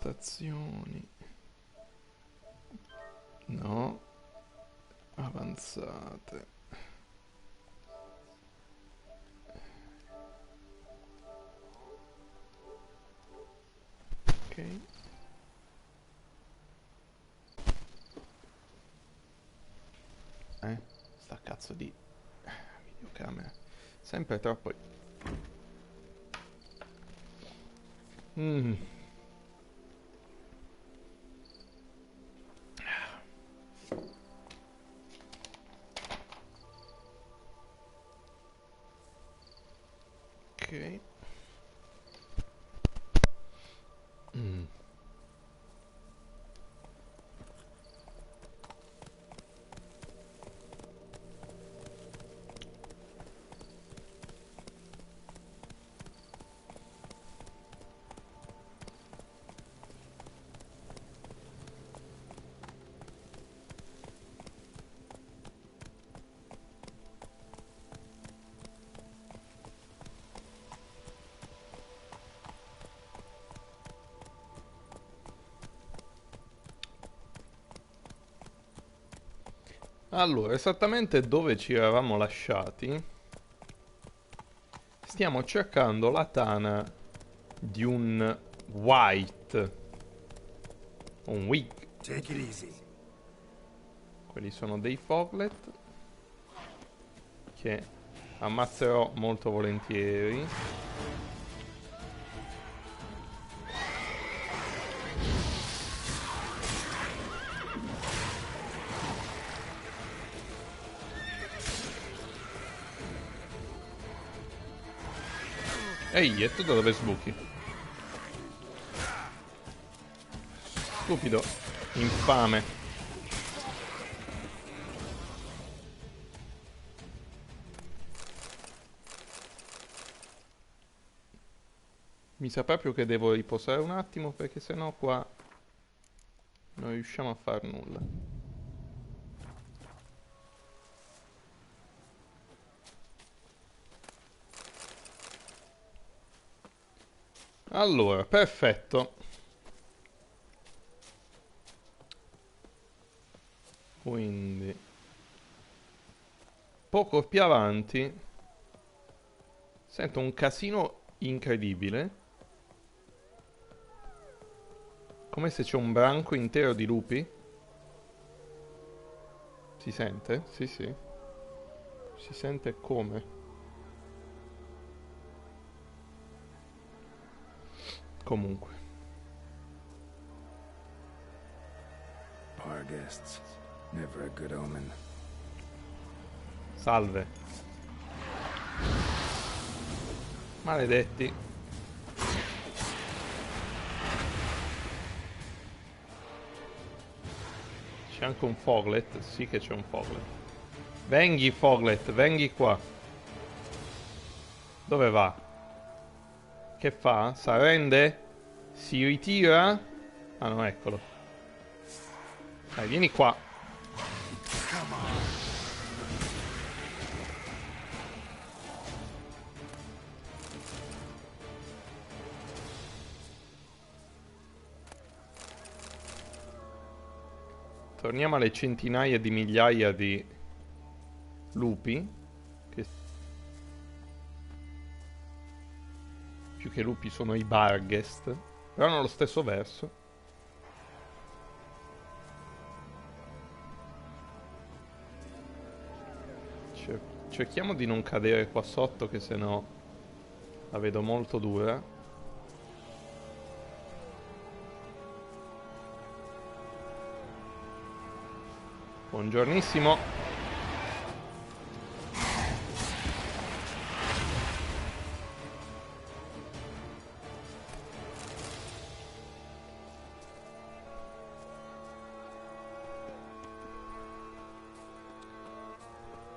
Impostazioni. No. Avanzate. Ok. Sta cazzo di videocamera. Sempre troppo. Mm. Ok. Mm. Allora, esattamente dove ci eravamo lasciati, stiamo cercando la tana di un white, un wig. Take it easy. Quelli sono dei foglet che ammazzerò molto volentieri. Ehi, e tu da dove sbuchi? Stupido, infame. Mi sa proprio che devo riposare un attimo perché sennò qua non riusciamo a far nulla. Allora, perfetto. Quindi poco più avanti sento un casino incredibile. Come se c'è un branco intero di lupi. Si sente? Sì, sì. Si sente come? Comunque. Bar guests. Never a good omen. Salve. Maledetti. C'è anche un foglet? Sì che c'è un foglet. Venghi foglet, venghi qua. Dove va? Che fa? S'arrende? Si ritira? Ah no, eccolo. Dai, vieni qua. Torniamo alle centinaia di migliaia di lupi. Che più che lupi sono i barghest. Però hanno lo stesso verso. Cerchiamo di non cadere qua sotto, che sennò la vedo molto dura. Buongiornissimo.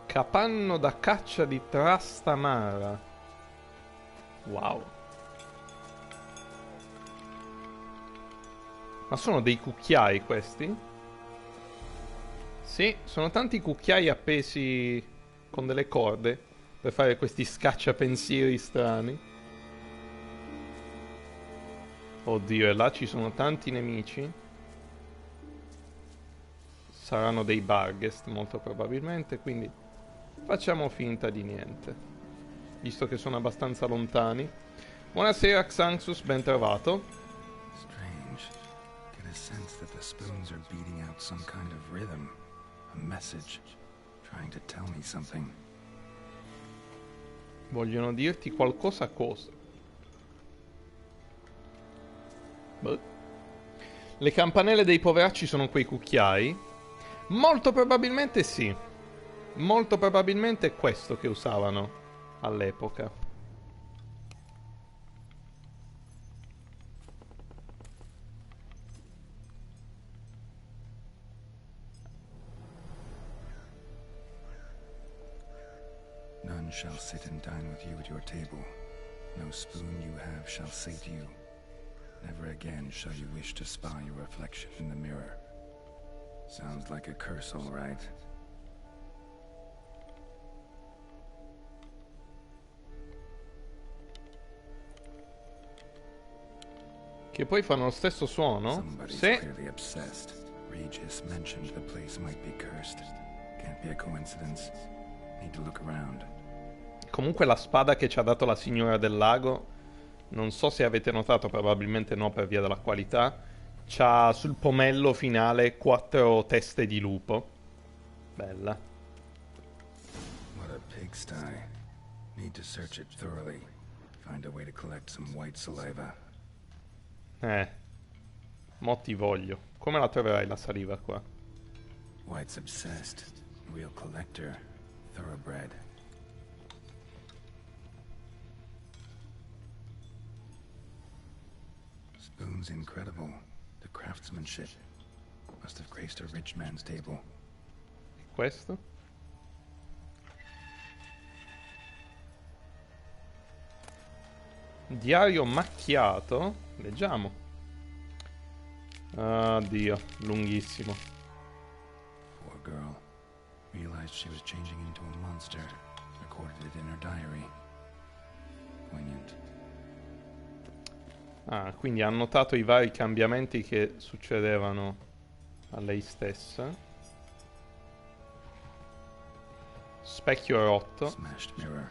Capanno da caccia di Trastamara. Wow. Ma sono dei cucchiai questi? Sì, sono tanti cucchiai appesi con delle corde per fare questi scacciapensieri strani. Oddio, e là ci sono tanti nemici. Saranno dei Barghest molto probabilmente, quindi facciamo finta di niente, visto che sono abbastanza lontani. Buonasera Xanxus, ben trovato. Strange. Get a sense that the spoons are beating out some kind of rhythm. A message. Trying to tell me something. Vogliono dirti qualcosa cosa? Boh. Le campanelle dei poveracci sono quei cucchiai? Molto probabilmente sì. Molto probabilmente è questo che usavano all'epoca. None shall sit and dine with you at your table. No spoon you have shall say to you. Never again shall you wish to spy your reflection in the mirror. Sounds like a curse, all right. Che poi fanno lo stesso suono? Somebody's Sì. clearly obsessed. Regis mentioned the place might be cursed. Can't be a coincidence. Need to look around. Comunque la spada che ci ha dato la signora del lago, non so se avete notato, probabilmente no per via della qualità, c'ha sul pomello finale 4 teste di lupo. Bella. What a pigsty. Need to search it thoroughly. Find a way to collect some white saliva. Mo ti voglio. Come la troverai la saliva qua? White's obsessed. Real collector. Thoroughbred. Spoon's incredible. The craftsmanship. Must have graced a rich man's table. E questo? Diario macchiato? Leggiamo. Dio, lunghissimo. Poor girl. Realized she was changing into a monster. Recorded it in her diary. Poignant. Ah, quindi ha notato i vari cambiamenti che succedevano a lei stessa. Specchio rotto. Smashed mirror.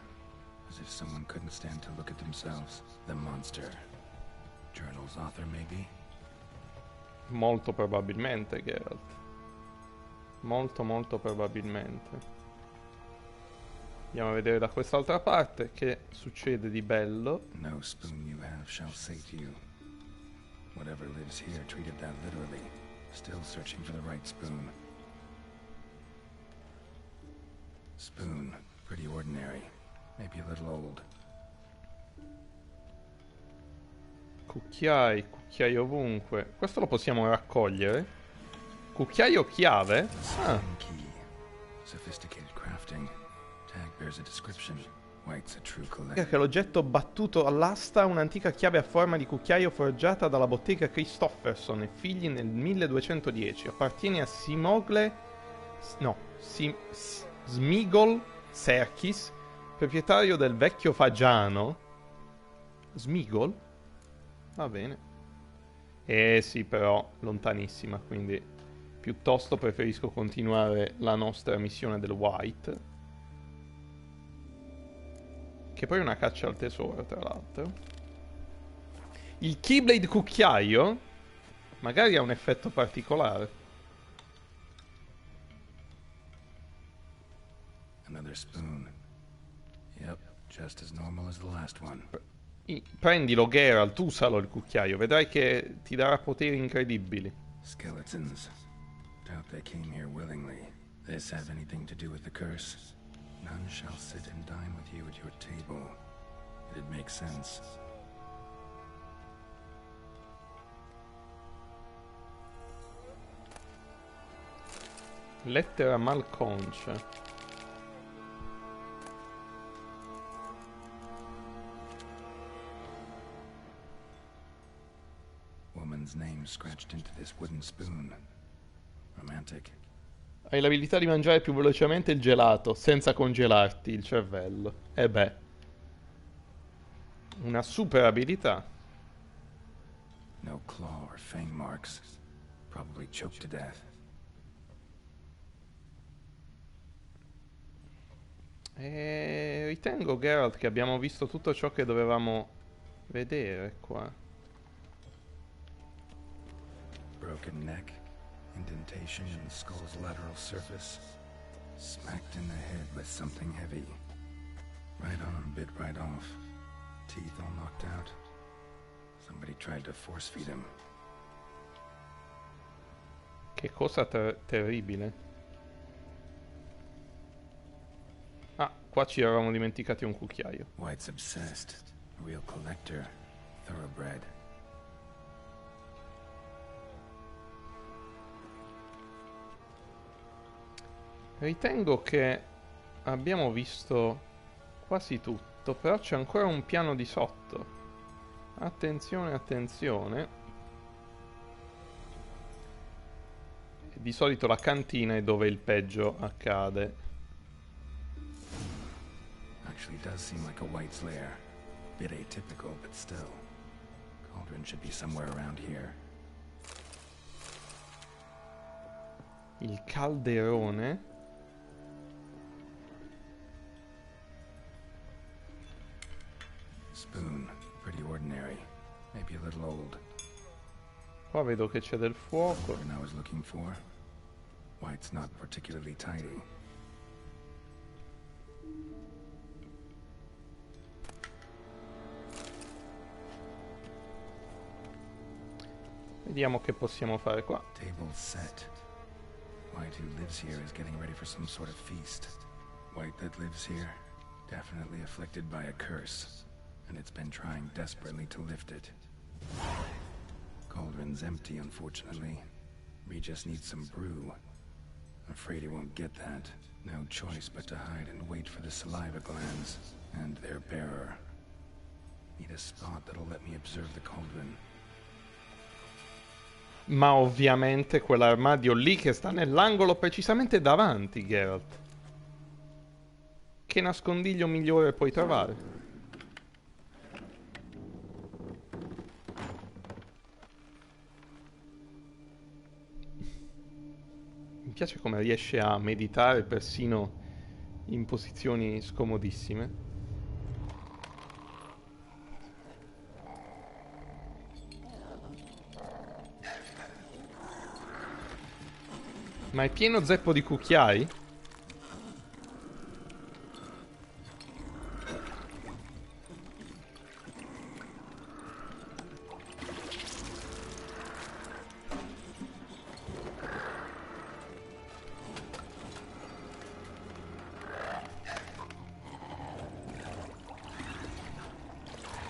As if someone couldn't stand to look at themselves. The monster. Journal's author, maybe? Molto probabilmente, Geralt. Molto probabilmente. Andiamo a vedere da quest'altra parte che succede di bello. No spoon you have shall say to you. Whatever lives here treated that literally. Still searching for the right spoon. Spoon. Pretty ordinary. Maybe a little old. Cucchiai ovunque. Questo lo possiamo raccogliere. Cucchiaio chiave? Ah, Key. Sophisticated crafting. Tag bears a description. White's a true collector. che l'oggetto battuto all'asta è un'antica chiave a forma di cucchiaio forgiata dalla bottega Christofferson e figli nel 1210. Appartiene a Smigol Serkis, proprietario del vecchio fagiano. Smigol? Va bene. Sì, però lontanissima, quindi piuttosto preferisco continuare la nostra missione del White. Che poi è una caccia al tesoro, tra l'altro. Il Keyblade cucchiaio magari ha un effetto particolare. Another spoon. Yep, just as normal as the last one. Prendilo, Geralt, usalo il cucchiaio. Vedrai che ti darà poteri incredibili. Skeletons. Doubt they came here willingly. This have anything to do with the curse? None shall sit and dine with you at your table. It'd make sense. Lettera malconcia. Woman's name scratched into this wooden spoon. Romantic. Hai l'abilità di mangiare più velocemente il gelato, senza congelarti il cervello. E beh. Una super abilità. No claw or fang marks. Probably choked to death. E ritengo, Geralt, che abbiamo visto tutto ciò che dovevamo vedere qua. Broken neck, indentation in the skull's lateral surface. Smacked in the head with something heavy. Right on, bit right off. Teeth all knocked out. Somebody tried to force feed him. Che cosa terribile. Ah, qua ci eravamo dimenticati un cucchiaio. White's obsessed. A real collector. Thoroughbred. Ritengo che abbiamo visto quasi tutto, però c'è ancora un piano di sotto. Attenzione, attenzione. Di solito la cantina è dove il peggio accade. Actually does seem like a White's lair. Bit atypical, but still. Cauldron should be somewhere around here. Il calderone. Spoon. Pretty ordinary. Maybe a little old. Qua vedo che c'è del fuoco. What I was looking for. White's not particularly tidy. Vediamo che possiamo fare qua. Table set. White who lives here is getting ready for some sort of feast. White that lives here, definitely afflicted by a curse, and it's been trying desperately to lift it. Cauldron's empty, unfortunately. We just need some brew. Afraid he won't get that. No choice but to hide and wait for the saliva glands and their bearer. Need a spot that'll let me observe the cauldron. Ma ovviamente quell'armadio lì che sta nell'angolo precisamente davanti, Geralt. Che nascondiglio migliore puoi trovare? Mi piace come riesce a meditare persino in posizioni scomodissime. Ma è pieno zeppo di cucchiai?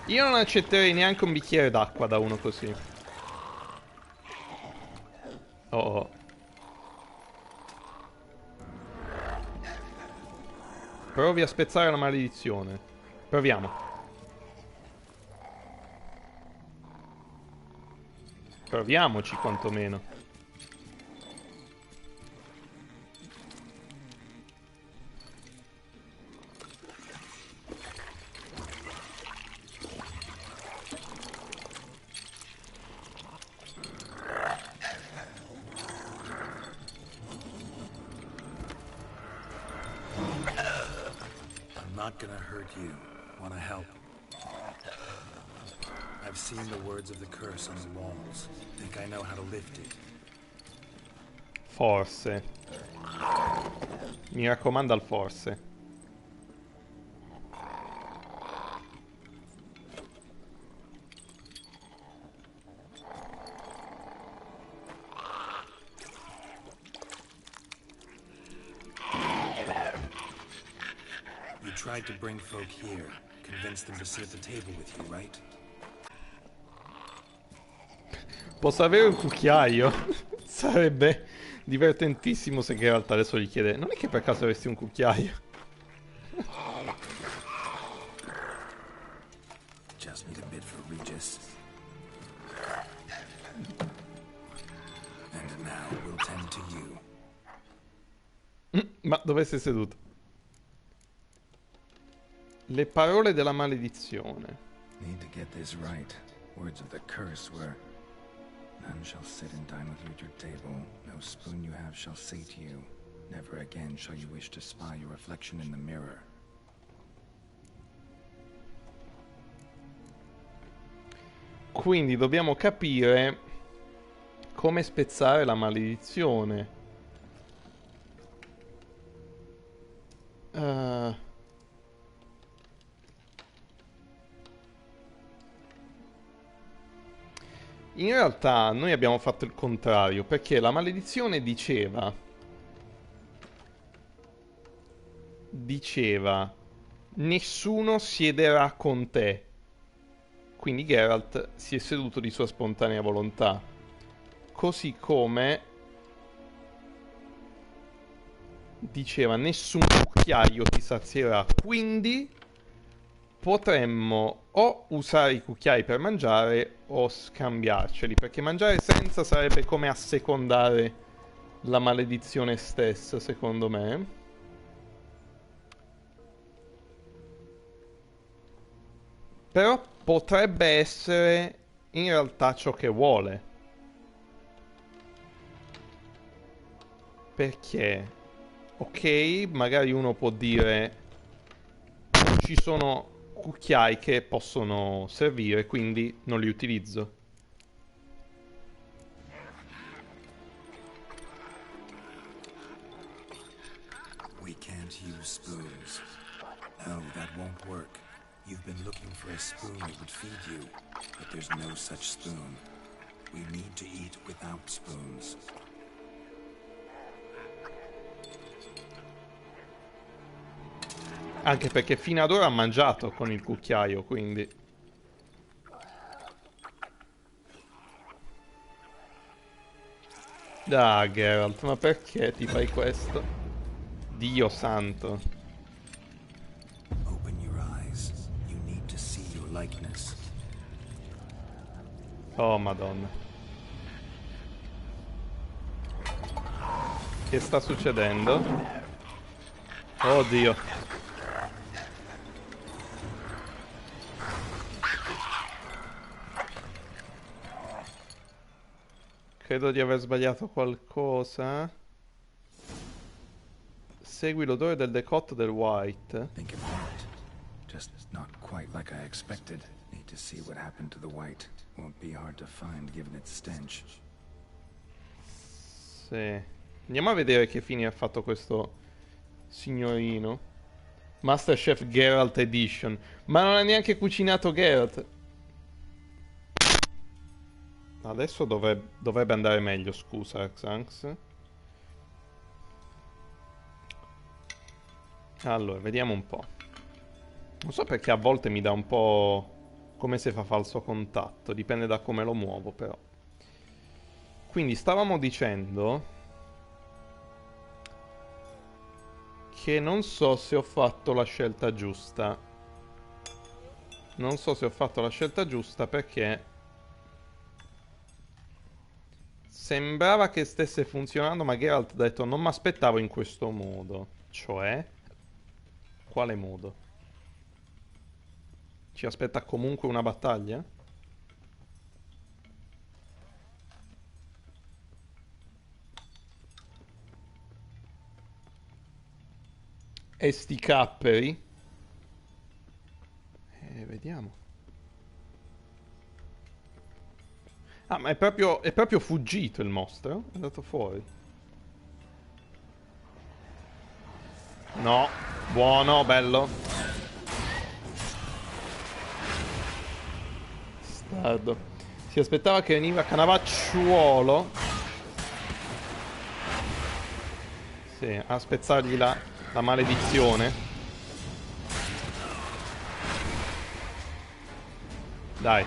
Io non accetterei neanche un bicchiere d'acqua da uno così. Oh. Provi a spezzare la maledizione. Proviamo. Proviamoci quantomeno. Not gonna hurt you. Wanna help? I've seen the words of the curse on the walls. Think I know how to lift it. Forse. Mi raccomando al forse. Tried to bring folk here, convince them to sit at the table with you, right? Posso avere un cucchiaio? Sarebbe divertentissimo se Geralt adesso gli chiede: non è che per caso avresti un cucchiaio? Just need a bit for Regis. And now we'll tend to you. Ma dove sei seduto? Le parole della maledizione. Need to get this right. Words of the curse were None shall sit and dine with you at your table. No spoon you have shall say to you, never again shall you wish to spy your reflection in the mirror. Quindi dobbiamo capire come spezzare la maledizione. In realtà noi abbiamo fatto il contrario, perché la maledizione diceva nessuno siederà con te. Quindi Geralt si è seduto di sua spontanea volontà. Così come diceva nessun cucchiaio ti sazierà. Quindi potremmo o usare i cucchiai per mangiare o scambiarceli, perché mangiare senza sarebbe come assecondare la maledizione stessa, secondo me. Però potrebbe essere in realtà ciò che vuole. Perché, ok, magari uno può dire ci sono cucchiai che possono servire, quindi non li utilizzo. We can't use spoons. No, that won't work. You've been looking for a spoon that would feed you, but there's no such spoon. We need to eat without spoons. Anche perché fino ad ora ha mangiato con il cucchiaio, quindi... Ah, Geralt, ma perché ti fai questo? Dio santo. Open your eyes. You need to see your likeness. Oh, Madonna. Che sta succedendo? Oddio. Credo di aver sbagliato qualcosa. Segui l'odore del decotto del white. Think of that. Just not quite like I expected. Need to see what happened to the white. Won't be hard to find given its stench. Sì. Andiamo a vedere che fine ha fatto questo signorino. Masterchef Geralt Edition. Ma non ha neanche cucinato Geralt. Adesso dovrebbe andare meglio, scusa, Xanx. Allora, vediamo un po'. Non so perché a volte mi dà un po' come se fa falso contatto. Dipende da come lo muovo, però. Quindi stavamo dicendo che non so se ho fatto la scelta giusta. Non so se ho fatto la scelta giusta perché sembrava che stesse funzionando, ma Geralt ha detto non mi aspettavo in questo modo. Cioè? Quale modo? Ci aspetta comunque una battaglia? E sti capperi? Vediamo. Ah, ma è proprio fuggito il mostro? È andato fuori. No, buono, bello. Stardo. Si aspettava che veniva Canavacciuolo. Sì, a spezzargli la maledizione. Dai.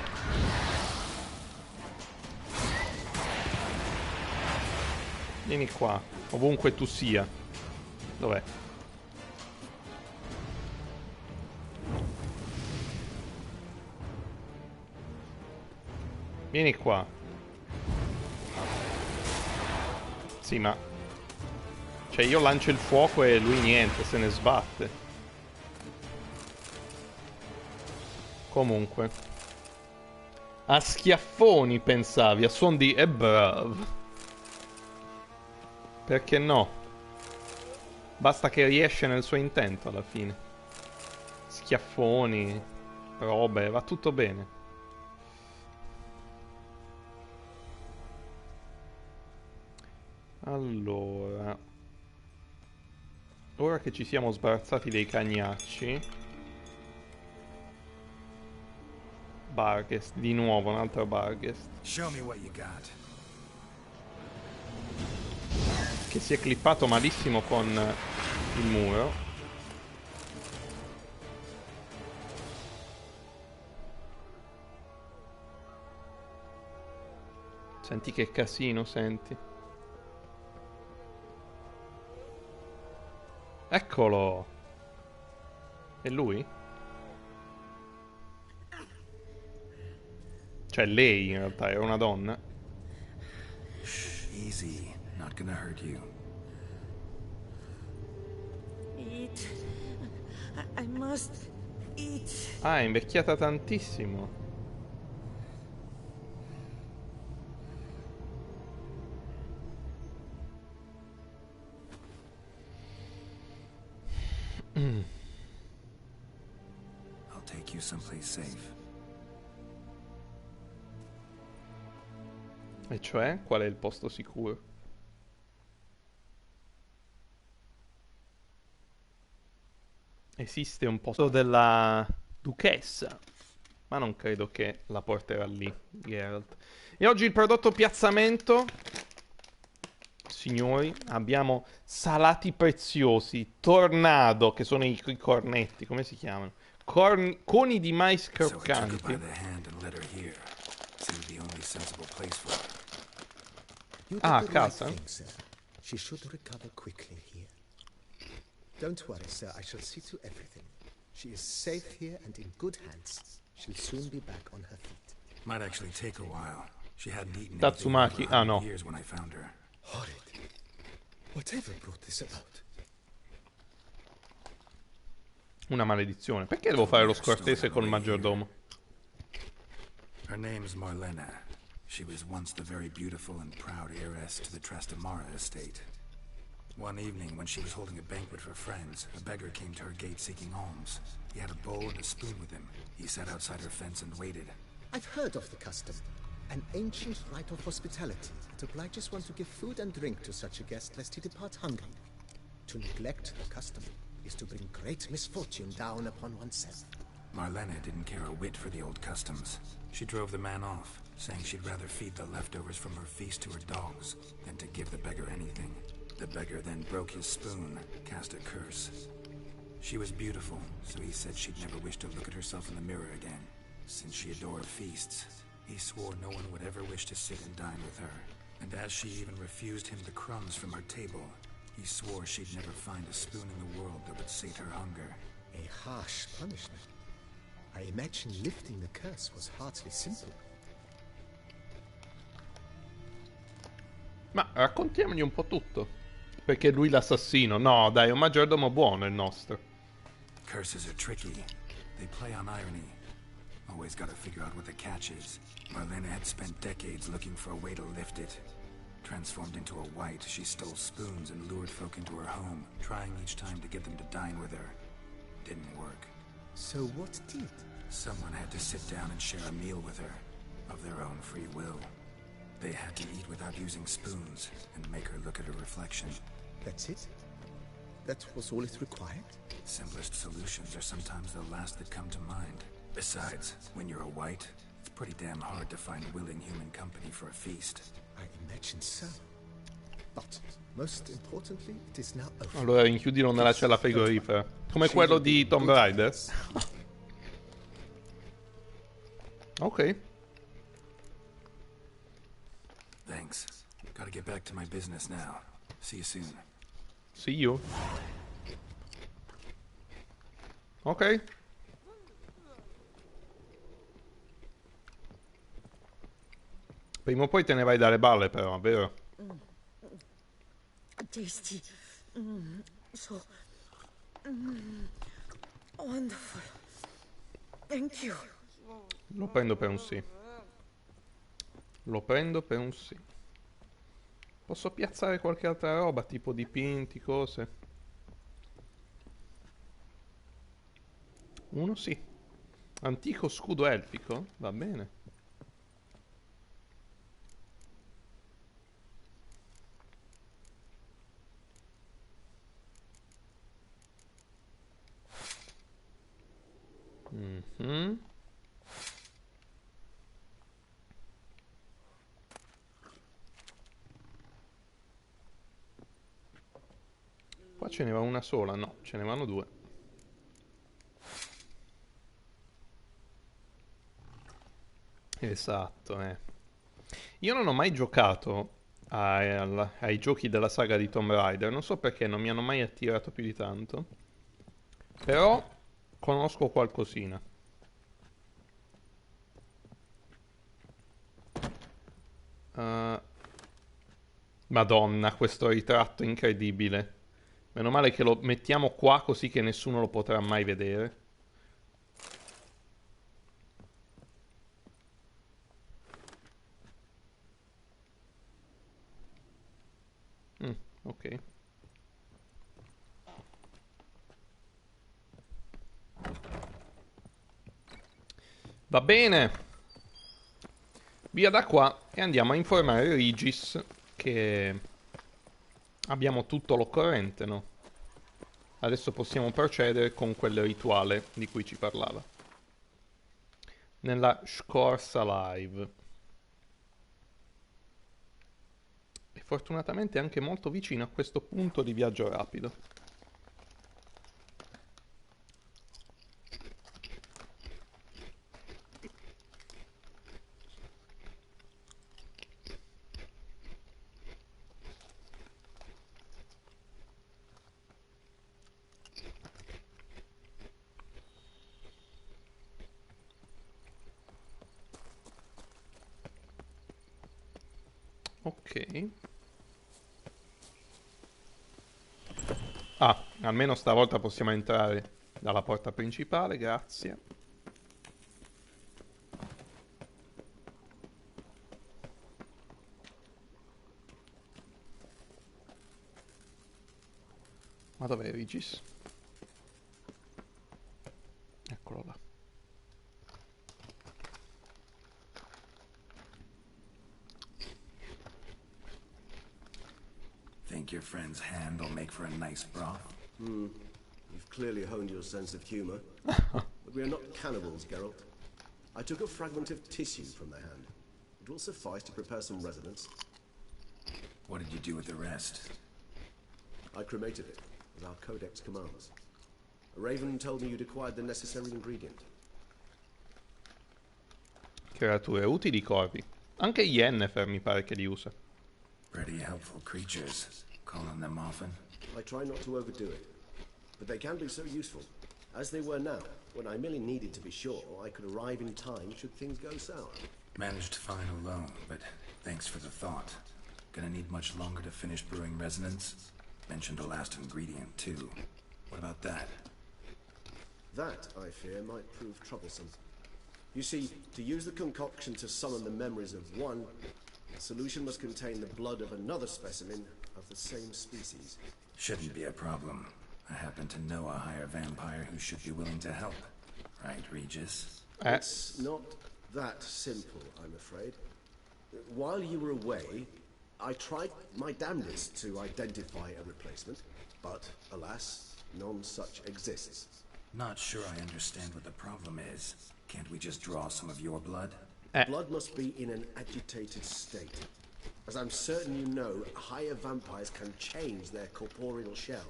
Vieni qua, ovunque tu sia. Dov'è? Vieni qua. Sì, ma... Cioè io lancio il fuoco e lui niente, se ne sbatte. Comunque. A schiaffoni pensavi, a suon di bravo. Perché no? Basta che riesce nel suo intento alla fine. Schiaffoni, robe, va tutto bene. Allora, ora che ci siamo sbarazzati dei cagnacci, Barghest, di nuovo un altro Barghest, Show me what you got. che si è clippato malissimo con il muro. Senti che casino, senti. Eccolo! È lui? Cioè lei in realtà era una donna. Easy, not gonna hurt you. Eat. I must eat. Ah, è invecchiata tantissimo. I'll take you someplace safe. E cioè, qual è il posto sicuro? Esiste un posto della duchessa, ma non credo che la porterà lì, Geralt. E oggi il prodotto piazzamento, signori, abbiamo salati preziosi, tornado, che sono i cornetti, come si chiamano? Coni di mais So I took her by croccanti. the hand and led her here. Seemed the only sensible place for her. You Ah, did the right casa? thing, sir. She should recover quickly here. Don't worry, sir. I shall see to everything. She is safe here and in good hands. She'll soon be back on her feet. Might actually take a while. She hadn't eaten Tatsumaki, anything in over 100 no. years when I found her. Horrid. Whatever brought this about? Una maledizione. Perché devo fare lo scortese col maggiordomo? Her name's Marlena. She was once the very beautiful and proud heiress to the Trastamara estate. One evening, when she was holding a banquet for friends, a beggar came to her gate seeking alms. He had a bowl and a spoon with him. He sat outside her fence and waited. I've heard of the custom. An ancient rite of hospitality that obliges one to give food and drink to such a guest lest he depart hungry. To neglect the custom is to bring great misfortune down upon oneself. Marlena didn't care a whit for the old customs. She drove the man off, saying she'd rather feed the leftovers from her feast to her dogs than to give the beggar anything. The beggar then broke his spoon, cast a curse. She was beautiful, so he said she'd never wish to look at herself in the mirror again. Since she adored feasts, he swore no one would ever wish to sit and dine with her. And as she even refused him the crumbs from her table, he swore she'd never find a spoon in the world that would sate her hunger. A harsh punishment. I imagine lifting the curse was hardly simple. Ma raccontiamogli un po' tutto. Perché lui l'assassino? No, dai, è un maggiordomo buono il nostro. Curses are tricky. They play on irony. Always gotta figure out what the catch is. Marlena had spent decades looking for a way to lift it. Transformed into a wight, she stole spoons and lured folk into her home, trying each time to get them to dine with her. Didn't work. So what did? Someone had to sit down and share a meal with her, of their own free will. They had to eat without using spoons, and make her look at her reflection. That's it? That was all it required? Simplest solutions are sometimes the last that come to mind. Besides, when you're a wight, it's pretty damn hard to find willing human company for a feast. I imagine so. But, most importantly, it is now over. Allora rinchiudilo nella cella frigorifera. Come quello di Tomb Raider. Ok. Thanks. Gotta get back to my business now. See you soon. See you. Ok. Prima o poi te ne vai dalle balle però, vero? Tasty. So wonderful. Thank you. Lo prendo per un sì. Lo prendo per un sì. Posso piazzare qualche altra roba, tipo dipinti, cose? Uno sì. Antico scudo elfico? Va bene. Mhm. Qua ce ne va una sola, no, ce ne vanno due. Esatto, eh. Io non ho mai giocato ai giochi della saga di Tomb Raider, non so perché non mi hanno mai attirato più di tanto, però conosco qualcosina. Uh, Madonna, questo ritratto incredibile. Meno male che lo mettiamo qua così che nessuno lo potrà mai vedere. Ok. Va bene. Via da qua e andiamo a informare Regis che abbiamo tutto l'occorrente, no? Adesso possiamo procedere con quel rituale di cui ci parlava. Nella scorsa live. E fortunatamente anche molto vicino a questo punto di viaggio rapido. Ok. Ah, almeno stavolta possiamo entrare dalla porta principale, grazie. Ma dov'è Regis? Eccolo là. Think your friend's hand will make for a nice broth? You've clearly honed your sense of humor. But we are not cannibals, Geralt. I took a fragment of tissue from their hand. It will suffice to prepare some resonance. What did you do with the rest? I cremated it, as our codex commands. A raven told me you'd acquired the necessary ingredient. Creature utili corvi. Anche Yennefer mi pare che li usa. Pretty helpful creatures. Calling them often? I try not to overdo it, but they can be so useful. As they were now, when I merely needed to be sure I could arrive in time should things go sour. Managed fine alone, but thanks for the thought. Gonna need much longer to finish brewing resonance? Mentioned a last ingredient, too. What about that? That, I fear, might prove troublesome. You see, to use the concoction to summon the memories of one, the solution must contain the blood of another specimen of the same species. Shouldn't be a problem. I happen to know a higher vampire who should be willing to help. Right, Regis? It's not that simple, I'm afraid. While you were away, I tried my damnedest to identify a replacement, but alas, none such exists. Not sure I understand what the problem is. Can't we just draw some of your blood? Blood must be in an agitated state. As I'm certain you know, higher vampires can change their corporeal shell.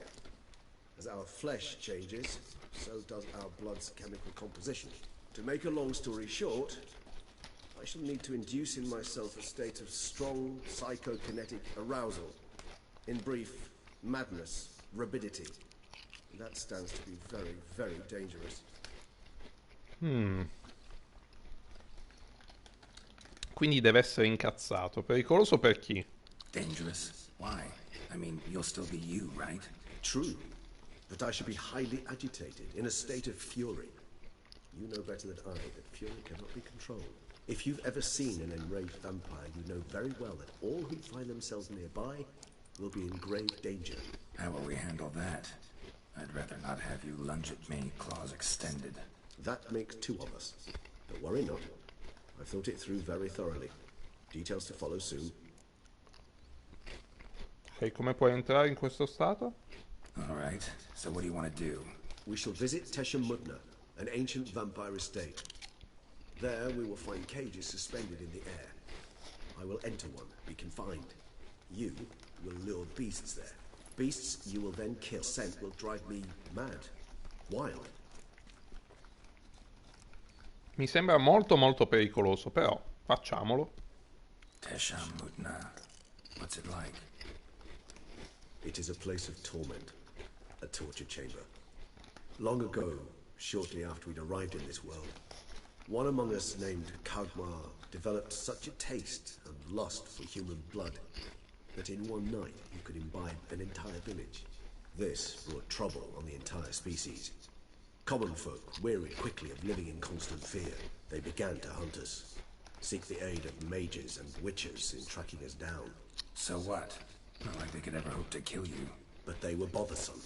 As our flesh changes, so does our blood's chemical composition. To make a long story short, I shall need to induce in myself a state of strong psychokinetic arousal. In brief, madness, rabidity. That stands to be very, very dangerous. Quindi deve essere incazzato. Pericoloso per chi? Dangerous? Why? I mean, you'll still be you, right? True, but I should be highly agitated, in a state of fury. You know better than I that fury cannot be controlled. If you've ever seen an enraged vampire, you know very well that all who find themselves nearby will be in grave danger. How will we handle that? I'd rather not have you lunge at me, claws extended. That makes two of us. Don't worry not. I've thought it through very thoroughly. Details to follow soon. Ok, come puoi entrare in questo stato? All right, so what do you want to do? We shall visit Tesha Mudna, an ancient vampire estate. There we will find cages suspended in the air. I will enter one, be confined. You will lure beasts there. Beasts you will then kill. Scent will drive me mad. Wild. Mi sembra molto molto pericoloso, però facciamolo. Tesha Mudna. What's it like? It is a place of torment. A torture chamber. Long ago, shortly after we'd arrived in this world, one among us named Kagmar developed such a taste and lust for human blood that in one night he could imbibe an entire village. This brought trouble on the entire species. Common folk, weary quickly of living in constant fear, they began to hunt us, seek the aid of mages and witches in tracking us down. So what? Not like they could ever hope to kill you. But they were bothersome.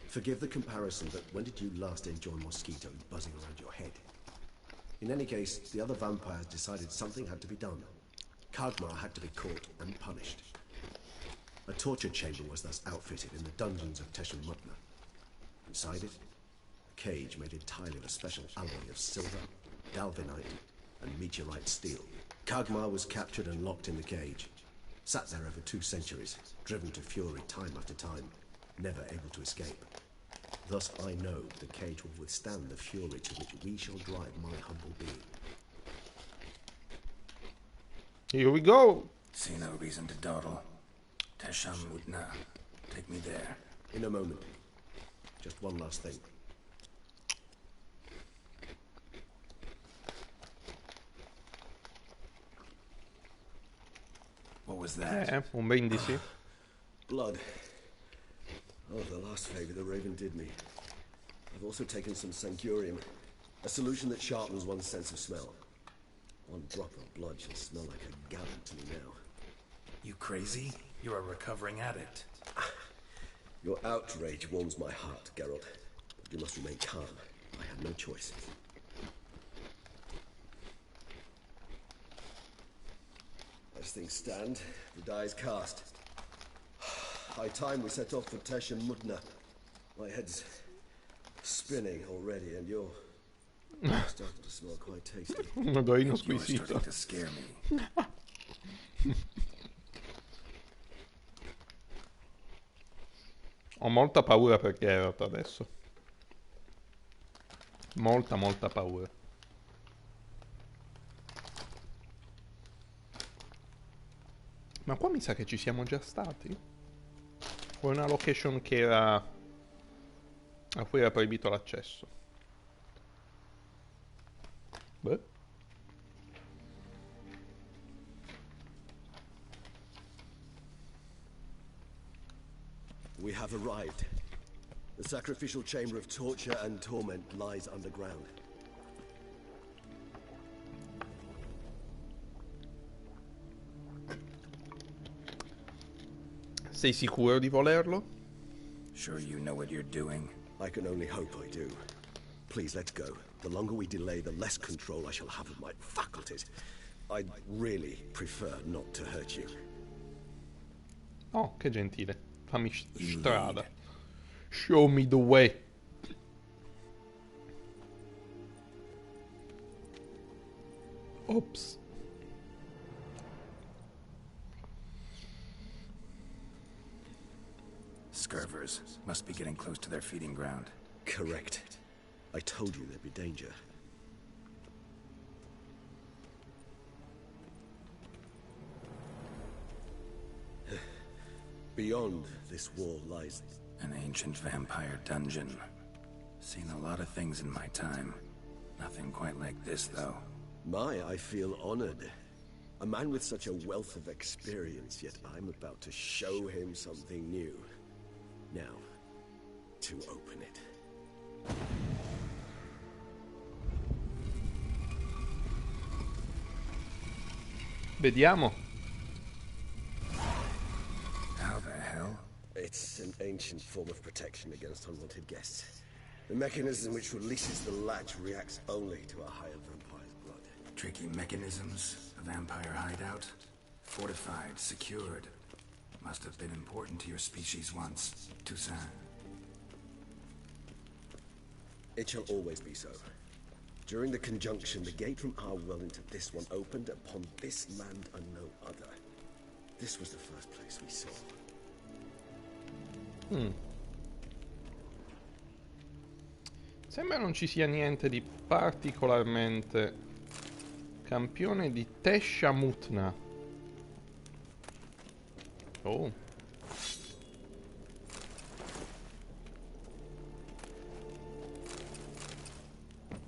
Forgive the comparison, but when did you last enjoy mosquito buzzing around your head? In any case, the other vampires decided something had to be done. Kagmar had to be caught and punished. A torture chamber was thus outfitted in the dungeons of Tesha Mudna. Inside it, a cage made entirely of a special alloy of silver, galvanite, and meteorite steel. Kagmar was captured and locked in the cage. Sat there over 2 centuries, driven to fury time after time, never able to escape. Thus I know the cage will withstand the fury to which we shall drive my humble being. Here we go! See no reason to dawdle. Tesha Mudna. Take me there. In a moment. Just one last thing. What was that? Un brindisi. Blood. Oh, the last favor the Raven did me. I've also taken some Sancurium, a solution that sharpens one's sense of smell. One drop of blood shall smell like a gallon to me now. You crazy? You're a recovering addict. Your outrage warms my heart, Geralt. But you must remain calm. I have no choice. As things stand, the die is cast. High time we set off for Tesha Mudna. My head's spinning already, and you're starting to smell quite tasty. Un odorino You're squisito. starting to scare me. Ho molta paura per Geralt adesso. Molta paura. Ma qua mi sa che ci siamo già stati? O è una location che era... a cui era proibito l'accesso? Beh. We have arrived. The sacrificial chamber of torture and torment lies underground. Sei sicuro di volerlo? Sure you know what you're doing? I can only hope I do. Please, let's go. The longer we delay, the less control I shall have of my faculties. I'd really prefer not to hurt you. Oh, che gentile. Fammi strada. Show me the way. Ops. Scurvers must be getting close to their feeding ground. Correct. I told you there'd be danger. Beyond this wall lies... An ancient vampire dungeon. Seen a lot of things in my time. Nothing quite like this, though. I feel honored. A man with such a wealth of experience, yet I'm about to show him something new. Now, to open it. Vediamo. How the hell? It's an ancient form of protection against unwanted guests. The mechanism which releases the latch reacts only to a higher vampire's blood. Tricky mechanisms, a vampire hideout. Fortified, secured. Must have been important to your species once, Toussaint. It shall always be so. During the conjunction, the gate from our well into this one opened upon this land and no other. This was the first place we saw. Sembra non ci sia niente di particolarmente. Campione di Tesha Mutna. Oh.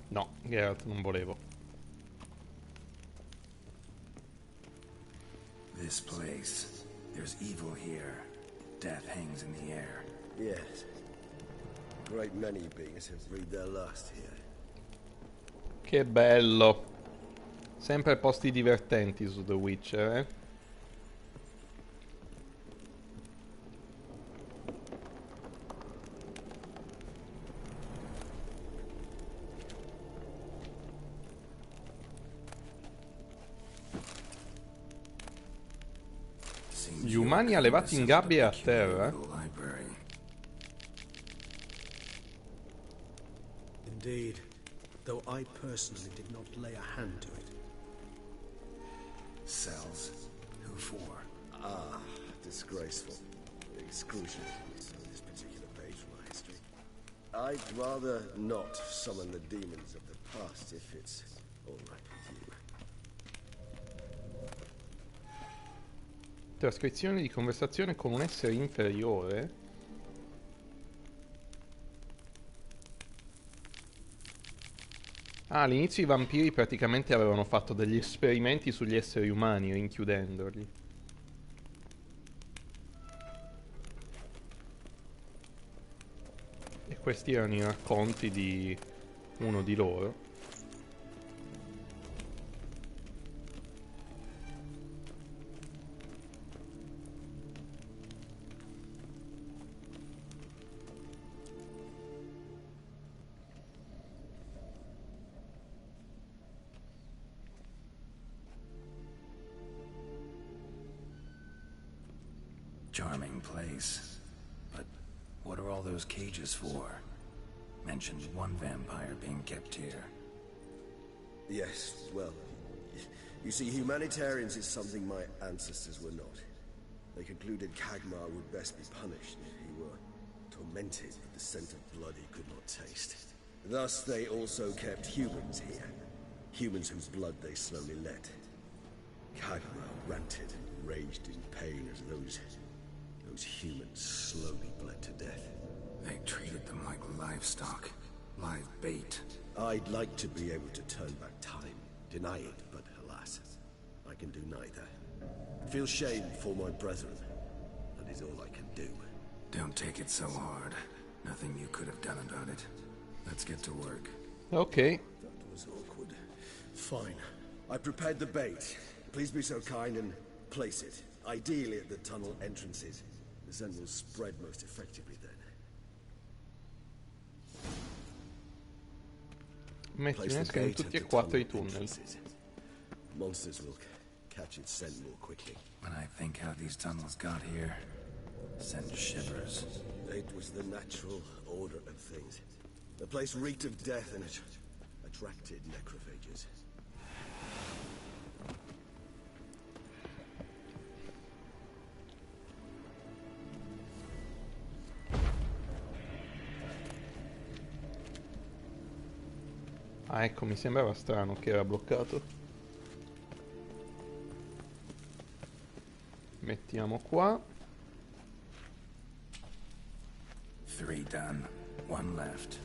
No, Geralt, non volevo. This place. There's evil here. Death hangs in the air. Yes. A great many beings have breathed their last here. Che bello. Sempre posti divertenti su The Witcher, eh? Gli umani allevati in gabbie a terra? Indeed, though I personally did not lay a hand to it. Cells? Who for? Ah, disgraceful. Excruciating, so this particular page from our history. I'd rather not summon the demons of the past if it's all right with you. Trascrizione di conversazione con un essere inferiore? Ah, all'inizio i vampiri praticamente avevano fatto degli esperimenti sugli esseri umani, rinchiudendoli. E questi erano i racconti di uno di loro. Charming place. But what are all those cages for? Mentioned one vampire being kept here. Yes, well, you see, humanitarians is something my ancestors were not. They concluded Kagmar would best be punished if he were tormented with the scent of blood he could not taste. Thus, they also kept humans here. Humans whose blood they slowly let. Kagmar ranted and raged in pain as those humans slowly bled to death. They treated them like livestock. Live bait. I'd like to be able to turn back time, deny it, but alas, I can do neither. Feel shame for my brethren. That is all I can do. Don't take it so hard. Nothing you could have done about it. Let's get to work. Ok. That was awkward. Fine. I prepared the bait. Please be so kind and place it. Ideally at the tunnel entrances. The scent will spread most effectively then. Metti Place the innesca in gate tutti at e the quattro i tunnel tunnel. entrances. Monsters will catch its scent more quickly. When I think how these tunnels got here, send shivers. It was the natural order of things. The place reeked of death and it attracted necrophages. Ah, ecco, mi sembrava strano che era bloccato. Mettiamo qua. 3 done. 1 left.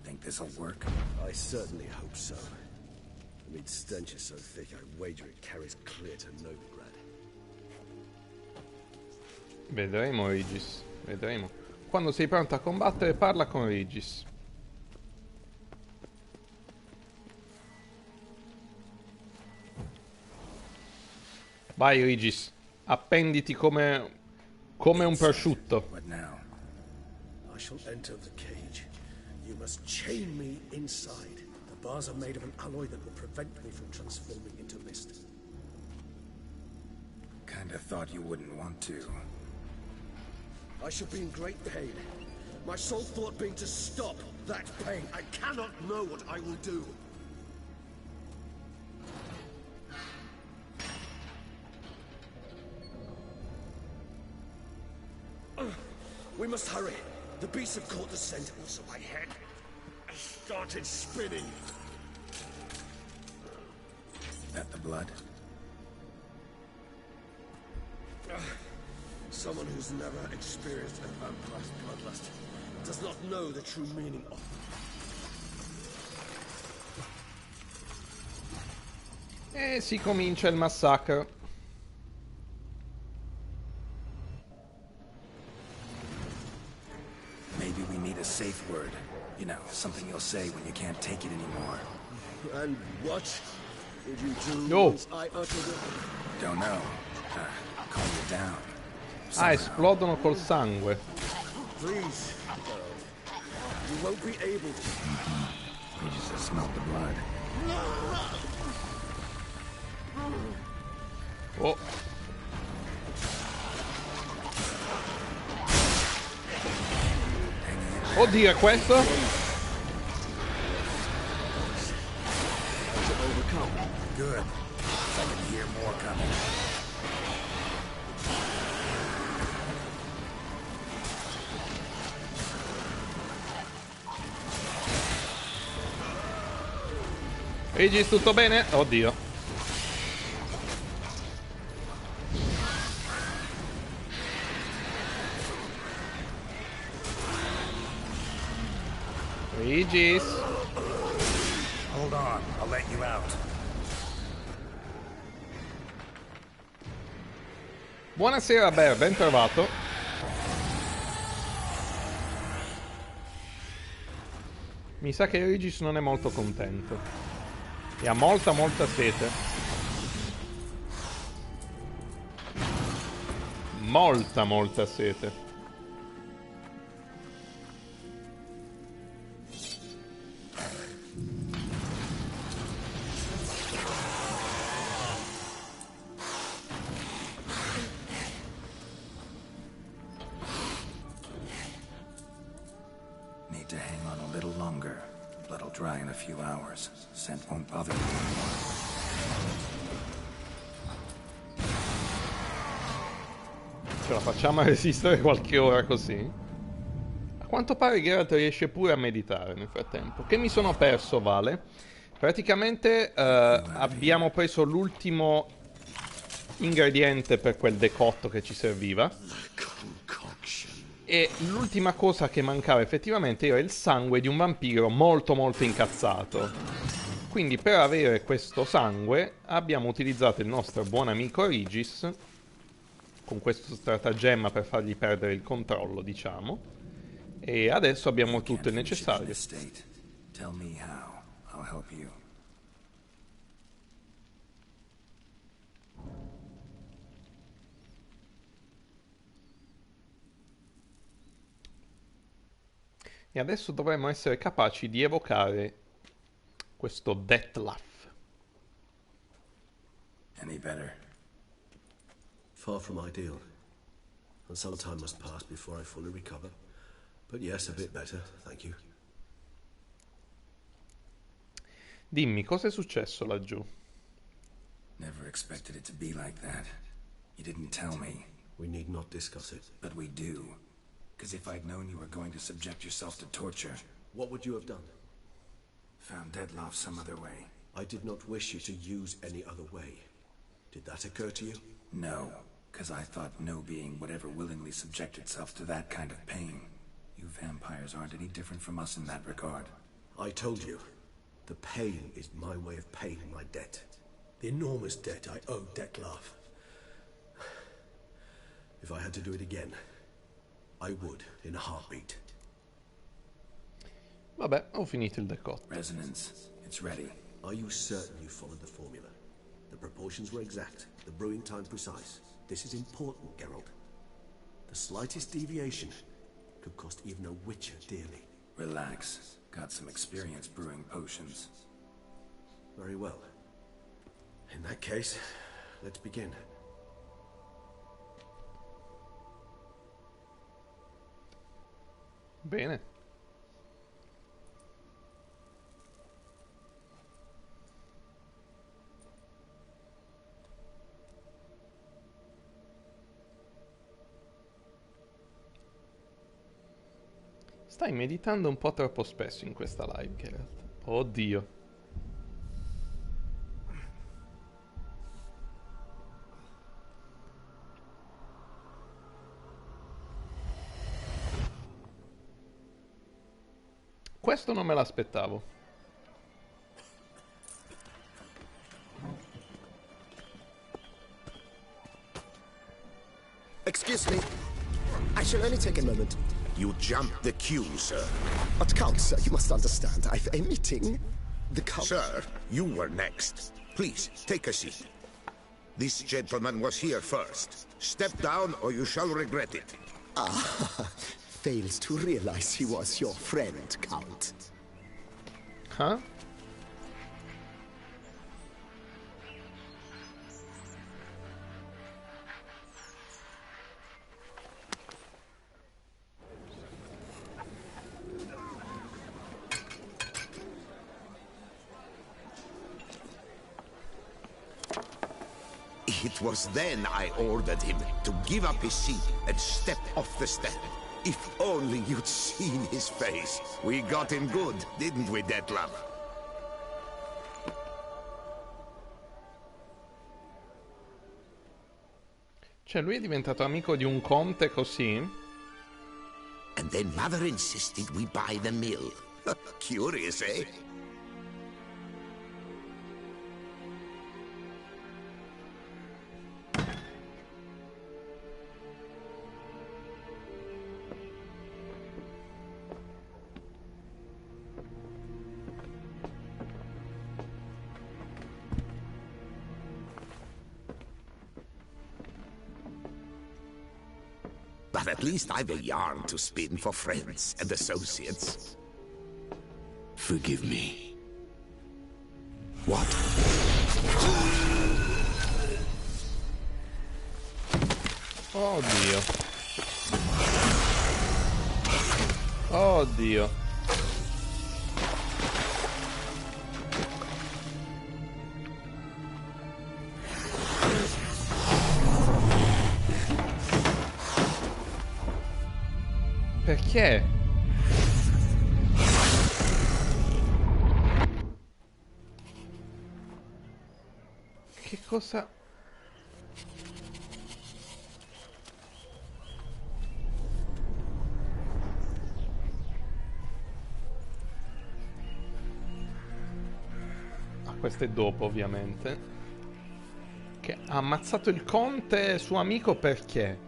Think this'll work? I certainly hope so. The meat stench is so thick, I wager it carries clear to Novigrad. Vedremo, Regis. Vedremo. Quando sei pronto a combattere, parla con Regis. Vai, Regis. Appenditi come un prosciutto. What now? I shall enter the cage. You must chain me inside. The bars are made of an alloy that will prevent me from transforming into mist. Kinda thought you wouldn't want to. I shall be in great pain. My sole thought being to stop that pain. I cannot know what I will do. We must hurry. The beasts have caught the scent. Also, my head has started spinning. That the blood? Someone who's never experienced a vampire's bloodlust does not know the true meaning of it. E si comincia il massacro. Maybe we need a safe word. You know, something you'll say when you can't take it anymore. And what did you do No. once I uttered it? Don't know. Calm you down. Ah, esplodono col sangue. Please, you won't be able to. You just smelled the blood. Oh. Oddio, è questo? Good. I can hear more coming. Regis, tutto bene? Oddio. Regis. Hold on, I'll let you out. Buonasera, Bear, ben trovato. Mi sa che Regis non è molto contento. E ha molta sete. Molta sete. Need to hang on a little longer. Blood'll dry in a few hours. Scent won't bother you anymore. Ce la facciamo a resistere qualche ora così? A quanto pare Geralt riesce pure a meditare nel frattempo. Che mi sono perso, Vale? Praticamente abbiamo preso l'ultimo ingrediente per quel decotto che ci serviva. E l'ultima cosa che mancava effettivamente era il sangue di un vampiro molto incazzato. Quindi per avere questo sangue abbiamo utilizzato il nostro buon amico Regis con questo stratagemma per fargli perdere il controllo, diciamo. E adesso abbiamo tutto il necessario. Tell me how. I'll help you. E adesso dovremmo essere capaci di evocare questo Death. Any better? Far from ideal. And some time must pass before I fully recover. But yes, a bit better, thank you. Dimmi, cosa è successo laggiù? Never expected it to be like that. You didn't tell me. We need not discuss it. But we do. Because if I'd known you were going to subject yourself to torture... What would you have done? Found Deadloff some other way. I did not wish you to use any other way. Did that occur to you? No, because I thought no being would ever willingly subject itself to that kind of pain. You vampires aren't any different from us in that regard. I told you. The pain is my way of paying my debt. The enormous debt I owe Dettlaff. If I had to do it again, I would, in a heartbeat. Vabbè, ho finito il decotto. Resonance, it's ready. Are you certain you followed the formula? The proportions were exact, the brewing time precise. This is important, Geralt. The slightest deviation could cost even a witcher dearly. Relax. Got some experience brewing potions. Very well. In that case, let's begin. Bene. Stai meditando un po' troppo spesso in questa live, Geralt. Oddio. Questo non me l'aspettavo. Excuse me. I shall only take a moment. You jumped the queue, sir. But Count, sir, you must understand. I've a meeting. The Count... Sir, you were next. Please, take a seat. This gentleman was here first. Step down or you shall regret it. Ah, fails to realize he was your friend, Count. Huh? It was then I ordered him to give up his seat and step off the step. If only you'd seen his face. We got him good, didn't we, Detlef? Cioè, lui è diventato amico di un conte così? And then Mother insisted we buy the mill. Curious, eh? But at least I've a yarn to spin for friends and associates. Forgive me. What? Oddio. Oddio. Perché? Che cosa? Ah, questo è dopo, ovviamente. Che ha ammazzato il conte suo amico perché?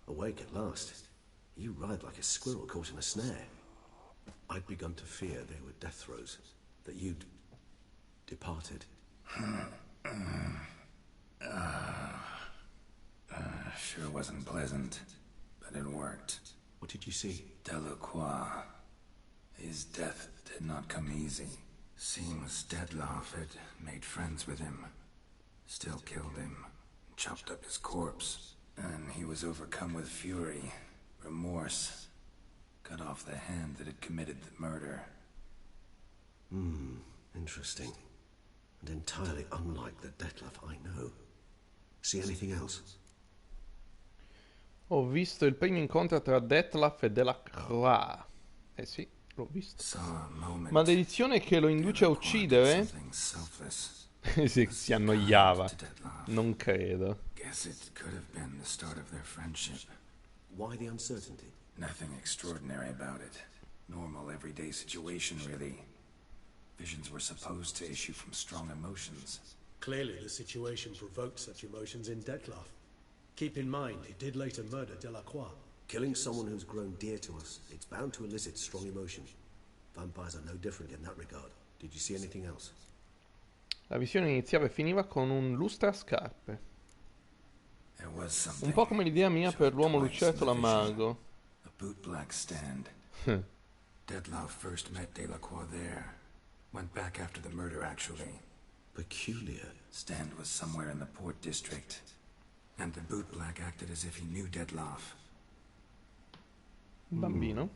Awake at last. You ride like a squirrel caught in a snare. I'd begun to fear they were death throes, that you'd departed. Sure wasn't pleasant, but it worked. What did you see? Delacroix. His death did not come easy. Seems Detlef had made friends with him. Still killed him. Chopped up his corpse. And he was overcome with fury, remorse. Cut off the hand that had committed the murder. Interesting. And entirely unlike the Detlef I know. See anything else? Ho visto il primo incontro tra Detlef e Delacroix. Eh sì, l'ho visto. Saw a moment. Maledizione che lo induce a Delacroix did uccidere? something selfless. Si annoiava. To Detlef. Non credo. Guess it could have been the start of their friendship. Why the uncertainty? Nothing extraordinary about it. Normal, everyday situation, really. Visions were supposed to issue from strong emotions. Clearly the situation provoked such emotions in Detlef. Keep in mind, he did later murder Delacroix. Killing someone who's grown dear to us, it's bound to elicit strong emotion. Vampires are no different in that regard. Did you see anything else? La visione iniziava e finiva con un lustrascarpe. There was Un something. po' come l'idea mia per l'uomo Twice in the lucertola vision. mago. A bootblack stand. Deadlaw first met Delacroix there. Went back after the murder, actually. Peculiar. Stand was somewhere in the port district. And the bootblack acted as if he knew Deadloff. Bambino.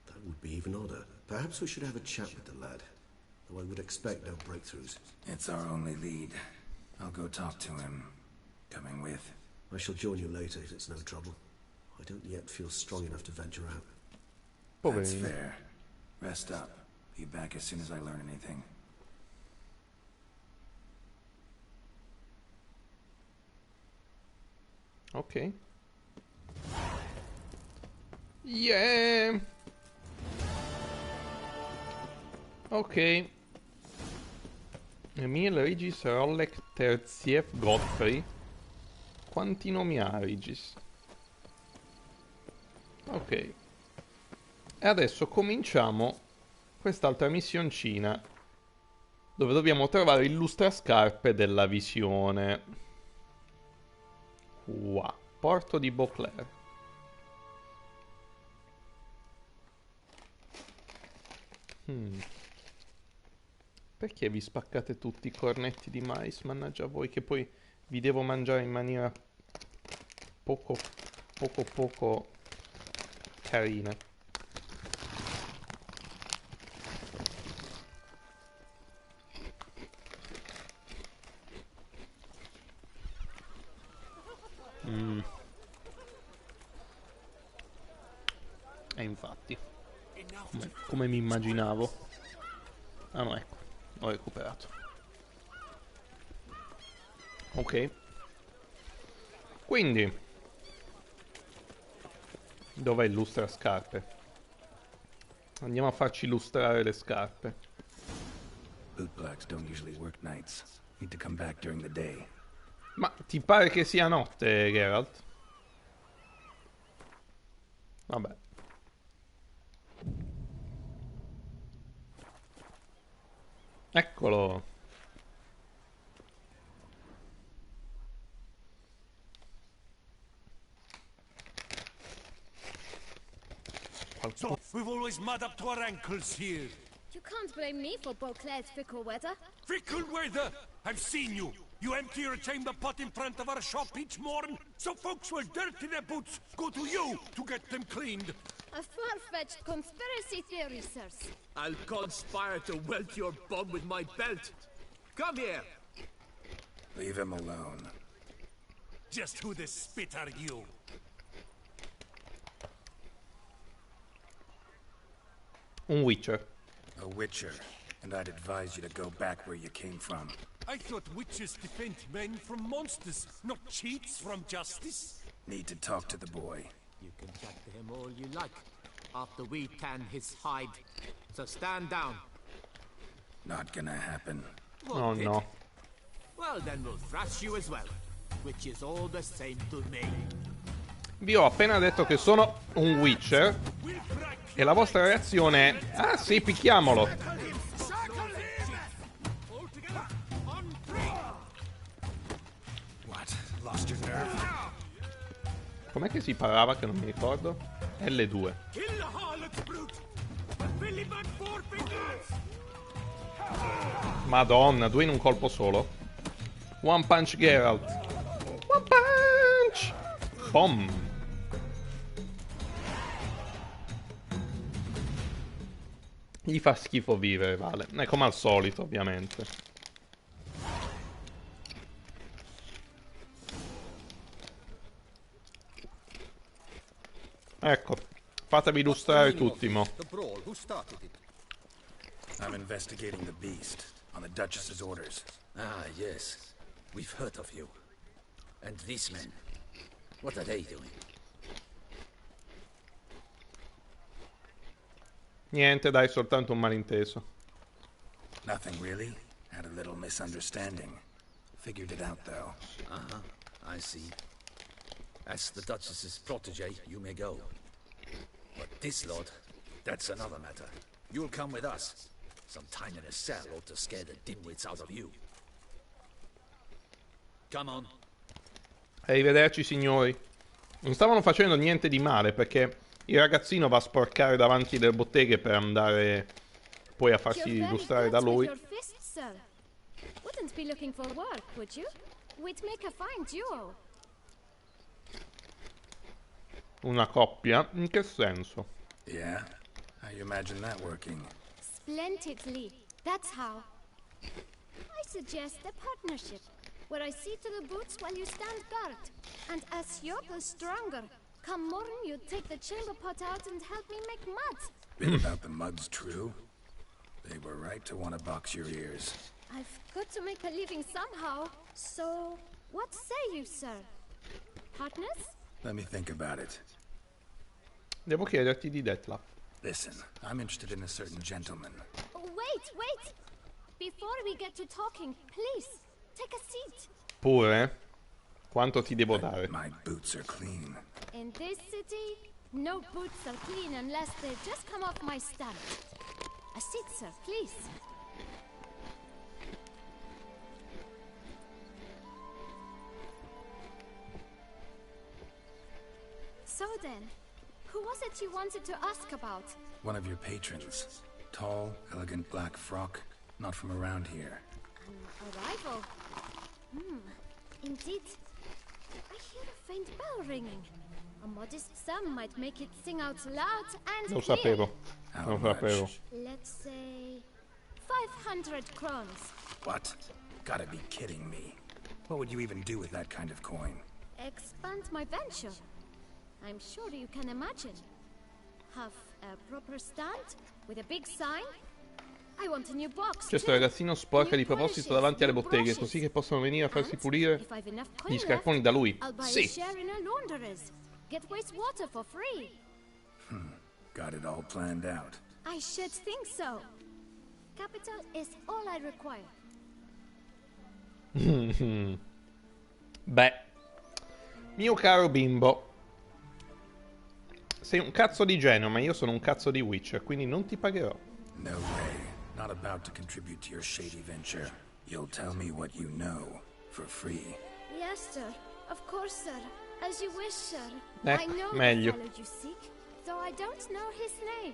That would be even odder. Perhaps we should have a chat with the lad. Though I would expect no breakthroughs. It's our only lead. I'll go talk to him. Coming with. I shall join you later if it's no trouble. I don't yet feel strong enough to venture out. That's Poverino. fair. Rest up. Be back as soon as I learn anything. Ok. Yeah! Ok. Emil Regis Rollek Terziev Godfrey. Quanti nomi ha Regis? Ok. E adesso cominciamo quest'altra missioncina dove dobbiamo trovare il lustrascarpe della visione. Qua. Porto di Beauclair. Perché vi spaccate tutti i cornetti di mais? Mannaggia voi, che poi vi devo mangiare in maniera poco carina. E infatti, come mi immaginavo. Ah no, ecco, ho recuperato. Ok. Quindi, dov'è il lustrascarpe? Andiamo a farci illustrare le scarpe. Bootblacks don't usually work nights. Need to come back during the day. Ma ti pare che sia notte, Geralt? Vabbè. Eccolo. So, we've always mud up to our ankles here. You can't blame me for Beauclair's fickle weather. Fickle weather! I've seen you. You empty your chamber pot in front of our shop each morn, so folks will dirty their boots go to you to get them cleaned. A far-fetched conspiracy theory, sirs. I'll conspire to welt your bum with my belt. Come here. Leave him alone. Just who the spit are you? Un Witcher. A witcher. And I'd advise you to go back where you came from. I thought witches defend men from monsters, not cheats from justice. Need to talk to the boy. You can chat to him all you like, after we tan his hide. So stand down. Not gonna happen. Oh Won't it? no. Well, then we'll thrash you as well, which is all the same to me. Vi ho appena detto che sono un Witcher e la vostra reazione è: ah sì, picchiamolo. What? Lost your nerve? Com'è che si parava che non mi ricordo? L2. Kill the harlot brute! But Billy Bud four fingers! Madonna, due in un colpo solo. One punch Geralt. One punch! Bom! Gli fa schifo vivere, Vale. È come al solito, ovviamente. Ecco, fatevi illustrare tutti, mo. The brawl, who started it? I'm investigating the beast on the Duchess's orders. Ah, yes. We've heard of you. And these men, what are they doing? Niente, dai, soltanto un malinteso. Nothing really. Had a little misunderstanding. Figured it out though. Uh-huh, I see. As the Duchess's protege, you may go. But this lord, that's another matter. You'll come with us. Some time in a cell ought to scare the dimwits out of you. Come on. Arrivederci, signori. Non stavano facendo niente di male, perché il ragazzino va a sporcare davanti le botteghe per andare poi a farsi illustrare da lui. Wouldn't be looking for work, would you? We'd make a fine duo. Una coppia? In che senso? Yeah? How you imagine that working? Splendidly. That's how. I suggest a partnership, where I see to the boots while you stand guard. And as you're the stronger, come morn you take the chamber pot out and help me make mud. Bit about the mud's true. They were right to want to box your ears. I've got to make a living somehow, so what say you, sir? Partners? Let me think about it. Devo chiederti di Detlef. Listen, I'm interested in a certain gentleman. Wait! Before we get to talking, please, take a seat. Pure? Quanto ti devo dare? My boots are clean. In this city, no boots are clean unless they just come off my stand. A seat, sir, please. So then, who was it you wanted to ask about? One of your patrons. Tall, elegant black frock. Not from around here. An arrival? Indeed. I hear a faint bell ringing. A modest sum might make it sing out loud and Lo clear. sapevo. How Lo much? sapevo. Let's say 500 crowns. What? Gotta be kidding me. What would you even do with that kind of coin? Expand my venture. I'm sure you can imagine. Have a proper stand with a big sign. I want a new box. Questo ragazzino sporca di proposito davanti alle botteghe, così che possono venire a farsi pulire gli scarponi da lui. Sì. Get wastewater for free. Got it all planned out. I should think so. Capital is all I require. Beh, mio caro bimbo, sei un cazzo di genio, ma io sono un cazzo di Witcher, quindi non ti pagherò. No way. Not about to contribute to your shady venture. You'll tell me what you know, for free. Yes, sir. Of course, sir. As you wish, sir. I know meglio. the fellow you seek, though I don't know his name.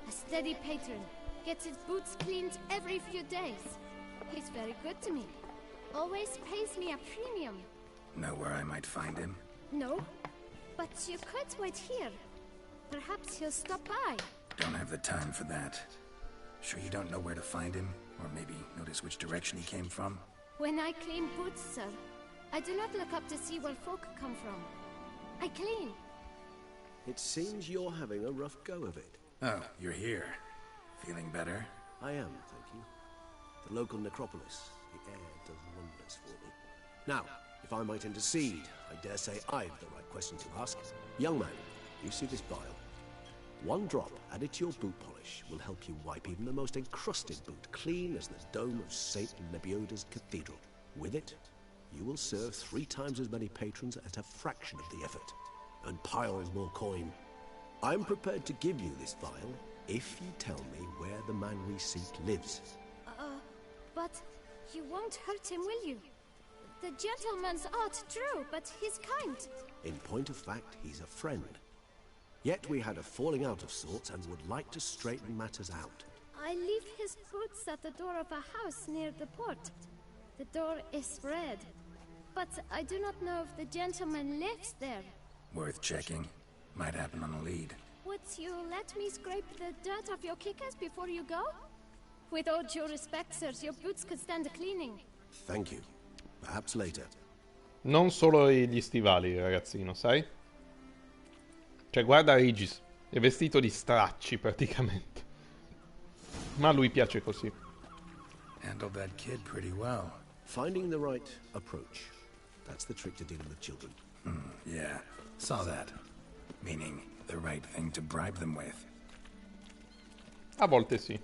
A steady patron. Gets his boots cleaned every few days. He's very good to me. Always pays me a premium. Know where I might find him? No, but you could wait here. Perhaps he'll stop by. Don't have the time for that. Sure you don't know where to find him? Or maybe notice which direction he came from? When I clean boots, sir, I do not look up to see where folk come from. I clean. It seems you're having a rough go of it. Oh, you're here. Feeling better? I am, thank you. The local necropolis. The air does wonders for me. Now, if I might intercede, I dare say I've the right question to ask. Young man, you see this vial? One drop added to your boot polish will help you wipe even the most encrusted boot clean as the dome of St. Lebioda's cathedral. With it, you will serve 3 times as many patrons at a fraction of the effort, and piles more coin. I'm prepared to give you this vial if you tell me where the man we seek lives. But you won't hurt him, will you? The gentleman's art, true, but he's kind. In point of fact, he's a friend. Yet we had a falling out of sorts and would like to straighten matters out. I leave his boots at the door of a house near the port. The door is red, but I do not know if the gentleman lives there. Worth checking. Might happen on a lead. Would you let me scrape the dirt off your kickers before you go? With all due respect, sirs, your boots could stand a cleaning. Thank you. Perhaps later. Non solo gli stivali, ragazzino, sai? Cioè, guarda Regis, è vestito di stracci praticamente. Ma a lui piace così. Handled that kid pretty well. Finding the right approach. That's the trick to dealing with children. Yeah, saw that. Meaning, the right thing to bribe them with. A volte sì.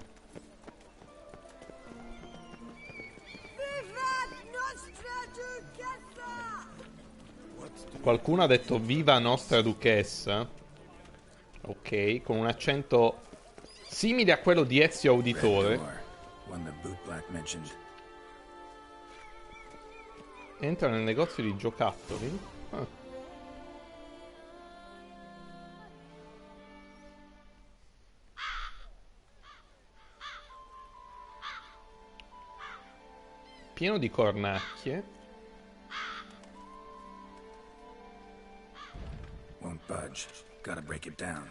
What do Qualcuno ha detto viva nostra duchessa. Ok, con un accento simile a quello di Ezio Auditore. Entra nel negozio di giocattoli. Ah. Pieno di cornacchie. Won't budge. Gotta break it down.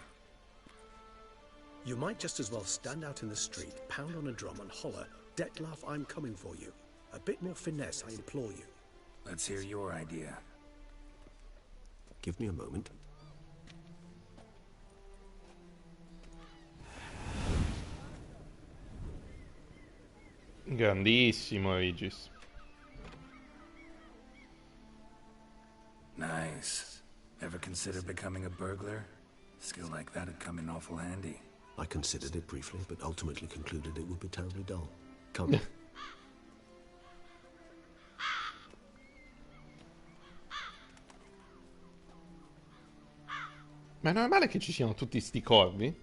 You might just as well stand out in the street, pound on a drum and holler, Dettlaff, I'm coming for you. A bit more finesse, I implore you. Let's hear your idea. Give me a moment. Grandissimo, Regis. Nice. Ever consider becoming a burglar? Skill like that'd come in awful handy. I considered it briefly, but ultimately concluded it would be terribly dull. Come. Ma è normale che ci siano tutti sti corvi?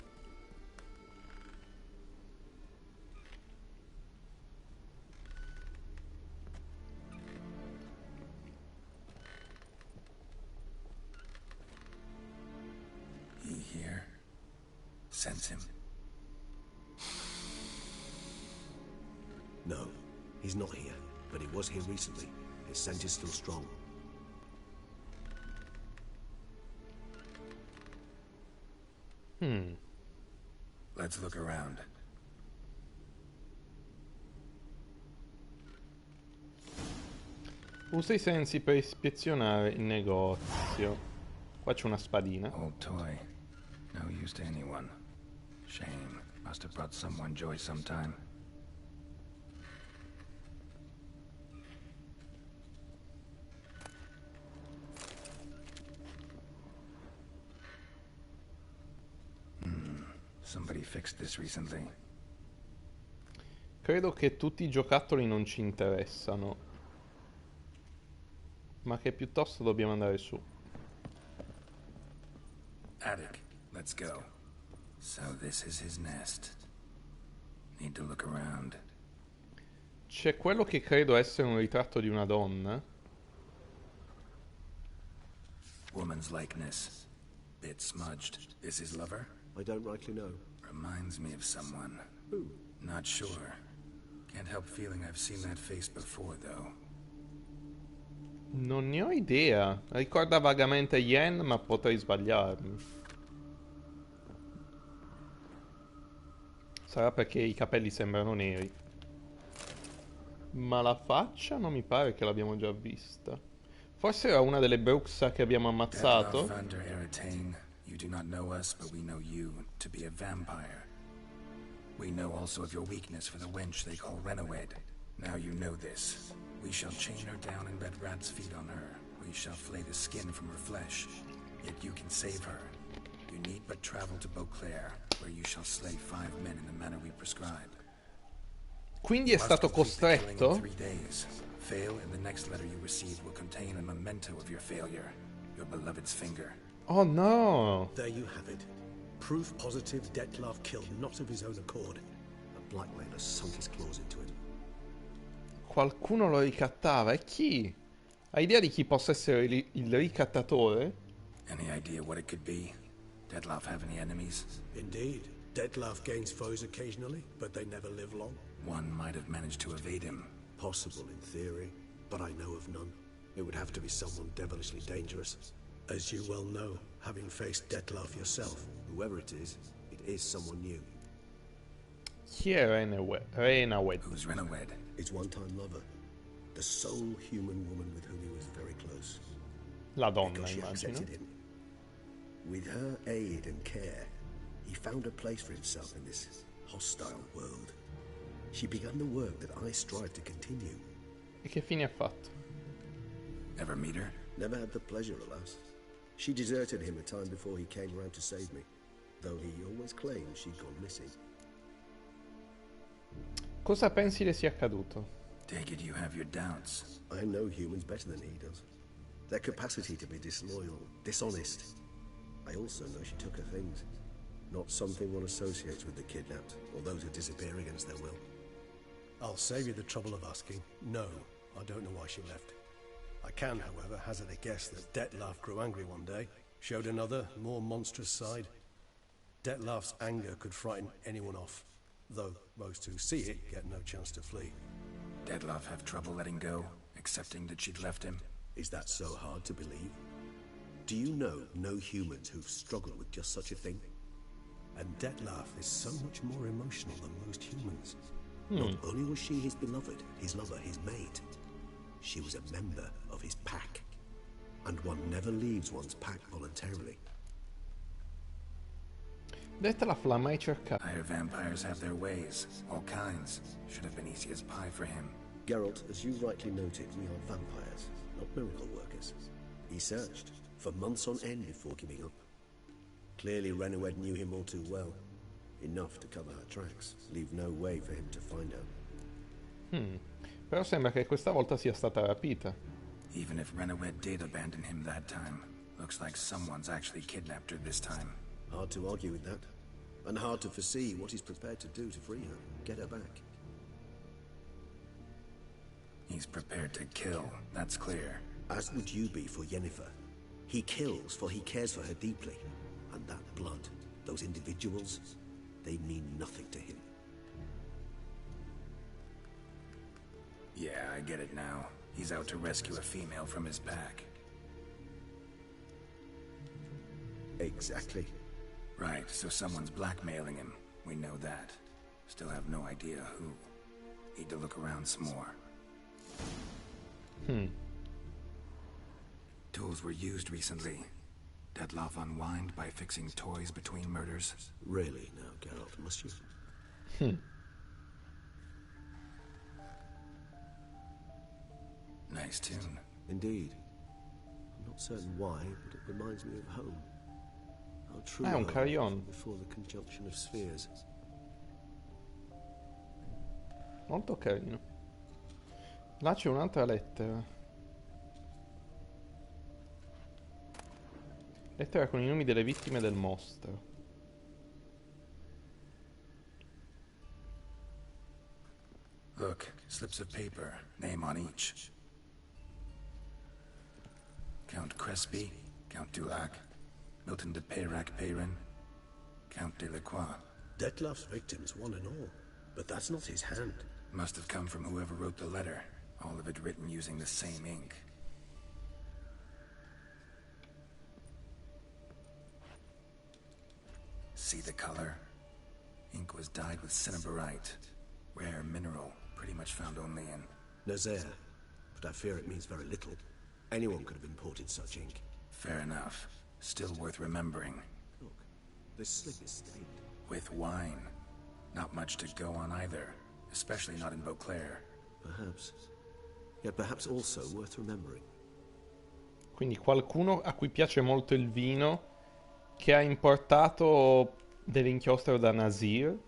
He here? Sense him. No, he's not here, but he was here recently. His scent is still strong. Let's look around. Usa i sensi per ispezionare il negozio. Qua c'è una spadina. Old toy. No use to anyone. Shame. Must have brought someone joy sometime. Somebody fixed this recently. Credo che tutti i giocattoli non ci interessano, ma che piuttosto dobbiamo andare su. Attic, let's go. So this is his nest. Need to look around. C'è quello che credo essere un ritratto di una donna. Woman's likeness. Bit smudged. Is his lover? I don't rightly know. Reminds me of someone. Who? Not sure. Can't help feeling I've seen that face before, though. Non ne ho idea. Ricorda vagamente Yen, ma potrei sbagliarmi. Sarà perché i capelli sembrano neri. Ma la faccia non mi pare che l'abbiamo già vista. Forse era una delle Bruxa che abbiamo ammazzato. You do not know us, but we know you to be a vampire. We know also of your weakness for the wench they call Renowed. Now you know this. We shall chain her down and bet rats' feet on her. We shall flay the skin from her flesh. Yet you can save her. You need but travel to Beauclair, where you shall slay 5 men in the manner we prescribe. Quindi è stato costretto? 3 days. Fail, and the next letter you receive will contain a memento of your failure. Your beloved's finger. Oh no! There you have it. Proof positive Dettlaff killed not of his own accord. A blackmailer sunk his claws into him. Qualcuno lo ricattava. E chi? Hai idea di chi possa essere il ricattatore? Any idea what it could be? Dettlaff have any enemies? Indeed. Dettlaff gains foes occasionally, but they never live long. One might have managed to evade him. Possible in theory, but I know of none. It would have to be someone devilishly dangerous. As you well know, having faced Dettlaff yourself, whoever it is someone new. Chi è Renawed? Who's Renowed? His one-time lover. The sole human woman with whom he was very close. La donna, Because she immagino. accepted him. With her aid and care, he found a place for himself in this hostile world. She began the work that I strive to continue. E che fine ha fatto? Ever meet her? Never had the pleasure, alas. She deserted him a time before he came around to save me, though he always claimed she'd gone missing. Cosa pensi le sia accaduto? Take it you have your doubts. I know humans better than he does. Their capacity to be disloyal, dishonest. I also know she took her things. Not something one associates with the kidnapped, or those who disappear against their will. I'll save you the trouble of asking. No, I don't know why she left. I can, however, hazard a guess that Dettlaff grew angry one day, showed another, more monstrous side. Dettlaff's anger could frighten anyone off, though most who see it get no chance to flee. Dettlaff have trouble letting go, accepting that she'd left him? Is that so hard to believe? Do you know no humans who've struggled with just such a thing? And Dettlaff is so much more emotional than most humans. Not only was she his beloved, his lover, his mate, she was a member of his pack. And one never leaves one's pack voluntarily. Dettlaff l'ha mai cercato. Higher vampires have their ways, all kinds. Should have been easy as pie for him. Geralt, as you rightly noted, we are vampires, not miracle workers. He searched for months on end before giving up. Clearly Renowed knew him all too well. Enough to cover her tracks, leave no way for him to find out. Però sembra che questa volta sia stata rapita. Even if Renowed did abandon him that time, looks like someone's actually kidnapped her this time. Hard to argue with that. And hard to foresee what he's prepared to do to free her, get her back. He's prepared to kill, that's clear. As would you be for Yennefer. He kills for he cares for her deeply. And that blood, those individuals, they mean nothing to him. Yeah, I get it now. He's out to rescue a female from his pack. Exactly. Right, so someone's blackmailing him. We know that. Still have no idea who. Need to look around some more. Tools were used recently. Dettlaff unwind by fixing toys between murders. Really now, Geralt, must you? Nice tune. Indeed. I'm not certain why, but it reminds me of home. How true un home carillon. before the conjunction of spheres. Molto carino. Là c'è un'altra lettera. Lettera con i nomi delle vittime del mostro. Look, slips of paper, name on each. Count Crespi, Count Dulac, Milton de Peyrac-Peyrin, Count Delacroix. Dettlaff's victims, one and all. But that's not his hand. Must have come from whoever wrote the letter. All of it written using the same ink. See the color? Ink was dyed with cinnabarite. Rare mineral, pretty much found only in... Nazaire. But I fear it means very little. Anyone could have imported such ink. Fair enough. Still worth remembering. Look, this slip is stained. With wine. Not much to go on either. Especially not in Beauclair. Perhaps. Yet perhaps also worth remembering. Quindi qualcuno a cui piace molto il vino, che ha importato dell'inchiostro da Nasir.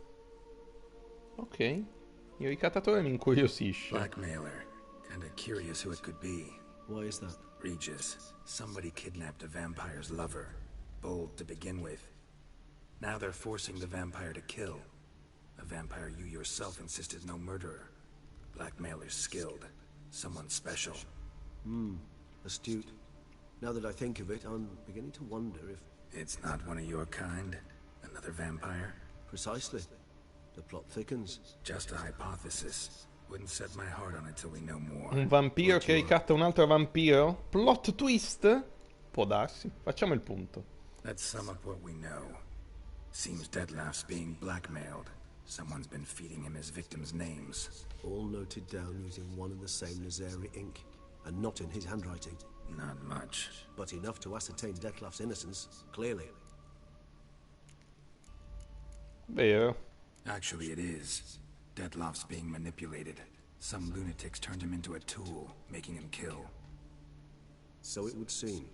Ok. Il ricattatore mi incuriosisce. Blackmailer. Kinda curious who it could be. Why is that? Regis. Somebody kidnapped a vampire's lover. Bold to begin with. Now they're forcing the vampire to kill. A vampire you yourself insisted no murderer. Blackmailer's skilled. Someone special. Astute. Now that I think of it, I'm beginning to wonder if... It's not one of your kind? Another vampire? Precisely. The plot thickens. Just a hypothesis. Wouldn't set my heart on it till we know more. Un vampiro che ricatta un altro vampiro? Plot twist? Può darsi. Facciamo il punto. Let's sum up what we know. Seems Dettlaff's being blackmailed. Someone's been feeding him his victims' names. All noted down using one and the same Nazari ink. And not in his handwriting. Not much. But enough to ascertain Dettlaff's innocence, clearly. Vero. Actually, it is. Dettlaff's being manipulated. Some lunatics turned him into a tool, making him kill. So it would seem.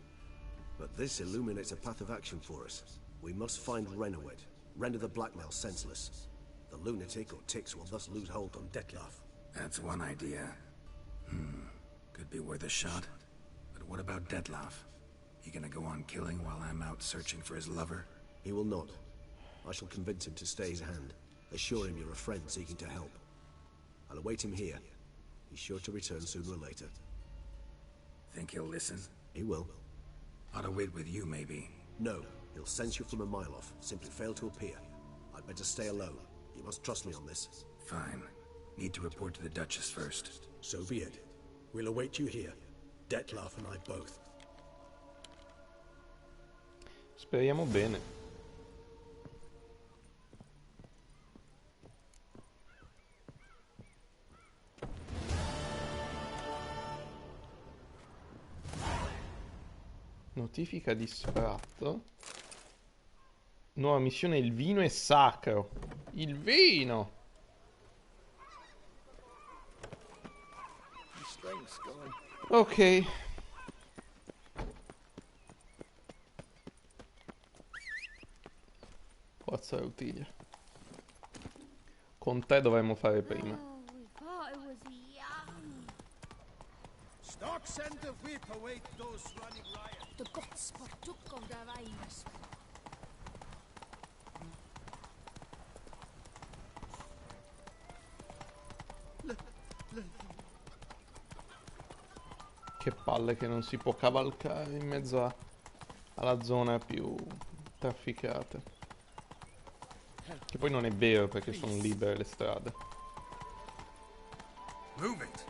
But this illuminates a path of action for us. We must find Renowed, render the blackmail senseless. The lunatic or ticks will thus lose hold on Dettlaff. That's one idea. Could be worth a shot. But What about Dettlaff? He gonna go on killing while I'm out searching for his lover? He will not. I shall convince him to stay his hand. Assure him you're a friend seeking to help. I'll await him here. He's sure to return sooner or later. Think he'll listen? He will. Ought to wait with you, maybe. No, he'll sense you from a mile off. Simply fail to appear. I'd better stay alone. You must trust me on this. Fine. Need to report to the Duchess first. So be it. We'll await you here. Dettlaff and I both. Speriamo bene. Notifica di sfratto. Nuova missione, il vino è sacro. Il vino! Ok. Forza Rutilia. Con te dovremmo fare prima. Oh, we thought it was yummy. Stark send the whip away those running riot. The guts partook of the virus. Che palle che non si può cavalcare in mezzo alla zona più trafficata. Che poi non è vero perché sono libere le strade. Move it!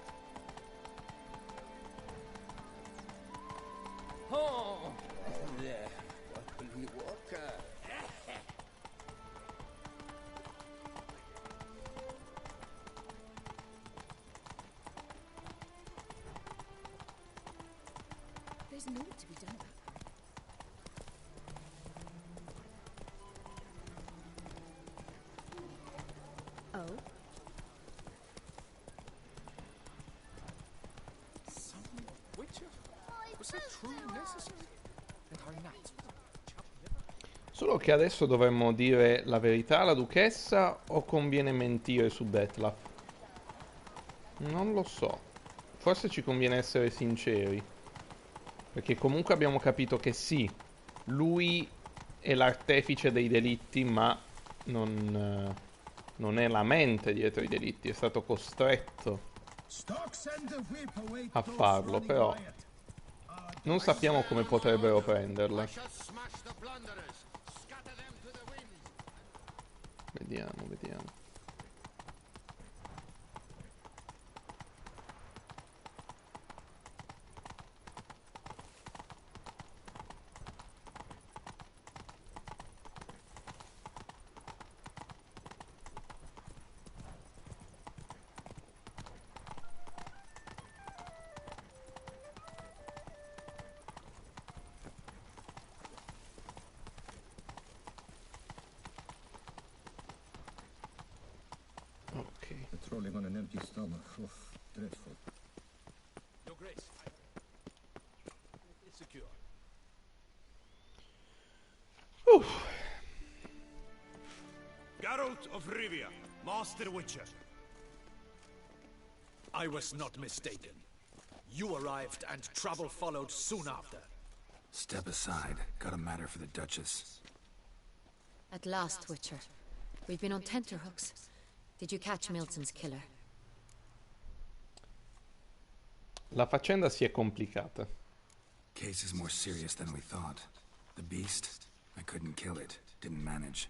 Oh, there. What will we walk? There's more to be done about that. Oh? Solo che adesso dovremmo dire la verità alla duchessa o conviene mentire su Dettlaff? Non lo so. Forse ci conviene essere sinceri. Perché comunque abbiamo capito che sì, lui è l'artefice dei delitti, ma non è la mente dietro i delitti, è stato costretto a farlo, però non sappiamo come potrebbero prenderla. Vediamo, vediamo. Patrolling on an empty stomach. Oof, dreadful. Your Grace, it's secure. Geralt of Rivia, Master Witcher. I was not mistaken. You arrived and trouble followed soon after. Step aside. Got a matter for the Duchess. At last, Witcher. We've been on tenterhooks. Did you catch Milton's killer? La faccenda si è complicata. Case is more serious than we thought. The beast, I couldn't kill it. Didn't manage.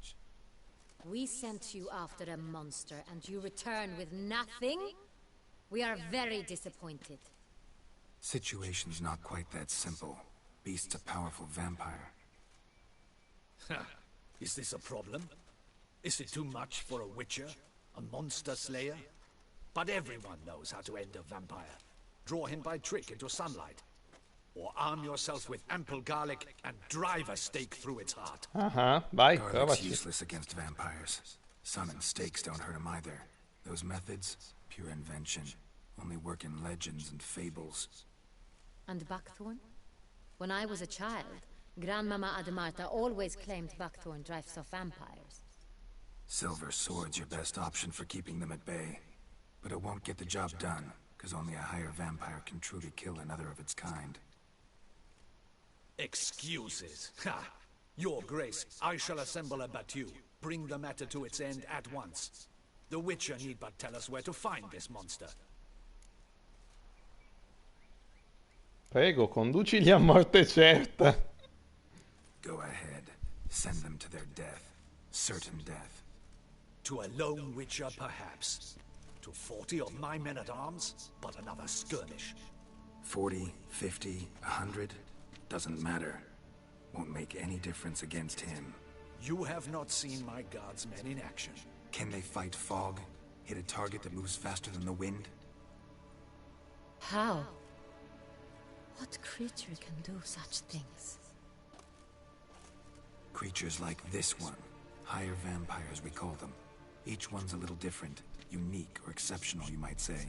We sent you after a monster, and you return with nothing? We are very disappointed. Situation's not quite that simple. Beast's a powerful vampire. Is this a problem? Is it too much for a Witcher? A monster slayer? But everyone knows how to end a vampire. Draw him by trick into sunlight. Or arm yourself with ample garlic and drive a stake through its heart. Vai, Garlic's provaci. useless against vampires. Sun and stakes don't hurt him either. Those methods, pure invention. Only work in legends and fables. And Buckthorn? When I was a child, Grandmama Adamarta always claimed Buckthorn drives off vampires. Silver Sword's your best option for keeping them at bay. But it won't get the job done, because only a higher vampire can truly kill another of its kind. Excuses. Ha! Your Grace, I shall assemble a battue. Bring the matter to its end at once. The Witcher need but tell us where to find this monster. Prego, conducili a morte certa. Go ahead. Send them to their death. Certain death. To a lone Witcher, perhaps. To 40 of my men-at-arms, but another skirmish. 40, 50, 100, doesn't matter. Won't make any difference against him. You have not seen my guardsmen in action. Can they fight fog? Hit a target that moves faster than the wind? How? What creature can do such things? Creatures like this one. Higher vampires, we call them. Each one's a little different. Unique or exceptional, you might say.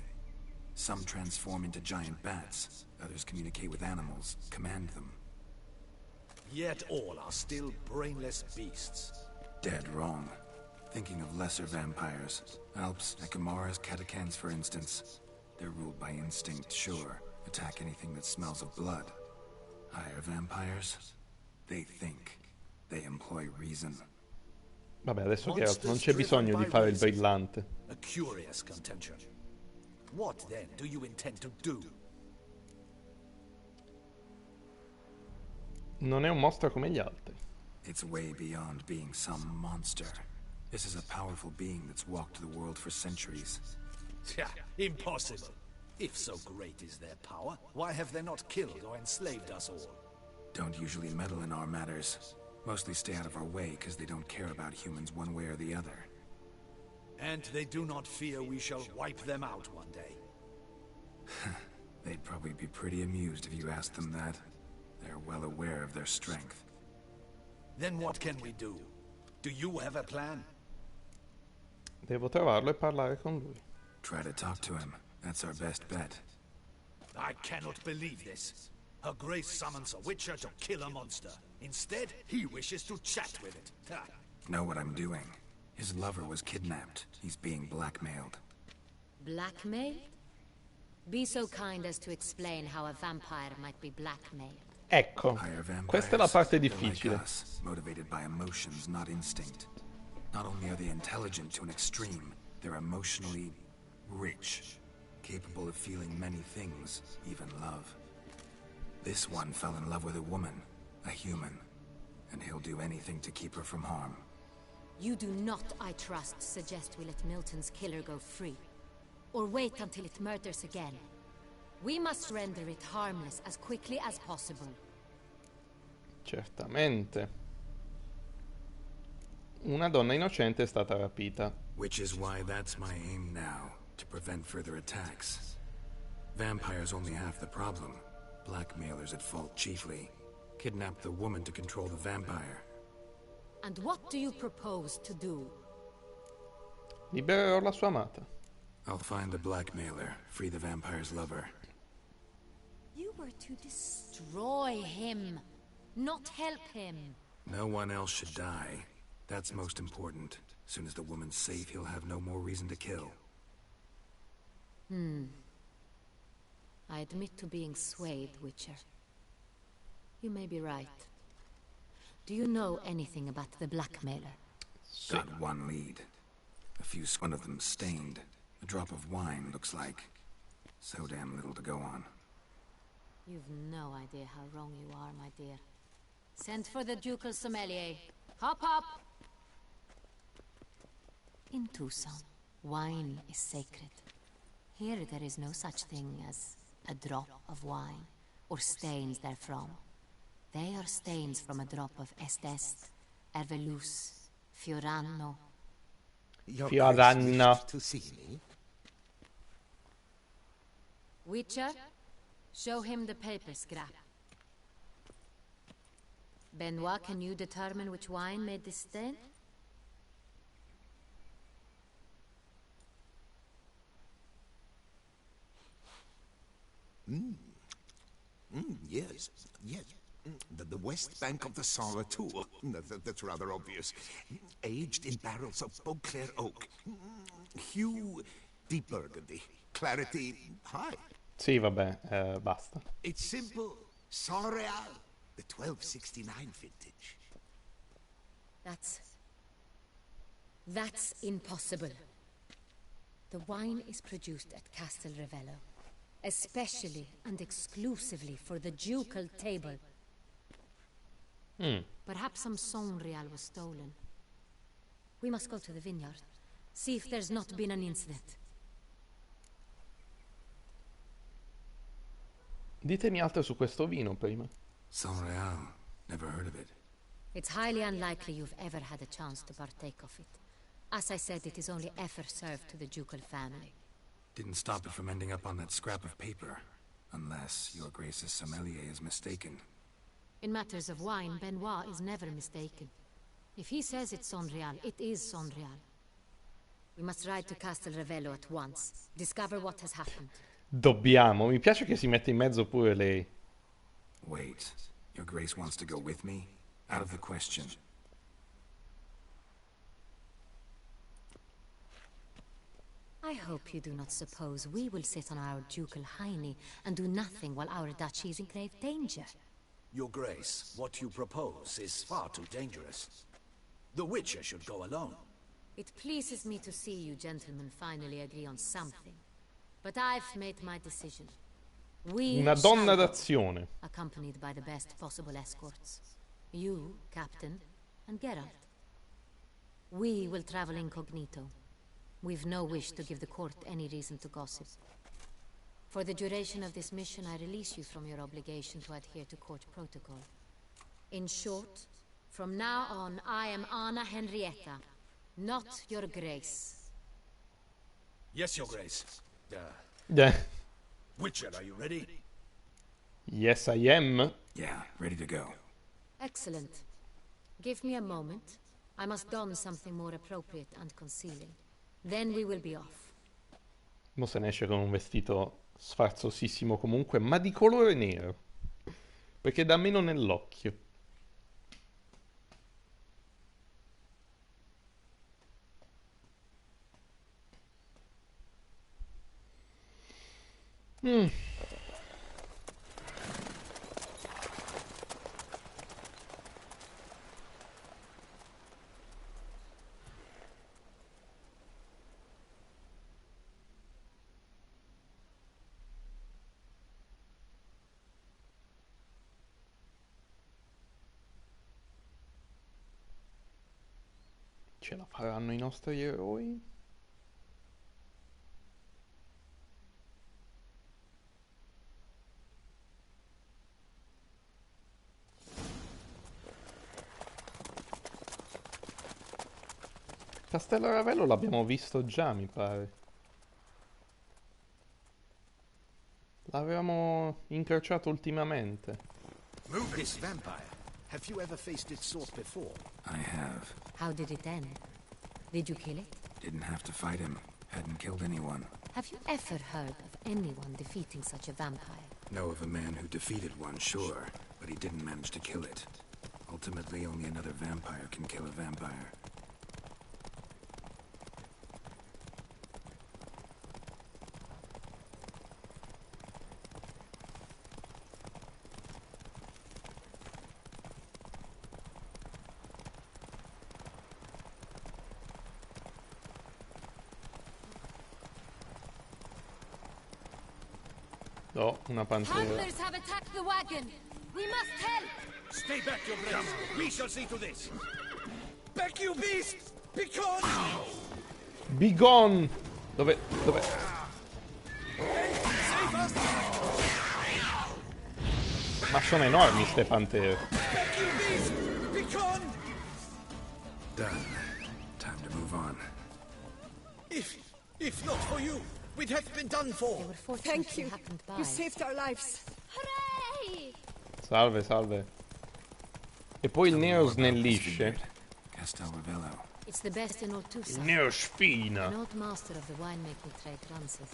Some transform into giant bats. Others communicate with animals, command them. Yet all are still brainless beasts. Dead wrong. Thinking of lesser vampires. Alps, Ekamaras, Catacans, for instance. They're ruled by instinct, sure. Attack anything that smells of blood. Higher vampires? They think. They employ reason. Vabbè, adesso Geralt, non c'è bisogno di fare il brillante. A curious contention. What then do you intend to do? Non è un mostro come gli altri. It's way beyond being some monster. This is a powerful being that's walked the world for centuries. Impossible. If so great is their power, why have they not killed or enslaved us all? Don't usually meddle in our matters. Mostly stay out of our way because they don't care about humans one way or the other. And they do not fear we shall wipe them out one day. They'd probably be pretty amused if you asked them that. They're well aware of their strength. Then what can we do? Do you have a plan? Devo trovarlo e parlare con lui. Try to talk to him. That's our best bet. I cannot believe this. Her Grace summons a Witcher to kill a monster. Instead, he wishes to chat with it. Know what I'm doing. His lover was kidnapped. He's being blackmailed. Blackmailed? Be so kind as to explain how a vampire might be blackmailed. Ecco, questa è la parte difficile. Like us, motivated by emotions, not instinct. Not only are they intelligent to an extreme, they're emotionally rich, capable of feeling many things, even love. This one fell in love with a woman, a human, and he'll do anything to keep her from harm. You do not, I trust, suggest we let Milton's killer go free. Or wait until it murders again. We must render it harmless as quickly as possible. Certamente. Una donna innocente è stata rapita. Which is why that's my aim now, to prevent further attacks. Vampires only half the problem. Blackmailers at fault chiefly. Kidnap the woman to control the vampire. And what do you propose to do? Libererò la sua amata. I'll find the blackmailer, free the vampire's lover. You were to destroy him, not help him. No one else should die. That's most important. Soon as the woman's safe, he'll have no more reason to kill. I admit to being swayed, Witcher. You may be right. Do you know anything about the blackmailer? Got one lead. A few, one of them stained. A drop of wine, looks like. So damn little to go on. You've no idea how wrong you are, my dear. Send for the ducal sommelier. Hop, hop! In Tucson, wine is sacred. Here there is no such thing as a drop of wine, or stains therefrom. They are stains from a drop of Estest, Ervelus, Fiorano. Fiorano. To see me? Witcher, show him the paper scrap. Benoit, can you determine which wine made this stain? Yes, yes. The west bank of the Sara Tour. That's rather obvious. Aged in barrels of Beauclair oak. Hue, deep burgundy. Clarity, high. Sì, vabbè, basta. It's simple. Sans Real. The 1269 vintage. That's impossible. The wine is produced at Castel Ravello, especially and exclusively for the ducal table. Perhaps some Sonreal was stolen. We must go to the vineyard, see if there's not been an incident. Ditemi altro su questo vino prima. Sonreal. Never heard of it. It's highly unlikely you've ever had a chance to partake of it. As I said, it is only ever served to the ducal family. Didn't stop it from ending up on that scrap of paper. Unless your Grace's sommelier is mistaken. In matters of wine, Benoit is never mistaken. If he says it's Sonreal, it is Sonreal. We must ride to Castel Ravello at once. Discover what has happened. Dobbiamo. Mi piace che si mette in mezzo pure lei. Wait. Your Grace wants to go with me? Out of the question. I hope you do not suppose we will sit on our ducal hiney and do nothing while our duchy is in grave danger. Your Grace, what you propose is far too dangerous. The Witcher should go alone. It pleases me to see you gentlemen finally agree on something. But I've made my decision. We Una shall donna go, d'azione. accompanied by the best possible escorts. You, Captain, and Geralt. We will travel incognito. We've no wish to give the court any reason to gossip. For the duration of this mission, I release you from your obligation to adhere to court protocol. In short, from now on, I am Anna Henrietta, not your Grace. Yes, Your Grace. Yeah. Witcher, are you ready? Yes, I am. Yeah, ready to go. Excellent. Give me a moment. I must don something more appropriate and concealing. Then we will be off. Mo se ne esce con un vestito sfarzosissimo comunque, ma di colore nero. Perché dà meno nell'occhio. Ce la faranno i nostri eroi? Castello Ravello l'abbiamo visto già, mi pare. L'avevamo incrociato ultimamente. This vampire. Have you ever faced its sort before? I have. How did it end? Did you kill it? Didn't have to fight him. Hadn't killed anyone. Have you ever heard of anyone defeating such a vampire? Know of a man who defeated one, sure, but he didn't manage to kill it. Ultimately, only another vampire can kill a vampire. Oh, una pantera. Handlers have attacked the wagon. We must help. Stay back, Your Grace. We shall see to this. Back, you beast! Because... Be gone! Dove? Save us! Ma sono enormi ste pantere. Back, you beast! Because... Done. Time to move on. If not for you, we'd have been done for. Thank you. You saved our lives. Hooray! Salve, salve. E poi il nero snellisce. Castel Ravello. It's the best in all Tucson. Il nero spina. An old master of the winemaking trade runs it.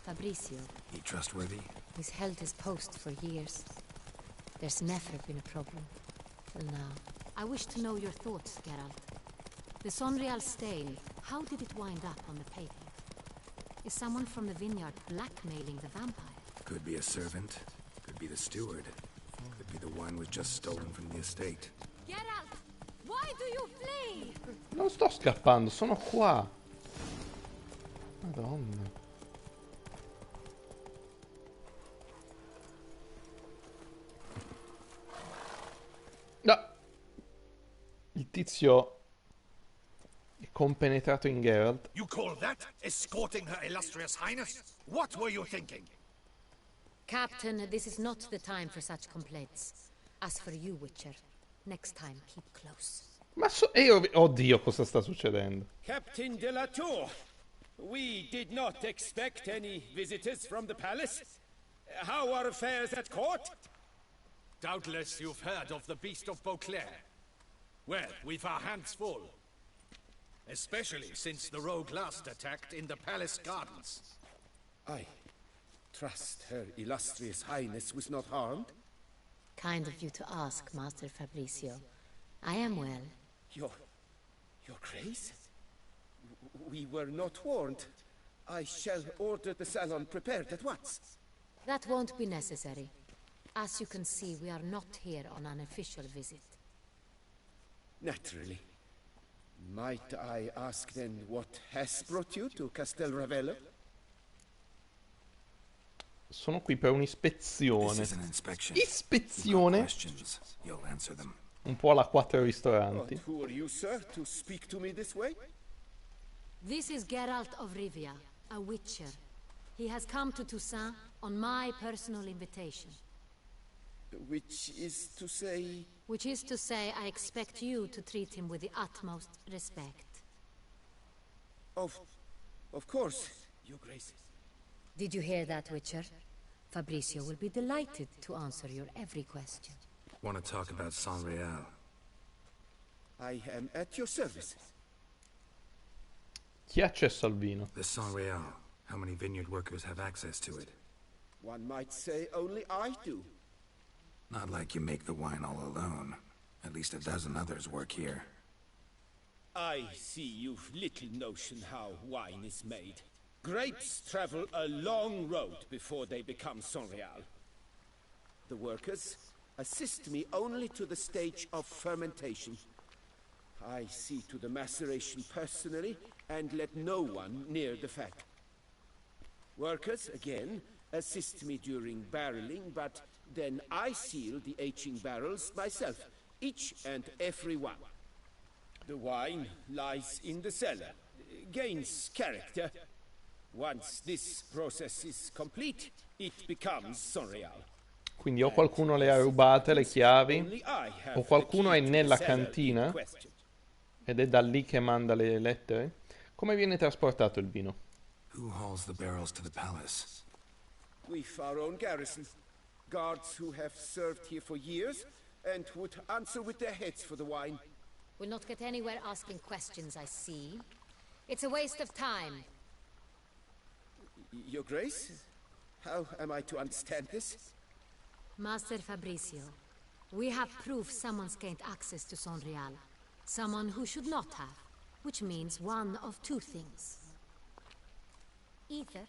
Fabrizio. He trustworthy? He's held his post for years. There's never been a problem. Till now. I wish to know your thoughts, Geralt. The Sonreal stain, how did it wind up on the paper? Is someone from the vineyard blackmailing the vampire? Could be a servant. Could be the steward. Could Maybe the wine was just stolen from the estate. Get out! Why do you flee? Non sto scappando, sono qua. Madonna. No. Il tizio è compenetrato in Geralt. You call that escorting her illustrious highness? What were you thinking? Captain, this is not the time for such complaints. As for you, Witcher, next time keep close. Ma oddio, cosa sta succedendo? Captain de la Tour, we did not expect any visitors from the palace. How are affairs at court? Doubtless you've heard of the Beast of Beauclair. Well, we've our hands full. Especially since the rogue last attacked in the palace gardens. I trust her illustrious highness was not harmed? Kind of you to ask, Master Fabricio. I am well. Your grace? We were not warned. I shall order the salon prepared at once. That won't be necessary. As you can see, we are not here on an official visit. Naturally. Might I ask then what has brought you to Castel Ravello? Sono qui per un'ispezione. This is an inspection. Ispezione? Questions, you'll answer them. Un po' alla 4 ristoranti. Who are you, sir, to speak to me this way? This is Geralt of Rivia, a witcher. He has come to Toussaint on my personal invitation. Which is to say... Which is to say, I expect you to treat him with the utmost respect. Of course, Your Grace. Did you hear that, Witcher? Fabricio will be delighted to answer your every question. Want to talk about San Real? I am at your service. Chi ha accesso al vino? The San Real. How many vineyard workers have access to it? One might say only I do. Not like you make the wine all alone. At least a dozen others work here. I see you've little notion how wine is made. Grapes travel a long road before they become Sonreal. The workers assist me only to the stage of fermentation. I see to the maceration personally and let no one near the fat. Workers, again, assist me during barreling, but then I seal the aging barrels myself, each and every one. The wine lies in the cellar, gains character. Once this process is complete, it becomes Sonreal. Quindi o qualcuno le ha rubate le chiavi, o qualcuno è nella cantina ed è da lì che manda le lettere. Come viene trasportato il vino? Who hauls the barrels to the palace? We've our own garrison. Guards who have served here for years and would answer with their heads for the wine. We'll not get anywhere asking questions, I see. It's a waste of time. Your Grace? How am I to understand this? Master Fabricio, we have proof someone's gained access to Sonreal. Someone who should not have, which means one of two things. Either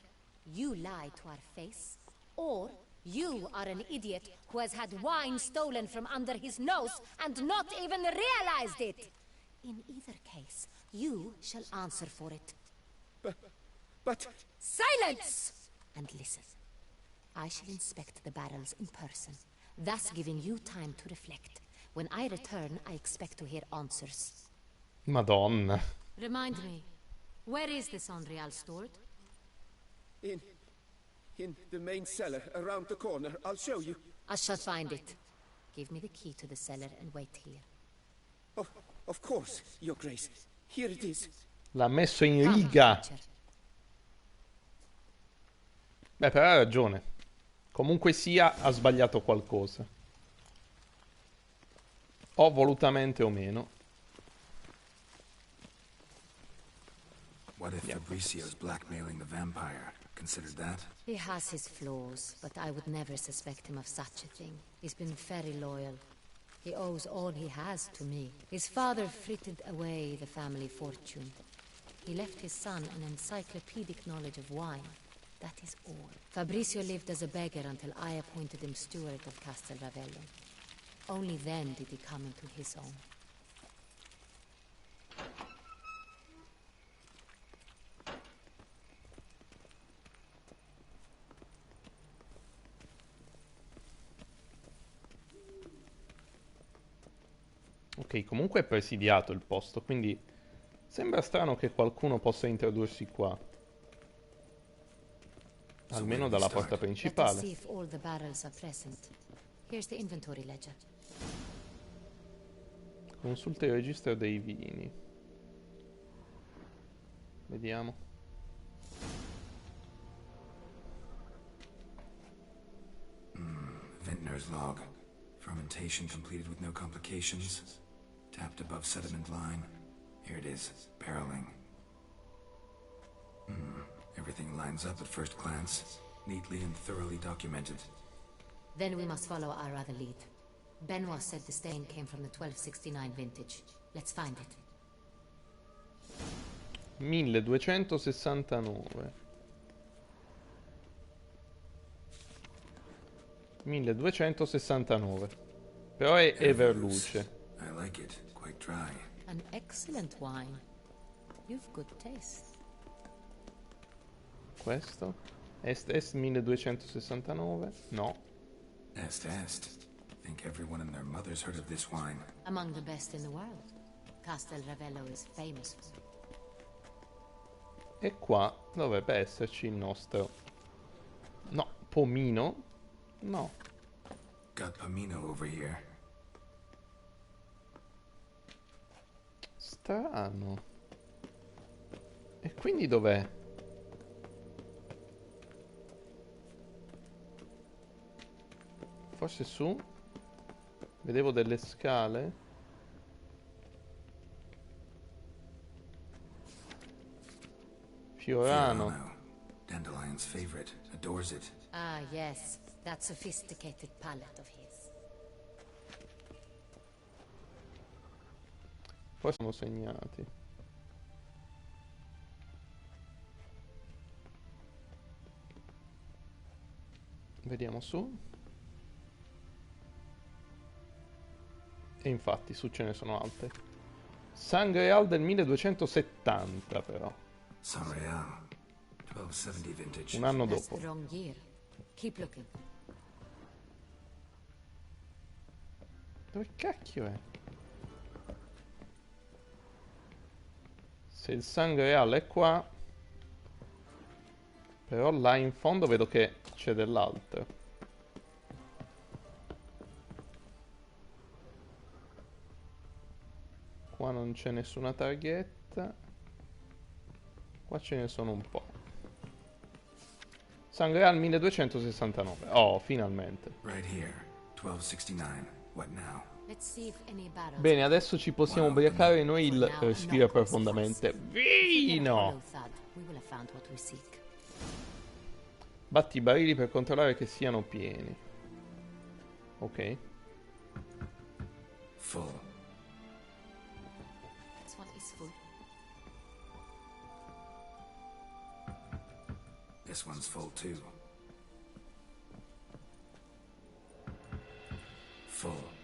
you lie to our face, or you are an idiot who has had wine stolen from under his nose and not even realized it. In either case, you shall answer for it. But... Silence! And listen. I shall inspect the barrels in person, thus giving you time to reflect. When I return, I expect to hear answers. Madonna. Remind me, where is the Sonreal stored? In the main cellar, around the corner. I'll show you. I shall find it. Give me the key to the cellar and wait here. Oh, of course, Your Grace. Here it is. L'ha messo in riga. Beh, però ha ragione. Comunque sia, ha sbagliato qualcosa. O volutamente o meno. What if Fabricio's blackmailing the vampire? Considered that? He has his flaws, but I would never suspect him of such a thing. He's been very loyal. He owes all he has to me. His father frittered away the family fortune. He left his son an encyclopedic knowledge of wine. That is all. Fabricio lived as a beggar until I appointed him steward of Castel Ravello. Only then did he come into his own. Ok, comunque è presidiato il posto, quindi sembra strano che qualcuno possa introdursi qua. Almeno dalla porta Let us principale. see if all the barrels are present. Here's the inventory ledger. Consulta il registro dei vini. Vediamo. Vintner's log. Fermentation completed with no complications. Tapped above sediment line. Here it is. Barreling. Everything lines up at first glance. Neatly and thoroughly documented. Then we must follow our other lead. Benoit said the stain came from the 1269 vintage. Let's find it. 1269. 1269. Però è Everluce. I like it. Quite dry. An excellent wine. You've good taste. Questo? Est 1269? No. Est. Think everyone and their mother's heard of this wine. Among the best in the world. Castel Ravello is famous for it. E qua dovrebbe esserci il nostro... No, pomino? No. Got Pomino over here. Strano. E quindi dov'è? Forse su? Vedevo delle scale. Fiorano. Dandelion's favorite. Adores it. Ah, yes. That sophisticated palate of his. Poi sono segnati. Vediamo su. E infatti su ce ne sono altre. Sangreal del 1270 però. Sanreal. 1270 vintage. Un anno That's dopo. the wrong year. Keep looking. Dove cacchio è? Se il Sangreal è qua, però là in fondo vedo che c'è dell'altro. Qua non c'è nessuna targhetta. Qua ce ne sono un po'. Sangreal 1269. Oh, finalmente. Right here. 1269. What now? Let's see if any barrels. Bene, adesso ci possiamo ubriacare noi il respiro profondamente. Vino! We will have found what we seek. Batti i barili per controllare che siano pieni. Ok. Full. This one is full. This one's full too. Full.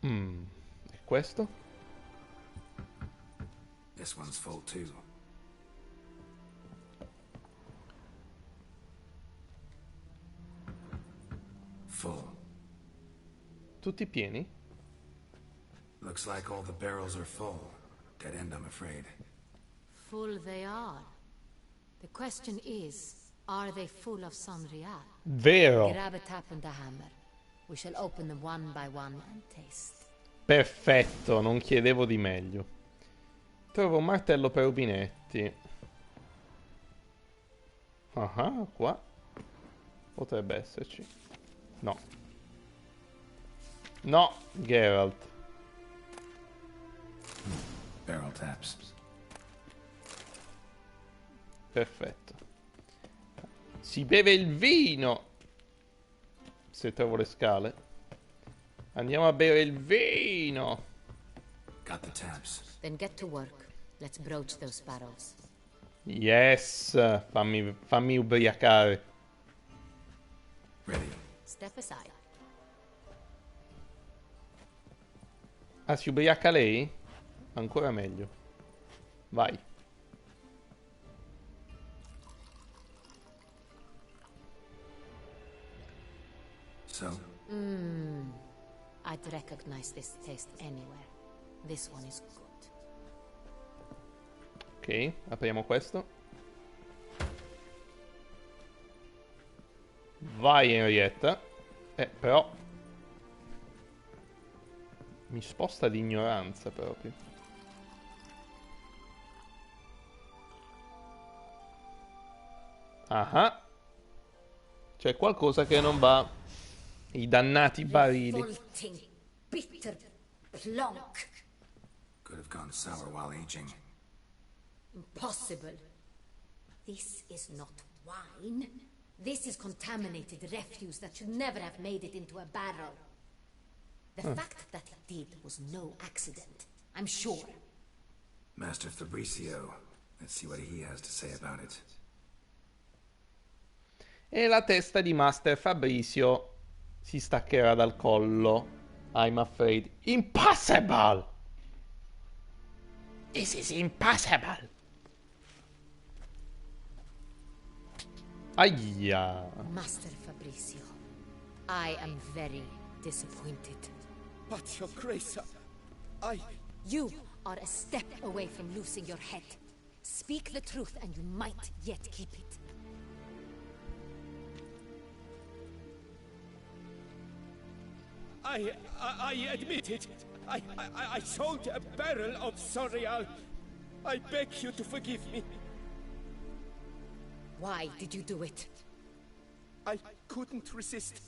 E questo? This one's full too. Full. Tutti pieni? Looks like all the barrels are full. Dead end, I'm afraid. Full they are. The question is, are they full of Sanreal? Vero. Grab a tap and a hammer. We shall open them one by one and taste. Perfetto, non chiedevo di meglio. Trovo un martello per rubinetti. Ah, qua. Potrebbe esserci. No. No, Geralt. Barrel taps. Perfetto. Si beve il vino. Se trovo le scale. Andiamo a bere il vino. Got the taps. Then get to work. Let's broach those barrels. Yes. Fammi ubriacare. Ready. Step aside. Ah, si ubriaca lei? Ancora meglio. Vai. So? I'd recognize this taste anywhere. This one is good. Ok, apriamo questo. Vai, Henrietta. Però... mi sposta di ignoranza proprio. Ah. C'è qualcosa che non va. I dannati barili. Revolting, bitter plonk. Could have gone sour while aging. Impossible. This is not wine. This is contaminated refuse that should never have made it into a barrel. The fact that it did was no accident, I'm sure. Master Fabricio. Let's see what he has to say about it. E la testa di Master Fabricio si staccherà dal collo. I'm afraid. Impossible! This is impossible! Aia! Master Fabricio, I am very disappointed. But, Your Grace, I... You are a step away from losing your head. Speak the truth and you might yet keep it. I admit it. I sold a barrel of Sorial. I beg you to forgive me. Why did you do it? I couldn't resist.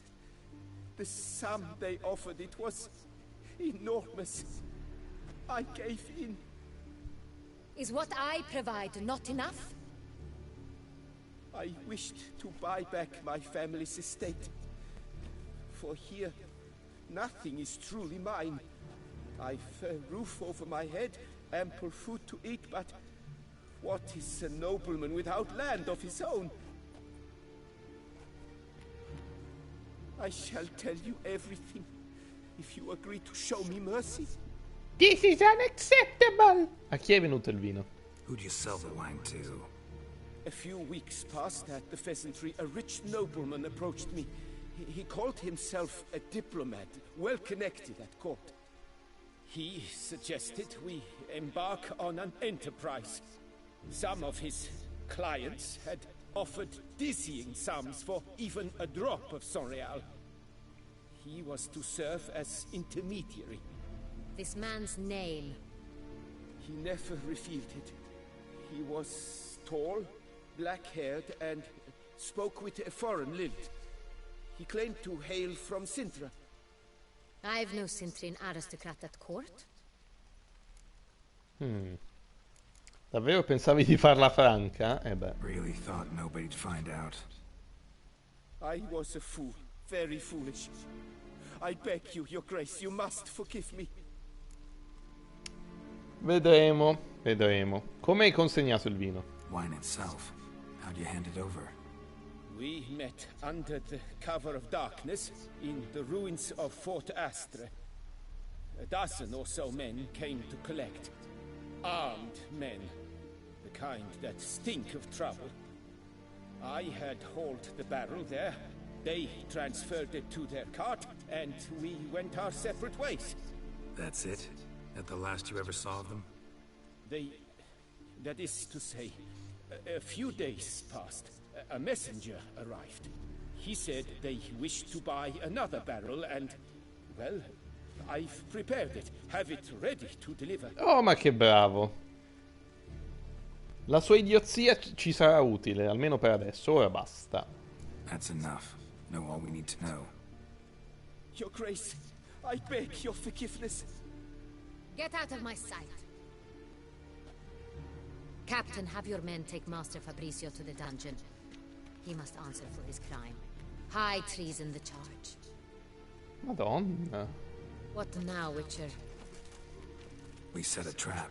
The sum they offered, it was enormous. I gave in. Is what I provide not enough? I wished to buy back my family's estate. For here, nothing is truly mine. I've a roof over my head, ample food to eat, but what is a nobleman without land of his own? I shall tell you everything, if you agree to show me mercy. This is unacceptable! A chi è venuto il vino? Who do you sell the wine to? A few weeks past at the pheasantry, a rich nobleman approached me. He called himself a diplomat, well connected at court. He suggested we embark on an enterprise. Some of his clients had offered dizzying sums for even a drop of Sorial. He was to serve as intermediary. This man's name? He never revealed it. He was tall, black-haired, and spoke with a foreign lilt. He claimed to hail from Sintra. I've no Sintrian aristocrat at court. Davvero pensavi di farla franca? Beh. Really thought nobody'd find out. I was a fool, very foolish. I beg you, Your Grace, you must forgive me. Vedremo, vedremo. Come hai consegnato il vino? Wine itself. How'd you hand it over? We met under the cover of darkness in the ruins of Fort Astre. A dozen or so men came to collect. Armed men. The kind that stink of trouble. I had hauled the barrel there. They transferred it to their cart, and we went our separate ways. That's it? At the last you ever saw of them? That is to say, a few days passed. A messenger arrived. He said they wished to buy another barrel and, well, I've prepared it. Have it ready to deliver. Oh, ma che bravo. La sua idiozia ci sarà utile, almeno per adesso. Ora basta. That's enough. Know all we need to know. Your Grace, I beg your forgiveness. Get out of my sight. Captain, have your men take Master Fabricio to the dungeon. He must answer for his crime. High treason the charge. Madonna. What now, Witcher? We set a trap.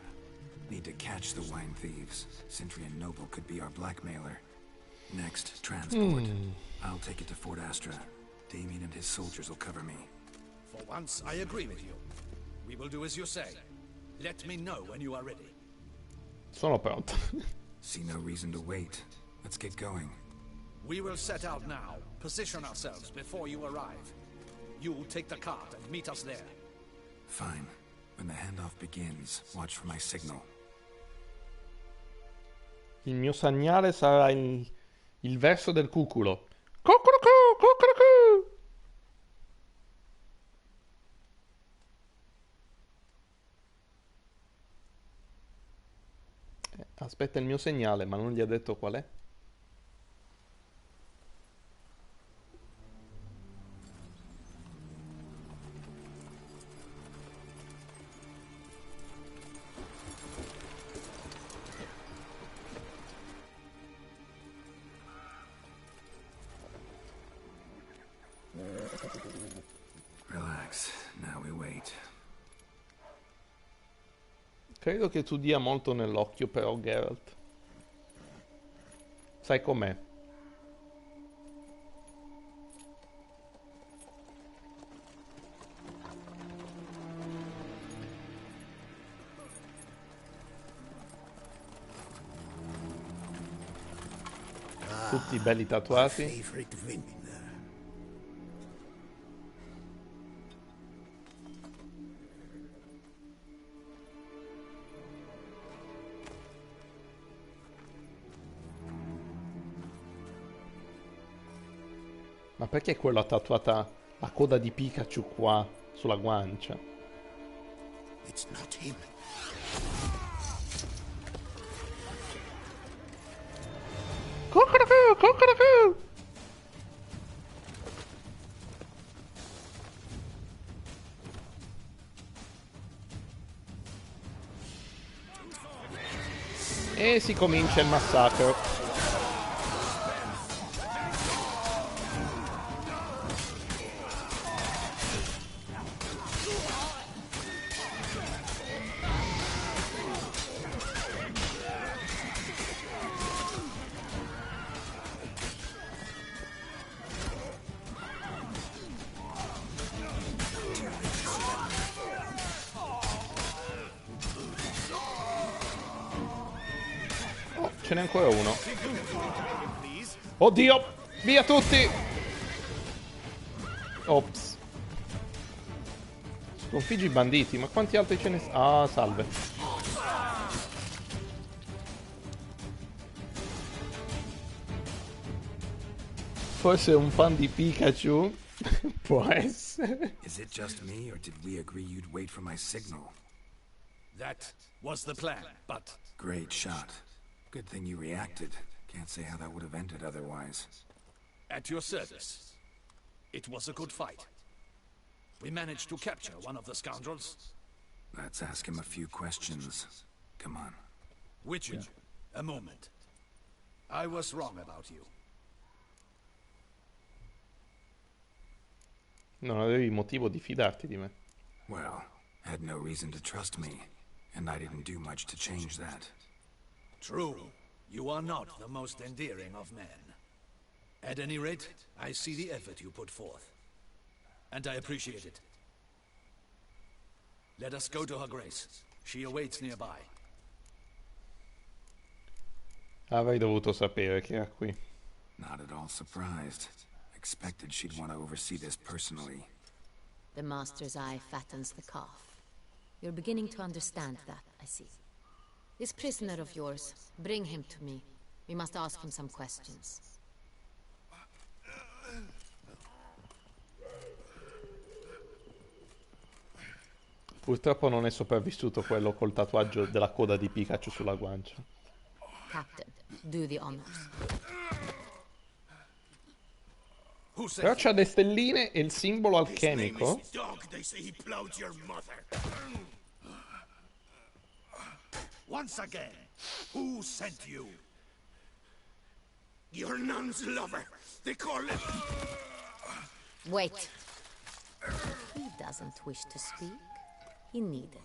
Need to catch the wine thieves. Centrian Noble could be our blackmailer. Next, transport. I'll take it to Fort Astra. Damien and his soldiers will cover me. For once, I agree with you. We will do as you say. Let me know when you are ready. Sono pronto. See no reason to wait. Let's get going. We will set out now. Position ourselves before you arrive. You take the cart and meet us there. Fine. When the handoff begins, watch for my signal. Il mio segnale sarà il verso del cuculo. Cucurucu, cucurucu! Aspetta il mio segnale, ma non gli ha detto qual è. Relax. Now we wait. Credo che tu dia molto nell'occhio, però, Geralt. Sai com'è? Tutti belli tatuati. Ma perché quello ha tatuata la coda di Pikachu qua sulla guancia? It's not him. Cucurucu, cucurucu! E si comincia il massacro. Ce n'è ancora uno. Oddio! Via tutti! Ops. Sconfiggi i banditi, ma quanti altri ce ne sono? Ah, salve. Forse un fan di Pikachu? Può essere. Is it just me, or did we agree you'd wait for my signal? That was the plan, but... Great shot. Good thing you reacted. Can't say how that would have ended otherwise. At your service. It was a good fight. We managed to capture one of the scoundrels. Let's ask him a few questions. Come on. Witcher, a moment. I was wrong about you. Non avevi motivo di fidarti di me. Well, had no reason to trust me, and I didn't do much to change that. True. You are not the most endearing of men. At any rate, I see the effort you put forth. And I appreciate it. Let us go to her grace. She awaits nearby. Avrei dovuto sapere che era qui. Not at all surprised. Expected she'd want to oversee this personally. The Master's eye fattens the calf. You're beginning to understand that, I see. This prisoner of yours, bring him to me. We must ask him some questions. Purtroppo non è sopravvissuto quello col tatuaggio della coda di Pikachu sulla guancia. Captain, do the honors. Però c'ha le stelline e il simbolo alchemico. Once again, who sent you? Your nun's lover. They call it... Wait. He doesn't wish to speak. He needn't.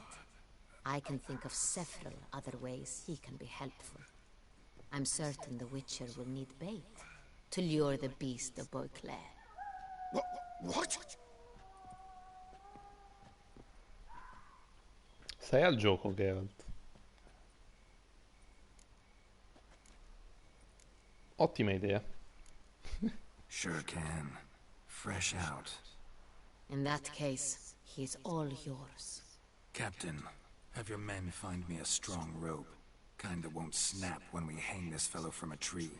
I can think of several other ways he can be helpful. I'm certain the Witcher will need bait to lure the beast of Beauclair. What? Stai al gioco, Geralt. Ottima idea. Sure can. Fresh out. In that case, he's all yours. Captain, have your men find me a strong rope. Kind that won't snap when we hang this fellow from a tree.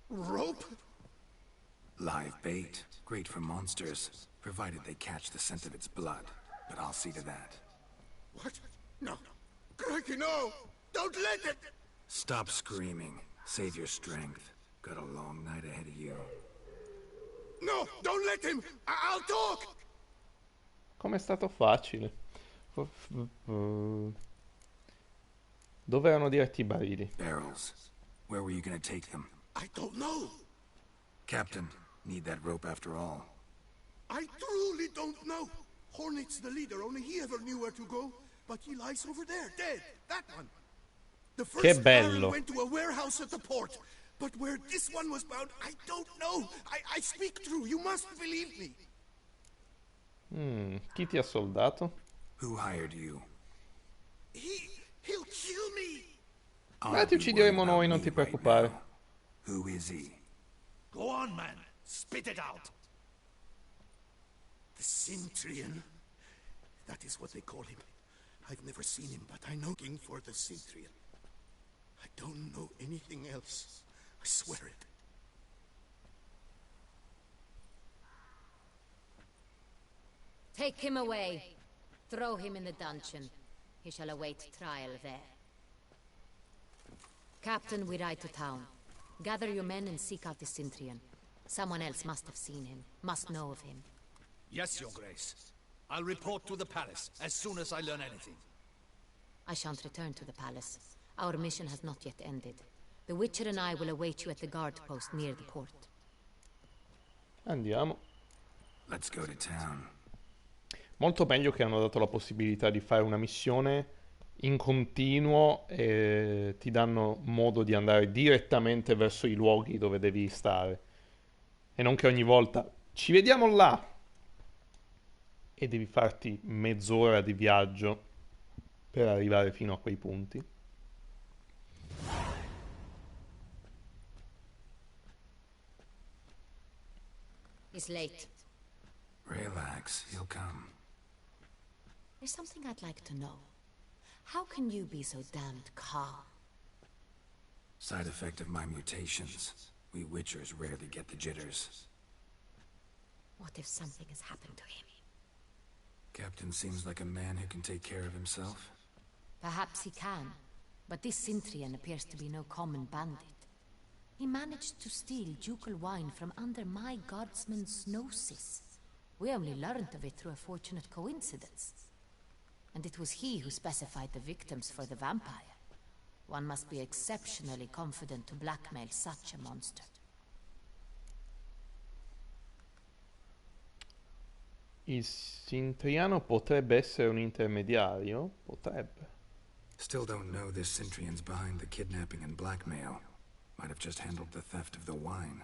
Rope? Live bait. Great for monsters, provided they catch the scent of its blood. But I'll see to that. What? No. Crikey, no! Don't let it! Stop screaming. Save your strength. Got a long night ahead of you. No! Don't let him! I'll talk! Com'è stato facile. Dove erano diretti i barili? Barrels. Where were you gonna take them? I don't know. Captain, need that rope after all. I truly don't know. Hornet's the leader, only he ever knew where to go. But he lies over there, dead. That one. The Che first bello. Baron went to a warehouse at the port. But where this one was bound, I don't know. I speak true. You must believe me. Chi ti ha soldato? Who hired you? He'll kill me. Ma ti uccideremo noi, non ti preoccupare. Who is he? Go on, man. Spit it out. The Cintrian. That is what they call him. I've never seen him, but I know looking for the Cintrian. I don't know anything else. I swear it. Take him away. Throw him in the dungeon. He shall await trial there. Captain, we ride to town. Gather your men and seek out the Cintrian. Someone else must have seen him, must know of him. Yes, Your Grace. I'll report to the palace as soon as I learn anything. I shan't return to the palace. Our mission has not yet ended. The Witcher and I will await you at the guard post near the port. Andiamo. Let's go to town. Molto meglio che hanno dato la possibilità di fare una missione in continuo e ti danno modo di andare direttamente verso i luoghi dove devi stare. E non che ogni volta ci vediamo là e devi farti mezz'ora di viaggio per arrivare fino a quei punti. He's late. Relax, he'll come. There's something I'd like to know. How can you be so damned calm? Side effect of my mutations. We Witchers rarely get the jitters. What if something has happened to him? Captain seems like a man who can take care of himself. Perhaps he can, but this Cintrian appears to be no common bandit. He managed to steal ducal wine from under my guardsman's noses. We only learned of it through a fortunate coincidence. And it was he who specified the victims for the vampire. One must be exceptionally confident to blackmail such a monster. Il Cintriano potrebbe essere un intermediario? Potrebbe. Still don't know this Cintrian's behind the kidnapping and blackmail. Might have just handled the theft of the wine.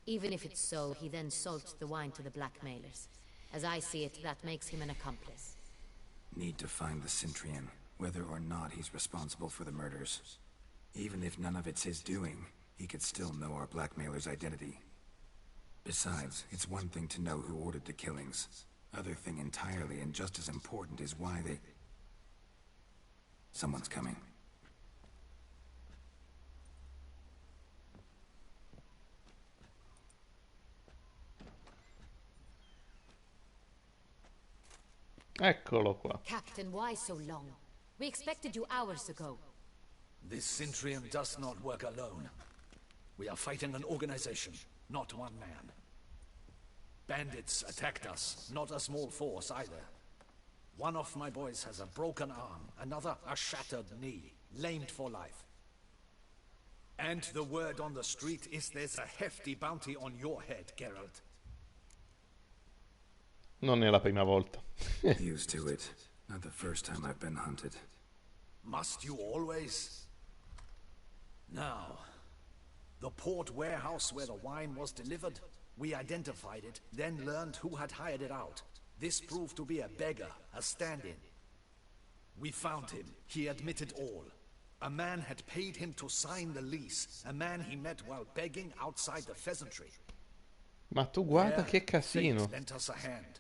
Even if it's so, he then sold the wine to the blackmailers. As I see it, that makes him an accomplice. Need to find the Cintrian, whether or not he's responsible for the murders. Even if none of it's his doing, he could still know our blackmailer's identity. Besides, it's one thing to know who ordered the killings. Other thing entirely, and just as important, is why they... Someone's coming. Eccolo qua. Captain, why so long? We expected you hours ago. This Cintrian does not work alone. We are fighting an organization, not one man. Bandits attacked us, not a small force either. One of my boys has a broken arm, another a shattered knee, lamed for life. And the word on the street is there's a hefty bounty on your head, Geralt. Non è la prima volta. Used to it. Not the first time I've been hunted. Must you always? Now, the port warehouse where the wine was delivered, we identified it, then learned who had hired it out. This proved to be a beggar, a stand-in. We found him. He admitted all. A man had paid him to sign the lease. A man he met while begging outside the pheasantry. Ma tu guarda There, che casino. fate lent us a hand.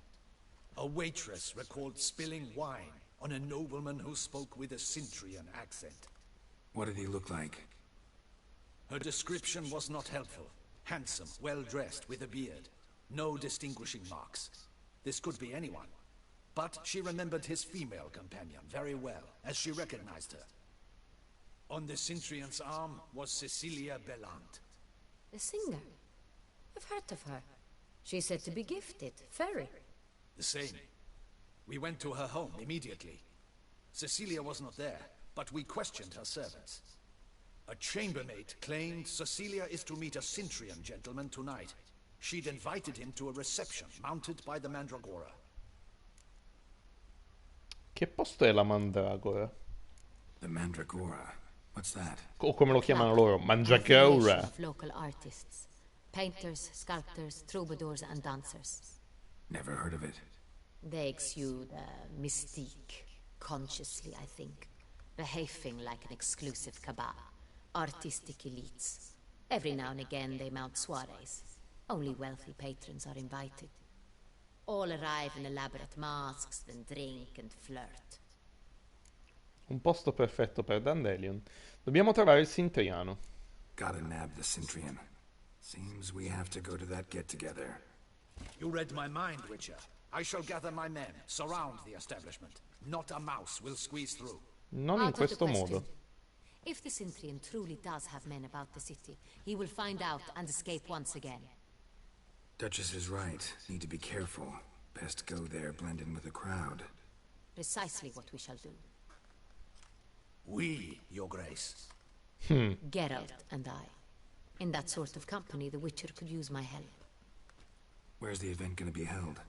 A waitress recalled spilling wine on a nobleman who spoke with a Cintrian accent. What did he look like? Her description was not helpful. Handsome, well-dressed, with a beard. No distinguishing marks. This could be anyone. But she remembered his female companion very well, as she recognized her. On the Cintrian's arm was Cecilia Bellant. The singer? I've heard of her. She's said to be gifted, fairy. The same. We went to her home immediately. Cecilia was not there, but we questioned her servants. A chambermaid claimed Cecilia is to meet a Cintrian gentleman tonight. She'd invited him to a reception mounted by the Mandragora. Che posto è la Mandragora? The Mandragora? What's that? O come lo chiamano loro? Mandragora. Of local artists. Painters, sculptors, troubadours and dancers. Never heard of it. They exude mystique, consciously, I think. Behaving like an exclusive cabal. Artistic elites. Every now and again they mount soirees. Only wealthy patrons are invited. All arrive in elaborate masks, then drink and flirt. Un posto perfetto per Dandelion. Dobbiamo trovare il Cintriano. Gotta nab the Cintrian. Seems we have to go to that get-together. You read my mind, Witcher. I shall gather my men, surround the establishment. Not a mouse will squeeze through. Non in questo modo. If the Cintrian truly does have men about the city, he will find out and escape once again. Duchess is right. Need to be careful. Best go there, blend in with the crowd. Precisely what we shall do. We, Your Grace. Geralt and I. In that sort of company, the Witcher could use my help. Where's the event gonna be held?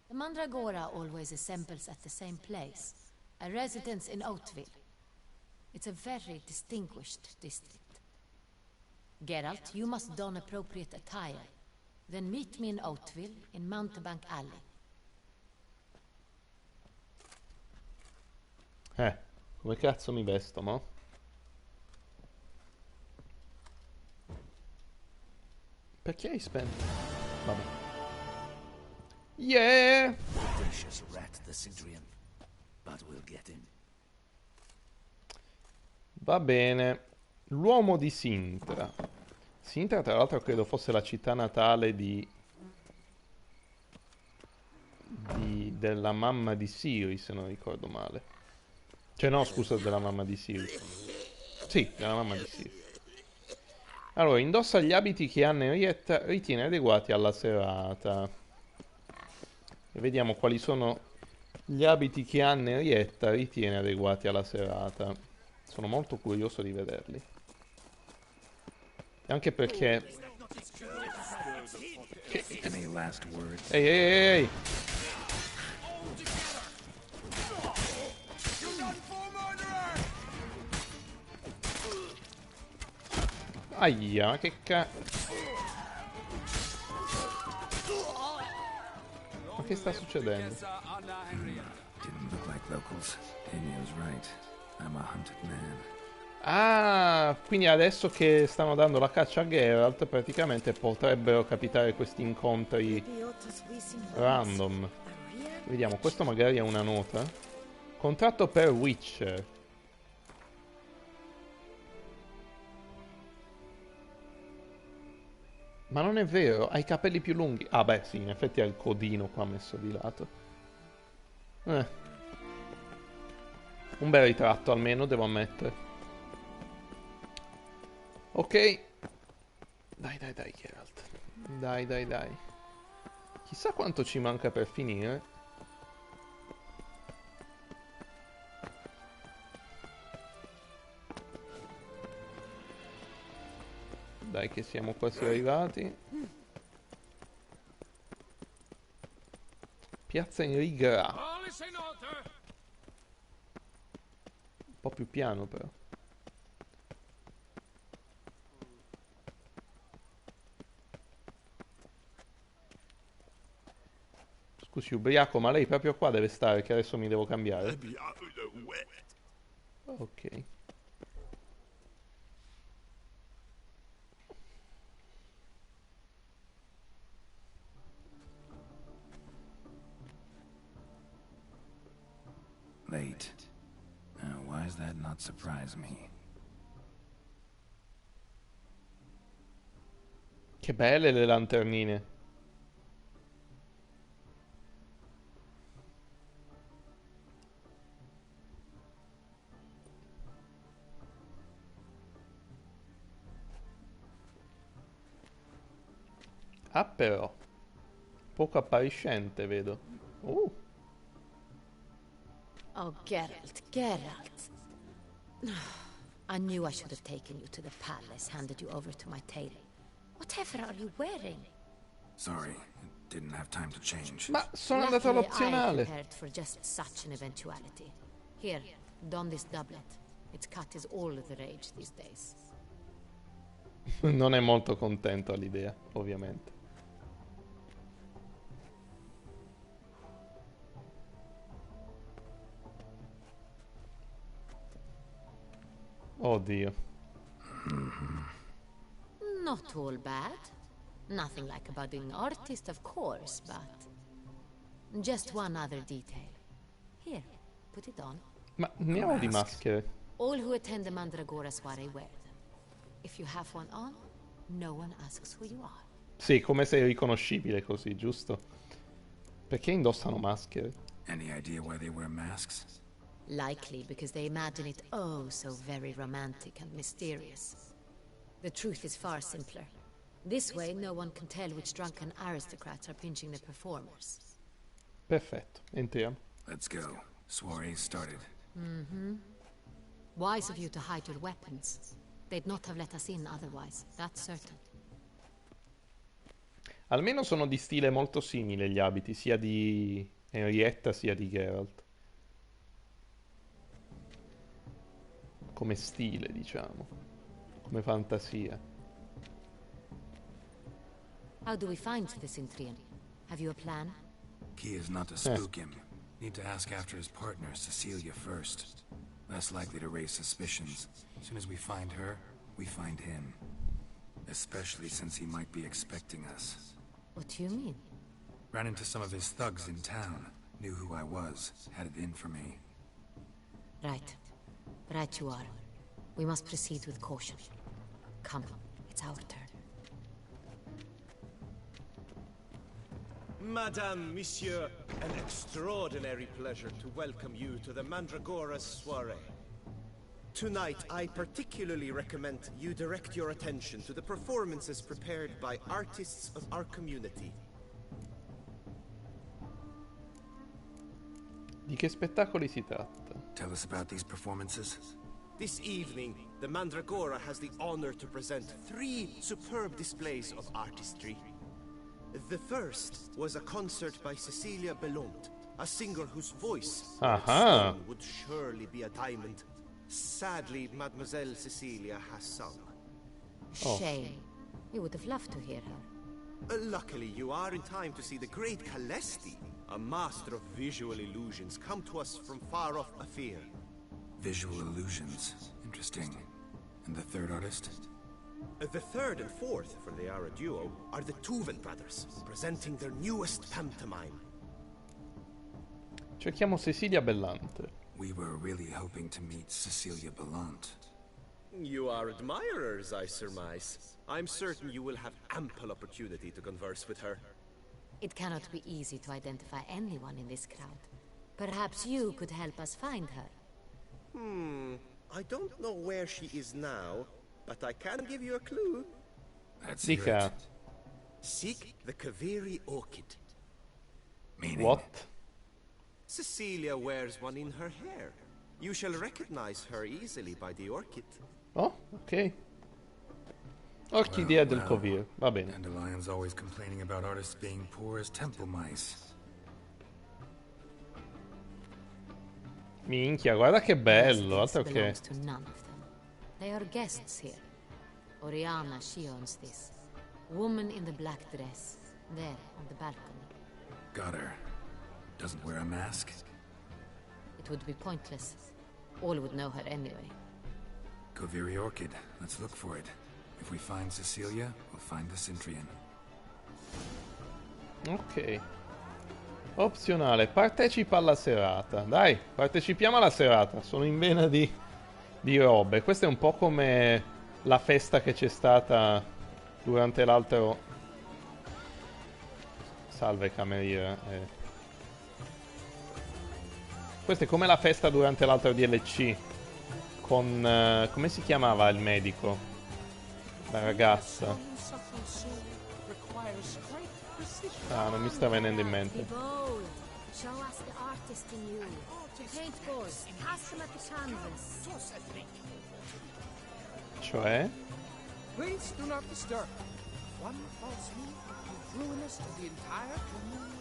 The Mandragora always assembles at the same place. A residence in Oatville. It's a very distinguished district. Geralt, you must don appropriate attire. Then meet me in Oatville, in Mountebank Alley. Come cazzo mi vesto, mo? Perché hai spento? Vabbè. Yeah! Audacious rat, the Cintrian. But we'll get him. Va bene. L'uomo di Sintra. Sintra, tra l'altro, credo fosse la città natale della mamma di Siri, se non ricordo male. Cioè, no, scusa, della mamma di Siri. Sì, della mamma di Siri. Allora, indossa gli abiti che Anna Henrietta ritiene adeguati alla serata. E vediamo quali sono gli abiti che Anna Henrietta ritiene adeguati alla serata. Sono molto curioso di vederli. Anche perché... Any last words? Ehi, ehi, ehi! Aia, ma che Ma che sta succedendo? Didn't look like locals. Damien's right. I'm a hunted man. Ah, quindi adesso che stanno dando la caccia a Geralt, praticamente potrebbero capitare questi incontri random. Vediamo, questo magari è una nota. Contratto per Witcher. Ma non è vero, ha i capelli più lunghi. Ah beh, sì, in effetti ha il codino qua messo di lato. Un bel ritratto almeno, devo ammettere. Ok. Dai, dai, dai, Geralt. Dai, dai, dai. Chissà quanto ci manca per finire. Dai che siamo quasi arrivati. Piazza Enrigra. Un po' più piano però. Scusi ubriaco, ma lei proprio qua deve stare che adesso mi devo cambiare. wet. Ok. Late. Why does that not surprise me? Che belle le lanternine. Ah, però. Poco appariscente, vedo. Oh, Geralt, Geralt. I knew I should have taken you to the palace, handed you over to my tailor. Whatever are you wearing? Sorry, didn't have time to change. Ma sono andato Luckily, I all'opzionale. prepared for just such an eventuality. Here, don this doublet. Its cut is all the rage these days. Non è molto contento all'idea, ovviamente. Oddio. Not all bad. Nothing like a budding artist, of course, but... Just one other detail. Here, put it on. Ma ne ho di maschere. All who attend the Mandragora soiree wear them. If you have one on, no one asks who you are. Sì, come sei riconoscibile così, giusto? Perché indossano maschere? Any idea why they wear masks? Likely because they imagine it oh so very romantic and mysterious. The truth is far simpler. This way, no one can tell which drunken aristocrats are pinching the performers. Perfetto, entriamo. Let's go. Soiree started. Mm-hmm. Wise of you to hide your weapons. They'd not have let us in otherwise, that's certain. Almeno sono di stile molto simile gli abiti, sia di Henrietta sia di Geralt. Come stile, diciamo. Come fantasia. How do we find the Cintrian? Have you a plan? Key is not to spook him. Need to ask after his partner, Cecilia, first. Less likely to raise suspicions. As soon as we find her, we find him. Especially since he might be expecting us. What do you mean? Ran into some of his thugs in town. Knew who I was. Had it in for me. Right. Right you are. We must proceed with caution. Come, it's our turn. Madame, Monsieur, an extraordinary pleasure to welcome you to the Mandragora's soiree. Tonight, I particularly recommend you direct your attention to the performances prepared by artists of our community. Di che spettacoli si tratta? Tell us about these performances. This evening, the Mandragora has the honor to present 3 superb displays of artistry. The first was a concert by Cecilia Belont, a singer whose voice would surely be a diamond. Sadly, Mademoiselle Cecilia has sung. Shame. We would have loved to hear her. Luckily, you are in time to see the great Calesti, a master of visual illusions, come to us from far off Afir. Visual illusions. Interesting. And the third artist? The third and fourth, for they are a duo, are the Tuven brothers, presenting their newest pantomime. Cerchiamo Cecilia Bellante. We were really hoping to meet Cecilia Bellant. You are admirers, I surmise. I'm certain you will have ample opportunity to converse with her. It cannot be easy to identify anyone in this crowd. Perhaps you could help us find her. I don't know where she is now, but I can give you a clue. That's Dica. Seek the Kaveri orchid. Meaning? What? Cecilia wears one in her hair. You shall recognize her easily by the orchid. Oh, ok. Orchidea del Kovir, va bene. Dandelion's always complaining about artists being poor as temple mice. Minchia, guarda che bello, altro che... Belongs to none of them. They are guests here. Oriana, she owns this. Woman in the black dress, there on the balcony. Got her. Doesn't wear a mask? It would be pointless. All would know her anyway. Koviri Orchid. Let's look for it. If we find Cecilia, we'll find the Centrian. Ok. Opzionale, partecipa alla serata. Dai, partecipiamo alla serata. Sono in vena di robe. Questo è un po' come la festa che c'è stata durante l'altro... Salve cameriera. Questo è come la festa durante l'altro DLC. Con... come si chiamava il medico? La ragazza. Ah, non mi sta venendo in mente. Cioè? Please do not disturb. One false move is ruinous to the entire community.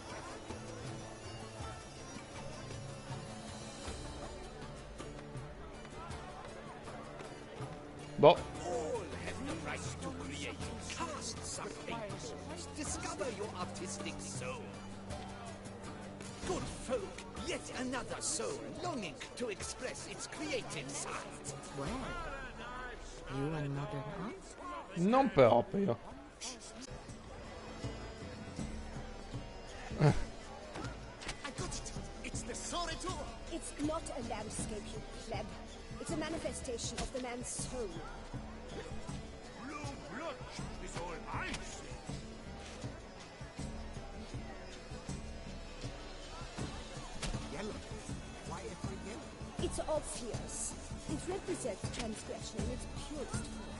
Boh. All have the right to create. Cast some paintballs. Discover your artistic soul. Good folk, yet another soul longing to express its creative side. Well, you and modern art? Non proprio. I got it. It's the Soretu. It's not a landscape, you pleb. It's a manifestation of the man's soul. Blue blood is all I see. Yellow. Why ever yellow? It's obvious. It represents transgression in its purest form.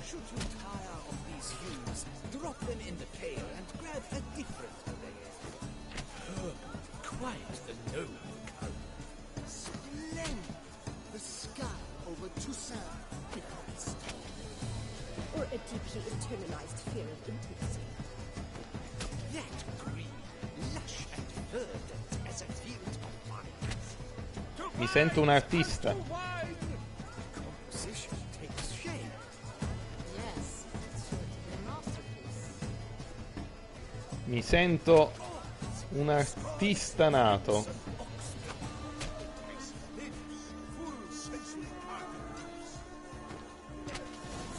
Should you tire of these hues, drop them in the pail and grab a different array. Quite the noble color. Splendid! The sky over Toussaint becomes Or a deeply internalized fear of intimacy. That green, lush and verdant as a field of vines. Mi sento un artista. Composition takes shape. Yes, the masterpiece. Mi sento un artista nato.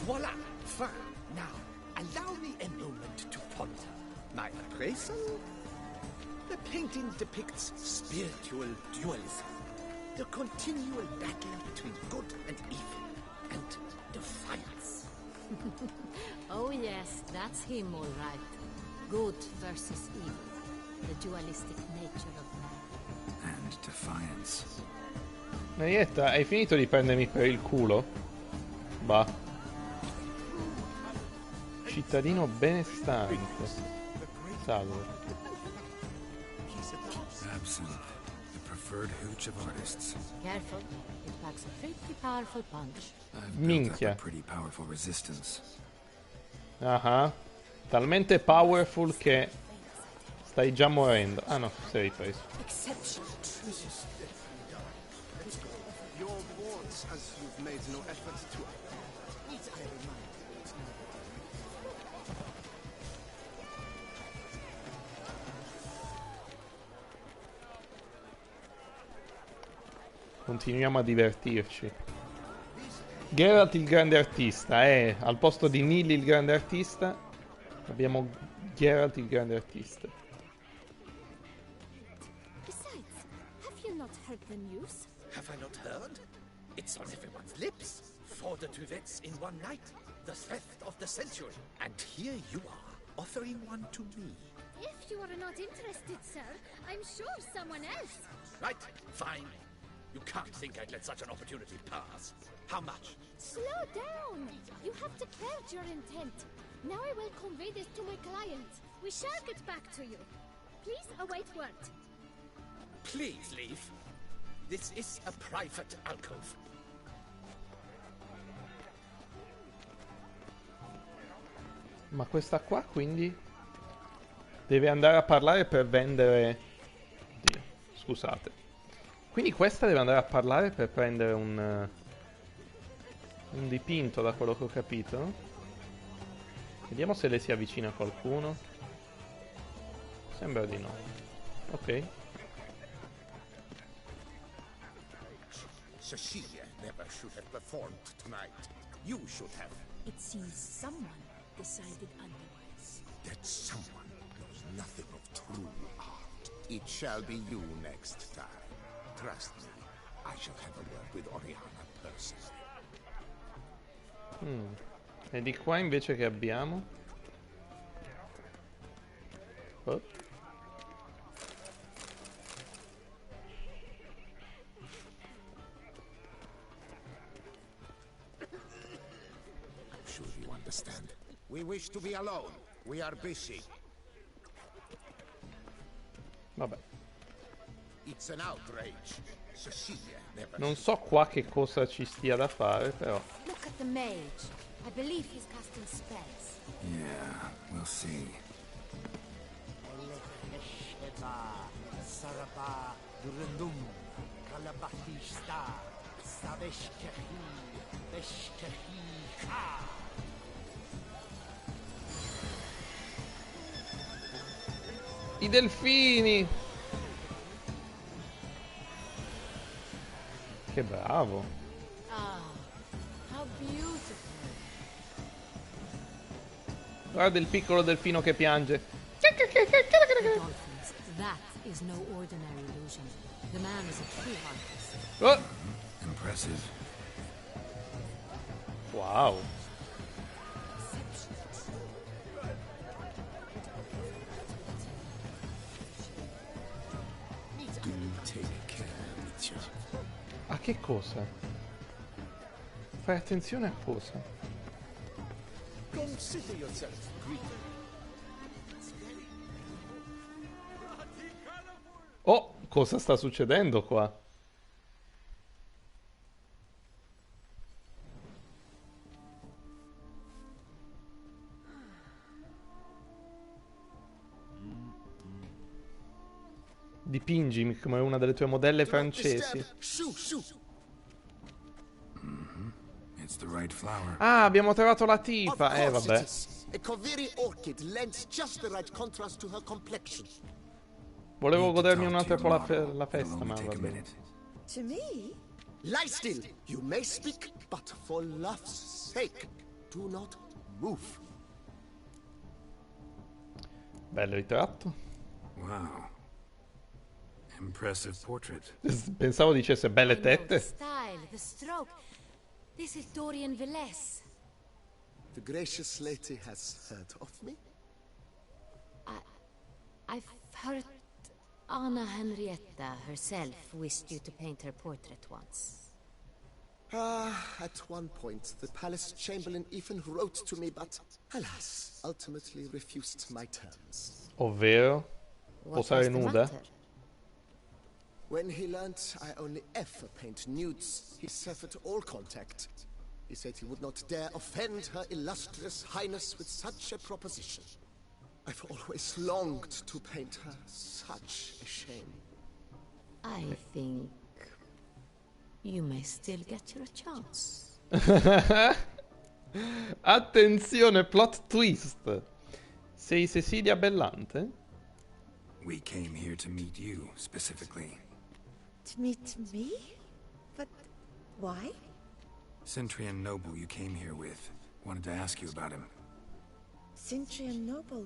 Voila! Fine. Now, allow me a moment to ponder. My appraisal? The painting depicts spiritual dualism. The continual battle between good and evil. And defiance. Oh yes, that's him all right. Good versus evil. The dualistic nature of man. And defiance. Marietta, hai finito di prendermi per il culo? Bah. Cittadino benestante. Salve. Absinthe, the preferred hooch of artists. Careful, it packs a pretty powerful punch. I've built up Minchia. a pretty powerful resistance. Ah, talmente powerful che stai già morendo. Ah no, sei ripreso. exceptional. Your wards, as you've made no effort to... Need I remind you? Continuiamo a divertirci. Geralt il grande artista, al posto di Nilly il grande artista abbiamo Geralt il grande artista. Besides, have you not heard the news? Have I not heard? It's on everyone's lips. 4 duets in one night. The theft of the century. And here you are, offering one to me. If you are not interested, sir, I'm sure someone else. Right, fine. You can't think I'd let such an opportunity pass. How much? Slow down! You have declared your intent. Now I will convey this to my client. We shall get back to you. Please await word. Please leave. This is a private alcove. Ma questa qua quindi deve andare a parlare per vendere... Oddio, scusate. Quindi questa deve andare a parlare per prendere un dipinto, da quello che ho capito. Vediamo se lei si avvicina a qualcuno. Sembra di no. Ok. Cecilia never should have performed tonight. You should have. It seems someone decided otherwise. That someone knows nothing of true art. It shall be you next time. Trust me, I shall have a word with Oriana personally. E di qua invece che abbiamo? Oh. I'm sure you understand. We wish to be alone. We are busy. Vabbè. It's an outrage. Cecilia never. Non so qua che cosa ci stia da fare, però. Look at the mage. I believe he's casting spells. Yeah, we'll see. Saraba, Durandum, Kalabatista, Saveshkehi, Beshkehi, Ka. I delfini! Che bravo! Ah, how beautiful. Guarda il piccolo delfino che piange. Dolphins, that is no ordinary illusion. The man is a true artist. Oh! Impressive. Wow. Do take care, Mitya. A che cosa? Fai attenzione a cosa? Consider yourself greeted. Oh, cosa sta succedendo qua? Dipingimi come una delle tue modelle francesi. It's the right flower. Ah, abbiamo trovato la tipa. Vabbè. A Koviri orchid lends just the right contrast to her complexion. Volevo godermi un altro po' la festa, ma vabbè. To me? Lie still. You may speak, but for love's sake, do not move. Bello ritratto. Wow. Impressive portrait. Pensavo dicesse belle tette. The style, the stroke. This is Dorian Velez. The gracious lady has heard of me? I've heard Anna Henrietta herself wished you to paint her portrait once. At one point, the palace chamberlain even wrote to me, but alas, ultimately refused my terms. Ovvero? Posare nuda? When he learned I only ever paint nudes, he severed all contact. He said he would not dare offend her illustrious highness with such a proposition. I've always longed to paint her. Such a shame. I think you may still get your chance. Attenzione, plot twist. Sei Cecilia Bellante? We came here to meet you, specifically. To meet me? But why? Centrian Noble you came here with. Wanted to ask you about him. Centrian Noble.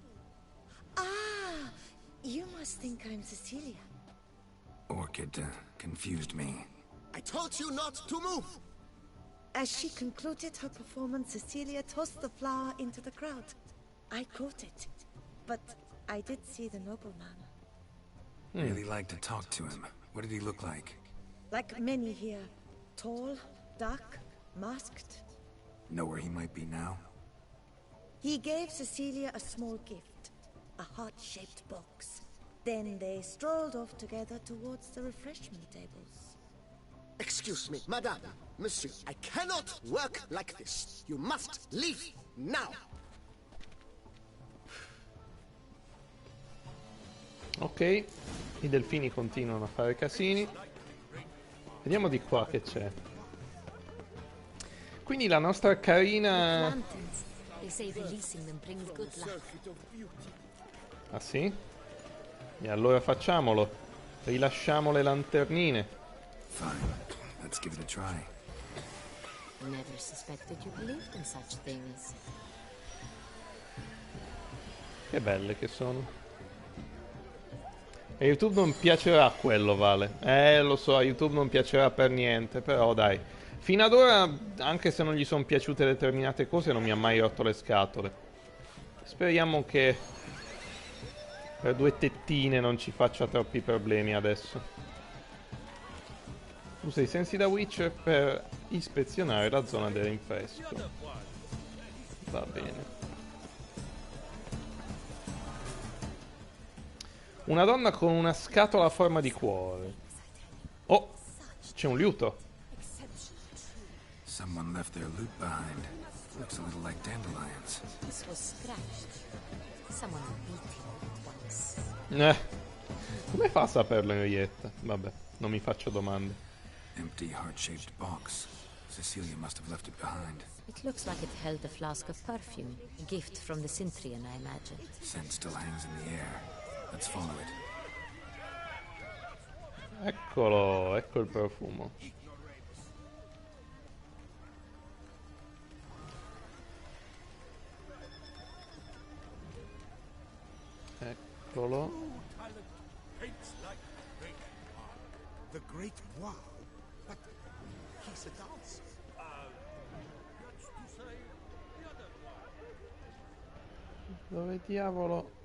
Ah! You must think I'm Cecilia. Orchid confused me. I told you not to move! As she concluded her performance, Cecilia tossed the flower into the crowd. I caught it, but I did see the nobleman. Really like to talk to him. What did he look like? Like many here. Tall, dark, masked. Know where he might be now? He gave Cecilia a small gift. A heart-shaped box. Then they strolled off together towards the refreshment tables. Excuse me, madame, monsieur, I cannot work like this. You must leave now. Ok, i delfini continuano a fare casini. Vediamo di qua che c'è. Quindi la nostra carina... Ah sì? E allora facciamolo. Rilasciamo le lanternine. Fine. Let's give it a try. Never suspected you believed in such things. Che belle che sono. A YouTube non piacerà quello, Vale. Lo so, a YouTube non piacerà per niente, però dai. Fino ad ora, anche se non gli sono piaciute determinate cose, non mi ha mai rotto le scatole. Speriamo che per due tettine non ci faccia troppi problemi adesso. Usa i sensi da Witcher per ispezionare la zona del rinfresco. Va bene. Una donna con una scatola a forma di cuore. Oh, c'è un liuto. Someone left their loot behind. Looks a little like dandelions. This was scratched. Someone beat him once. Come fa a saperlo Henrietta? Vabbè, non mi faccio domande. Empty heart-shaped box. Cecilia must have left it behind. It looks like it held a flask of perfume. A gift from the Cintrian, I imagine. Scent still hangs in the air. Let's follow it. Eccolo, ecco il profumo. Eccolo. The Great Wow? But he's a dancer. Dove diavolo?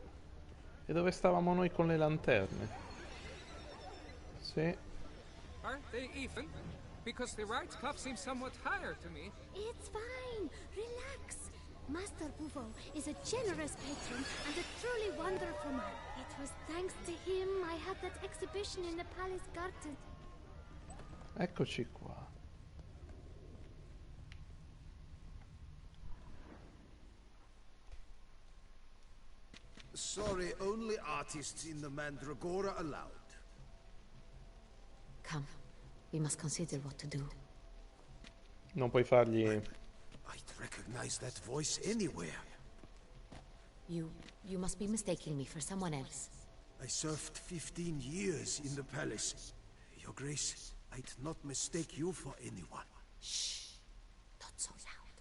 E dove stavamo noi con le lanterne? Sì. Aren't they even? Because the right cuff seems somewhat higher to me. It's fine. Relax. Master Buvo is a generous patron and a truly wonderful man. It was thanks to him I had that exhibition in the palace garden. Eccoci qua. Sorry, only artists in the Mandragora allowed. Come, we must consider what to do. Non puoi fargli... I'd recognize that voice anywhere. You must be mistaking me for someone else. I served 15 years in the palace. Your Grace, I'd not mistake you for anyone. Shh. Not so loud.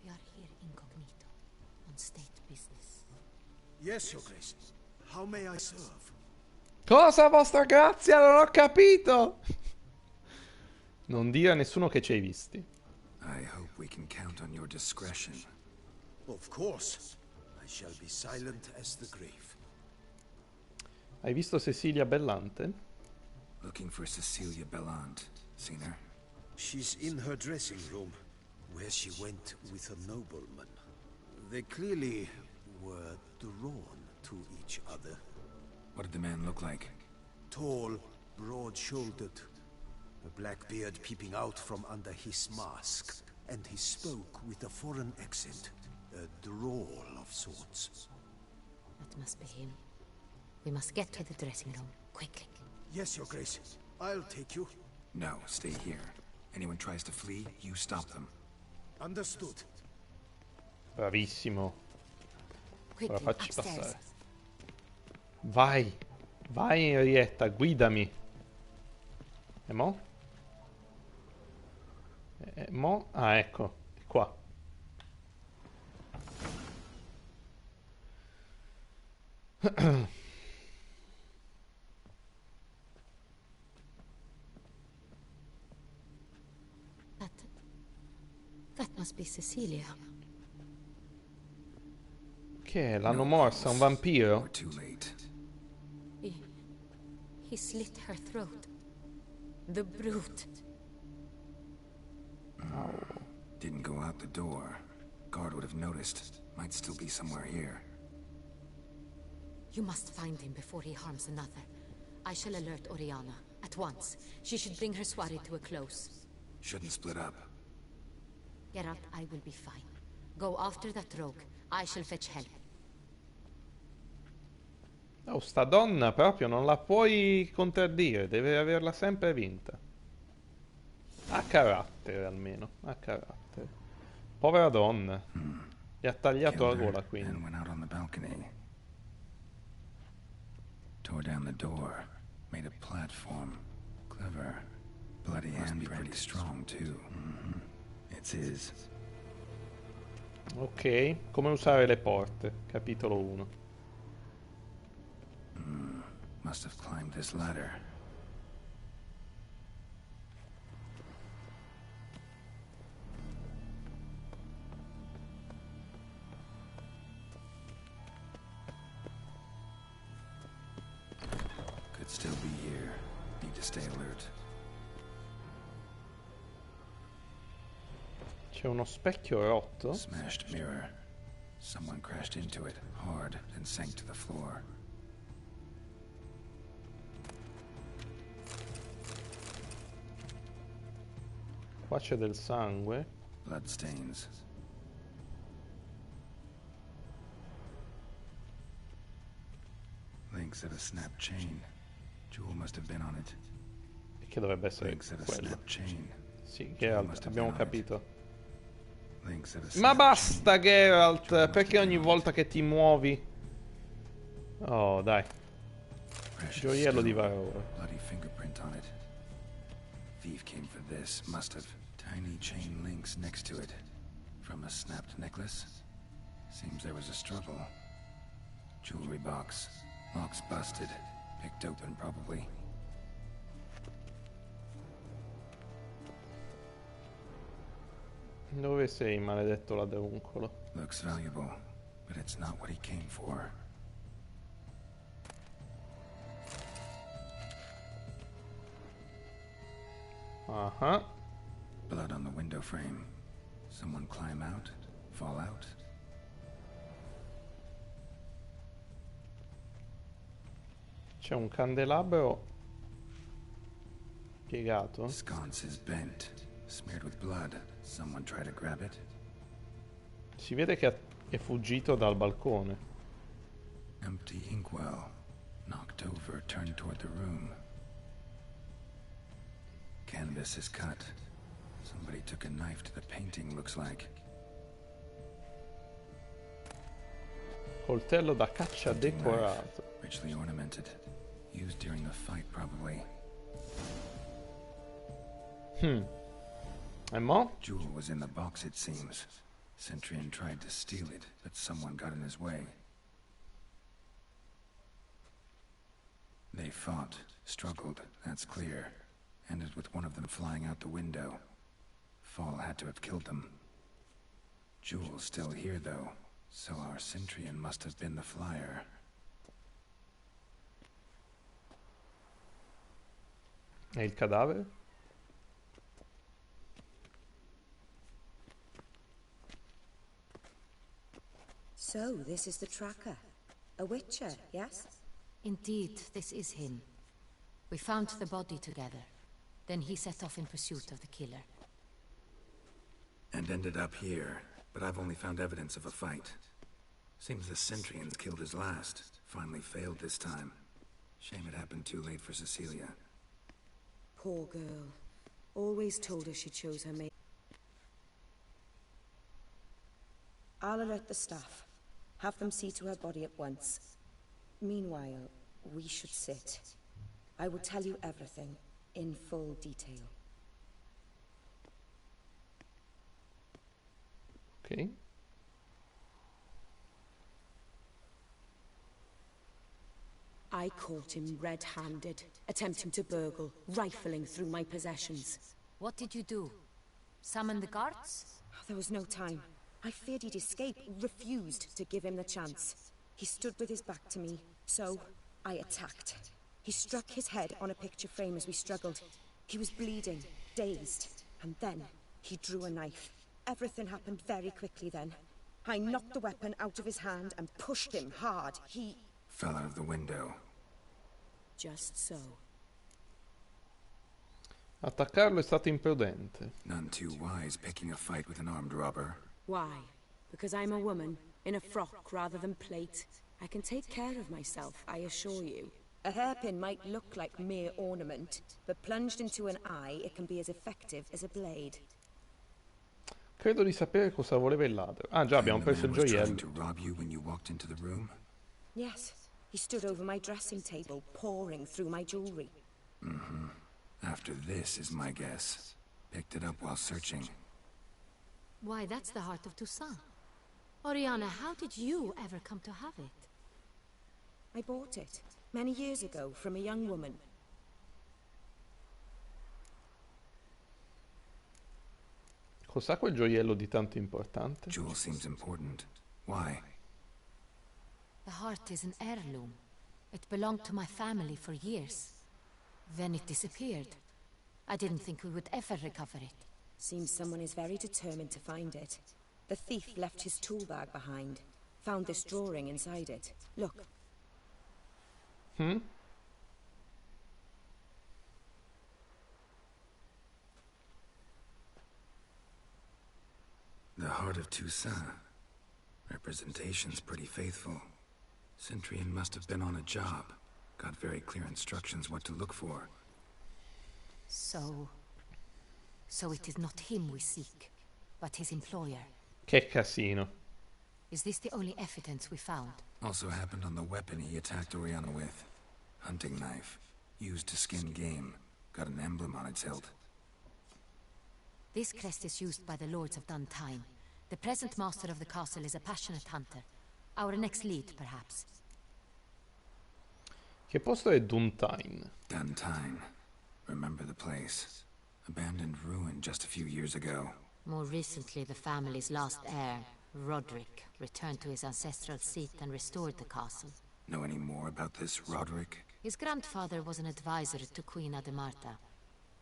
We are here incognito, on state business. Yes, Your Grace. How may I serve? Cosa, vostra grazia? Non ho capito! Non dire a nessuno che ci hai visti. I hope we can count on your discretion. Of course. I shall be silent as the grave. Hai visto Cecilia Bellante? Looking for Cecilia Bellant. Seen her? She's in her dressing room, where she went with a nobleman. They clearly were drawn to each other. What did the man look like? Tall, broad-shouldered, a black beard peeping out from under his mask, and he spoke with a foreign accent, a drawl of sorts. That must be him. We must get to the dressing room, quickly. Yes, Your Grace. I'll take you. No, stay here. Anyone tries to flee, you stop them. Understood. Bravissimo. Ora facci upstairs. passare. Vai. Vai Henrietta, guidami. E mo? E mo? Ah, ecco. È qua. That must be Cecilia. Che è? L'hanno morsa? Un vampiro? Too late. He slit her throat. The brute. Didn't go out the door. Guard would have noticed. Might still be somewhere here. You must find him before he harms another. I shall alert Oriana at once. She should bring her soirée to a close. Shouldn't split up. Geralt, I will be fine. Go after that rogue. I shall fetch help. Oh, sta donna proprio non la puoi contraddire, deve averla sempre vinta. Ha carattere almeno, ha carattere. Povera donna. Gli ha tagliato la gola quindi. And went out on the balcony. Tore down the door. Made a platform. Clever. Bloody handprint strong too. It's his. Ok, come usare le porte, capitolo 1. Must have climbed this ladder. Could still be here. Need to stay alert. C'è uno specchio rotto. Smashed mirror. Someone crashed into it hard and sank to the floor. Qua c'è del sangue. Bloodstains. Links of a snap chain. Jewel must have been on it. E che dovrebbe essere Links of a quello. snap chain. Sì, Geralt, abbiamo capito. Links of a Ma snap basta, Geralt! Perché ogni volta che ti muovi... Oh, dai. Gioiello di Varroa. Bloody fingerprint on it. Thief came for this. Must have. Tiny chain links next to it. From a snapped necklace. Seems there was a struggle. Jewelry box. Lock's busted. Picked open, probably. Dove sei, maledetto ladruncolo? Looks valuable, but it's not what he came for. Uh-huh. Blood on the window frame. Someone climb out? Fall out? C'è un candelabro piegato. Sconce is bent, smeared with blood. Someone try to grab it? Si vede che è fuggito dal balcone. Empty inkwell. Knocked over, turned toward the room. Canvas is cut. Somebody took a knife to the painting, looks like. Coltello da caccia decorato. Richly ornamented. Used during the fight, probably. E mo? Jewel was in the box, it seems. Centurion tried to steal it, but someone got in his way. They fought, struggled, that's clear. Ended with one of them flying out the window. Fall had to have killed them. Jewel's still here, though, so our Centurion must have been the flyer. E il cadavere? So, this is the tracker. A witcher, yes? Indeed, this is him. We found the body together. Then he set off in pursuit of the killer. And ended up here, but I've only found evidence of a fight. Seems the Centurions killed his last. Finally failed this time. Shame it happened too late for Cecilia. Poor girl. Always told her she chose her mate. I'll alert the staff. Have them see to her body at once. Meanwhile, we should sit. I will tell you everything, in full detail. Ok. I caught him red-handed, attempting to burgle, rifling through my possessions. What did you do? Summon the guards? There was no time. I feared he'd escape, refused to give him the chance. He stood with his back to me, so I attacked. He struck his head on a picture frame as we struggled. He was bleeding, dazed, and then he drew a knife. Everything happened very quickly then. I knocked the weapon out of his hand and pushed him hard. He... Fell out of the window. Just so. Attaccarlo è stato imprudente. None too wise picking a fight with an armed robber. Why? Because I'm a woman, in a frock rather than plate. I can take care of myself, I assure you. A hairpin might look like mere ornament, but plunged into an eye, it can be as effective as a blade. Credo di sapere cosa voleva il ladro. Ah già, abbiamo preso il gioiello. To rob you when you walked into the room? Yes. He stood over my dressing table, pouring through my jewelry. After this is my guess. Picked it up while searching. Why, that's the heart of Toussaint. Oriana, how did you ever come to have it? I bought it, many years ago, from a young woman. Cos'ha quel gioiello di tanto importante? Jewel seems important. Why? The heart is an heirloom. It belonged to my family for years. Then it disappeared. I didn't think we would ever recover it. Seems someone is very determined to find it. The thief left his tool bag behind. Found this drawing inside it. Look. Hmm? The Heart of Toussaint. Representation's pretty faithful. Centurion must have been on a job. Got very clear instructions what to look for. So it is not him we seek, but his employer. Che casino. Is this the only evidence we found? Also happened on the weapon he attacked Oriana with. Hunting knife. Used to skin game. Got an emblem on its hilt. This crest is used by the Lords of Duntine. The present master of the castle is a passionate hunter. Our next lead, perhaps. Che posto è Duntine? Duntine. Remember the place. Abandoned ruin just a few years ago. More recently, the family's last heir, Roderick, returned to his ancestral seat and restored the castle. Know any more about this Roderick? His grandfather was an advisor to Queen Ademarta.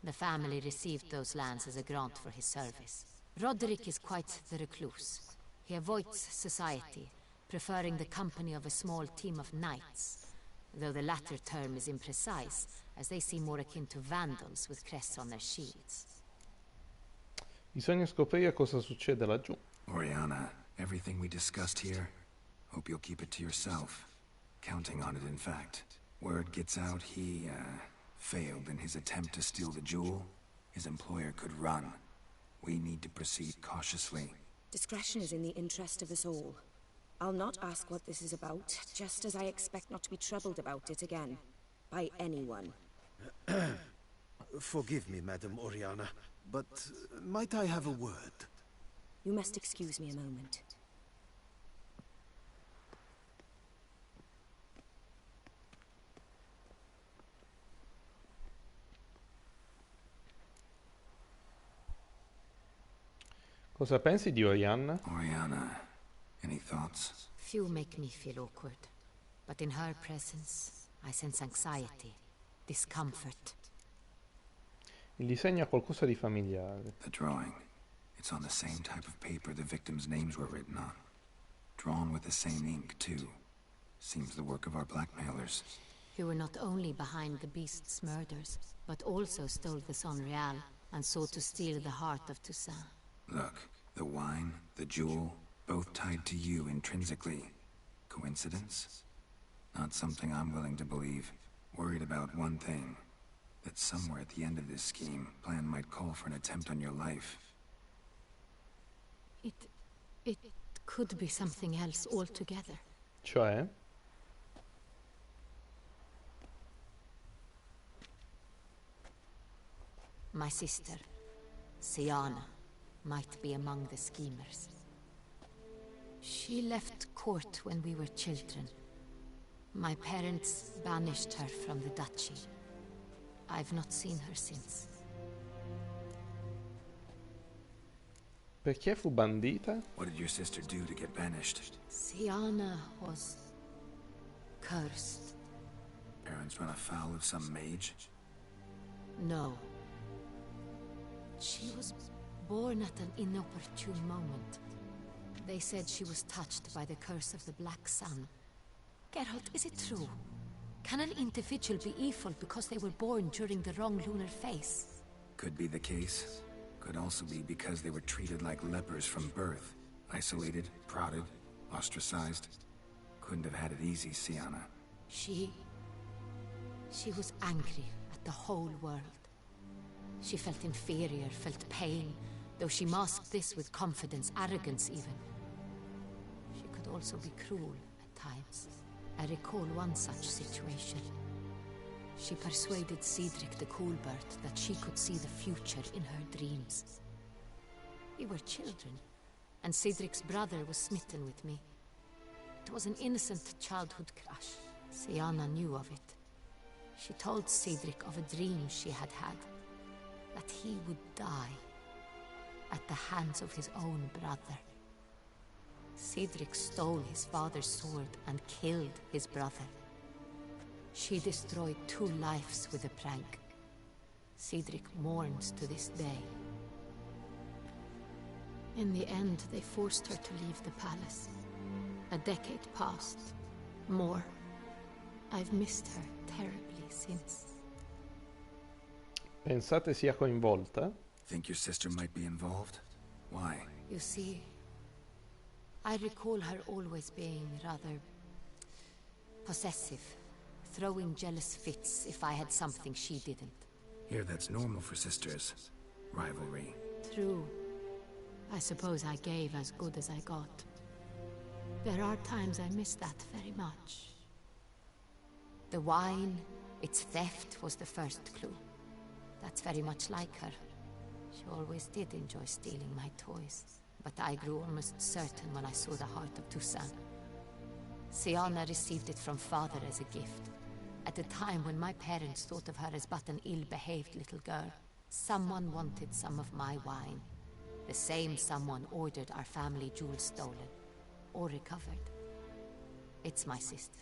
The family received those lands as a grant for his service. Roderick is quite the recluse. He avoids society, preferring the company of a small team of knights, though the latter term is imprecise, as they seem more akin to vandals with crests on their shields. Bisogna scoprire cosa succede laggiù. Oriana, everything we discussed here, hope you'll keep it to yourself. Counting on it, in fact. Word gets out he, failed in his attempt to steal the jewel. His employer could run. We need to proceed cautiously. Discretion is in the interest of us all. I'll not ask what this is about, just as I expect not to be troubled about it again. By anyone. Forgive me, Madam Oriana, but might I have a word? You must excuse me a moment. Cosa pensi di Oriana? Oriana, any thoughts? Few make me feel awkward, but in her presence, I sense anxiety, discomfort. Il disegno ha qualcosa di familiare. The drawing. It's on the same type of paper the victims' names were written on. Drawn with the same ink, too. Seems the work of our blackmailers. Who were not only behind the beast's murders, but also stole the Son Real and sought to steal the heart of Toussaint. Look, the wine, the jewel, both tied to you intrinsically. Coincidence? Not something I'm willing to believe. Worried about one thing. That somewhere at the end of this scheme, plan might call for an attempt on your life. It could be something else altogether. Cioè? My sister, Siana, might be among the schemers. She left court when we were children. My parents banished her from the duchy. I've not seen her since. Perché fu bandita? What did your sister do to get banished? Siana was cursed. Parents run afoul of some mage? No. She was born at an inopportune moment. They said she was touched by the curse of the Black Sun. Geralt, is it true? Can an individual be evil because they were born during the wrong lunar phase? Could be the case. Could also be because they were treated like lepers from birth. Isolated, prodded, ostracized. Couldn't have had it easy, Siana. She was angry at the whole world. She felt inferior, felt pain, though she masked this with confidence, arrogance even. She could also be cruel at times. I recall one such situation. She persuaded Cedric the Coolbird that she could see the future in her dreams. We were children, and Cedric's brother was smitten with me. It was an innocent childhood crush. Sienna knew of it. She told Cedric of a dream she had had, that he would die at the hands of his own brother. Cedric stole his father's sword and killed his brother. She destroyed 2 lives with a prank. Cedric mourns to this day. In the end, they forced her to leave the palace. A decade passed. More. I've missed her terribly since. Pensate sia coinvolta? Think your sister might be involved? Why? You see, I recall her always being rather possessive, throwing jealous fits if I had something she didn't. Here, that's normal for sisters. Rivalry. True. I suppose I gave as good as I got. There are times I miss that very much. The wine, its theft, was the first clue. That's very much like her. She always did enjoy stealing my toys, but I grew almost certain when I saw the heart of Toussaint. Sienna received it from father as a gift. At a time when my parents thought of her as but an ill-behaved little girl, someone wanted some of my wine. The same someone ordered our family jewels stolen, or recovered. It's my sister.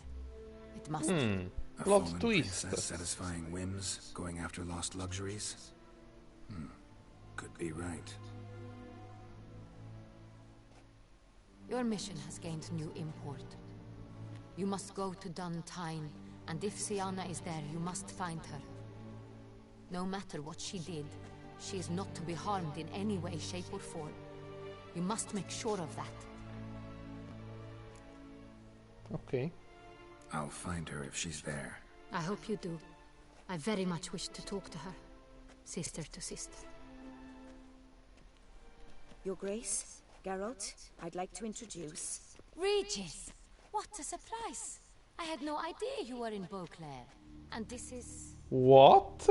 It must be. A Plot fallen twist. princess satisfying whims, going after lost luxuries? Could be right. Your mission has gained new import. You must go to Dun Tyne, and if Sienna is there, you must find her. No matter what she did, she is not to be harmed in any way, shape, or form. You must make sure of that. Ok. I'll find her if she's there. I hope you do. I very much wish to talk to her. Sister to sister. Your Grace, Geralt, I'd like to introduce... Regis! What a surprise! I had no idea you were in Beauclair. And this is... What?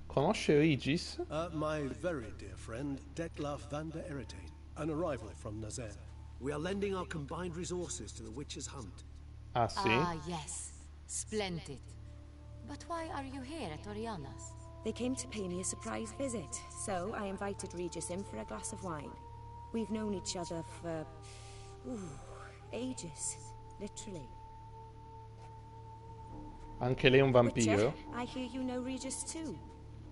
Conosce Regis? My very dear friend, Detlaf van der Eritane, an arrival from Nazaire. We are lending our combined resources to the Witcher's Hunt. Ah, sì? Ah, yes. Splendid. But why are you here at Oriana's? They came to pay me a surprise visit, so I invited Regis in for a glass of wine. We've known each other for... ages. Literally. Anche lei è un vampiro? Witcher, I hear you know Regis too.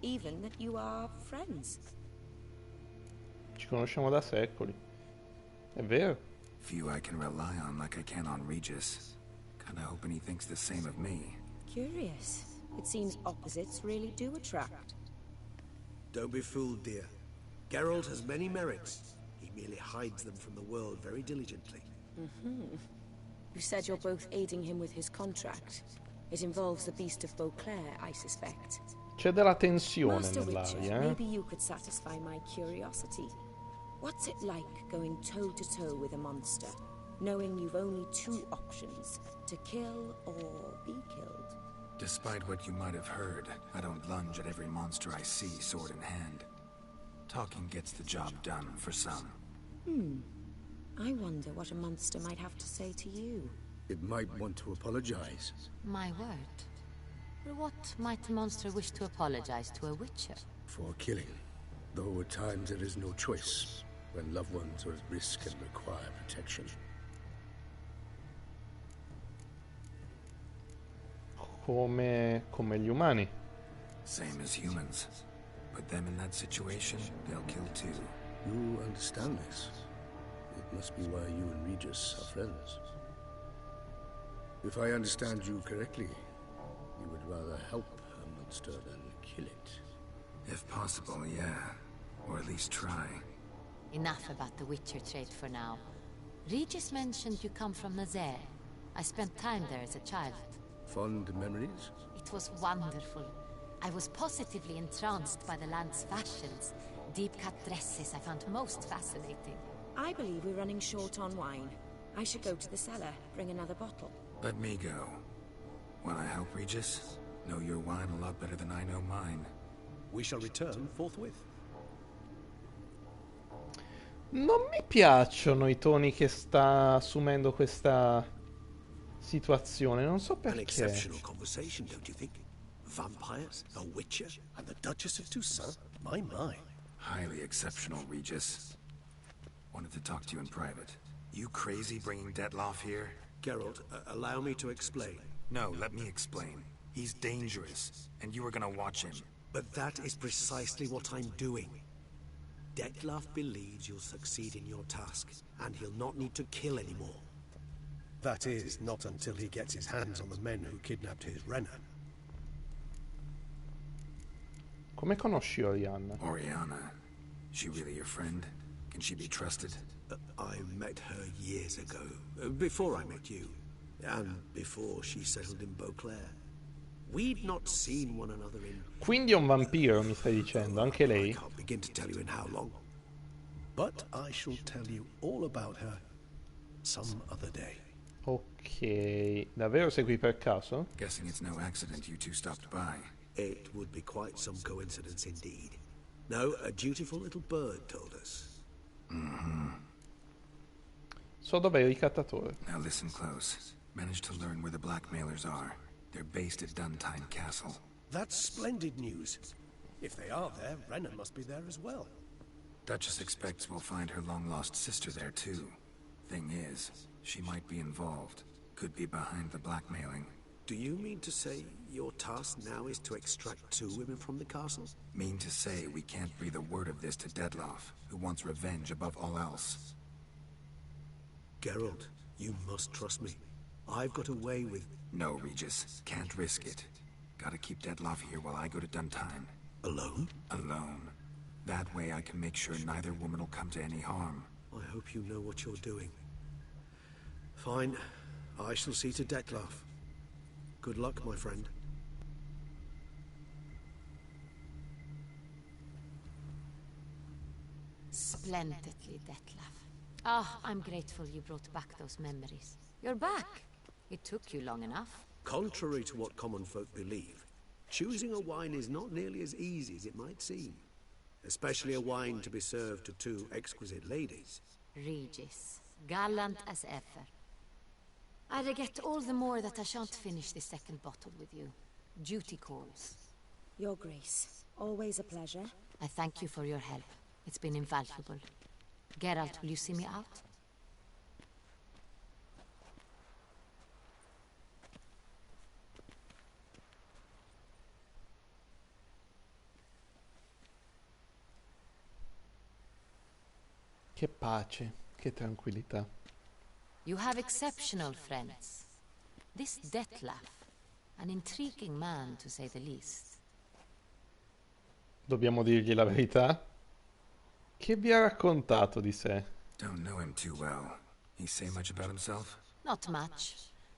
Even that you are friends. Ci conosciamo da secoli. È vero? Few I can rely on like I can on Regis. Kinda hoping he thinks the same of me. Curious. It seems opposites really do attract. Don't be fooled, dear. Geralt has many merits. He merely hides them from the world very diligently. You said you're both aiding him with his contract. It involves the Beast of Beauclair, I suspect. C'è della tensione Master Witcher, nell'aria, maybe you could satisfy my curiosity. What's it like going toe-to-toe with a monster, knowing you've only 2 options, to kill or be killed? Despite what you might have heard, I don't lunge at every monster I see sword in hand. Talking gets the job done for some. I wonder what a monster might have to say to you. It might want to apologize. My word. Well, what might a monster wish to apologize to a witcher? For killing. Though at times there is no choice, when loved ones are at risk and require protection. Come gli umani. Same as humans. Put them in that situation, they'll kill too. You understand this? It must be why you and Regis are friends. If I understand you correctly, you would rather help a monster than kill it. If possible, yeah. Or at least try. Enough about the Witcher trade for now. Regis mentioned you come from Nazaire. I spent time there as a child. Fond memories? It was wonderful. I was positively entranced by the land's fashions. Deep-cut dresses I found most fascinating. I believe we're running short on wine. I should go to the cellar, bring another bottle. Let me go. Wanna help Regis? Know your wine a lot better than I know mine. We shall return forthwith. Non mi piacciono i toni che sta assumendo questa situazione, non so An perché. exceptional conversation, don't you think? Vampires, a witcher, and the Duchess of Toussaint? My. Highly exceptional, Regis. Wanted to talk to you in private. You crazy bringing Detloff here? Geralt, allow me to explain. No, let me explain. He's dangerous, and you were gonna watch him. But that is precisely what I'm doing. Detloff believes you'll succeed in your task, and he'll not need to kill anymore. That is, not until he gets his hands on the men who kidnapped his Renna. Come conosci Oriana? Oriana? She really your friend? Can she be trusted? I met her years ago, before I met you, and before she settled in Beauclair. We'd not seen one another in... Quindi è un vampiro, mi stai dicendo, anche lei? I can't begin to tell you in how long. But I shall tell you all about her some other day. Ok, davvero sei qui per caso? Guessing it's no accident you two stopped by. It would be quite some coincidence indeed. No, a dutiful little bird told us. Mm-hmm. So dov'è il ricattatore? Now listen close. Managed to learn where the blackmailers are. They're based at Duntine Castle. That's splendid news. If they are there, Renna must be there as well. Duchess expects we'll find her long-lost sister there too. Thing is, she might be involved. Could be behind the blackmailing. Do you mean to say your task now is to extract 2 women from the castle? Mean to say we can't breathe a word of this to Detloff, who wants revenge above all else. Geralt, you must trust me. I've got a way with... No, Regis. Can't risk it. Gotta keep Detloff here while I go to Duntine. Alone? Alone. That way I can make sure neither woman will come to any harm. I hope you know what you're doing. Fine. I shall see to Detloff. Good luck, my friend. Splendidly, Detlaff. Ah, I'm grateful you brought back those memories. You're back. It took you long enough. Contrary to what common folk believe, choosing a wine is not nearly as easy as it might seem. Especially a wine to be served to 2 exquisite ladies. Regis, gallant as ever. I regret all the more that I shan't finish the 2nd bottle with you. Duty calls. Your Grace, always a pleasure. I thank you for your help. It's been invaluable. Geralt, will you see me out? Che pace, che tranquillità. You have exceptional friends. This Detlaff, an intriguing man to say the least. Dobbiamo dirgli la verità? Che vi ha raccontato di sé? Don't know him too well. He say much about himself? Not much,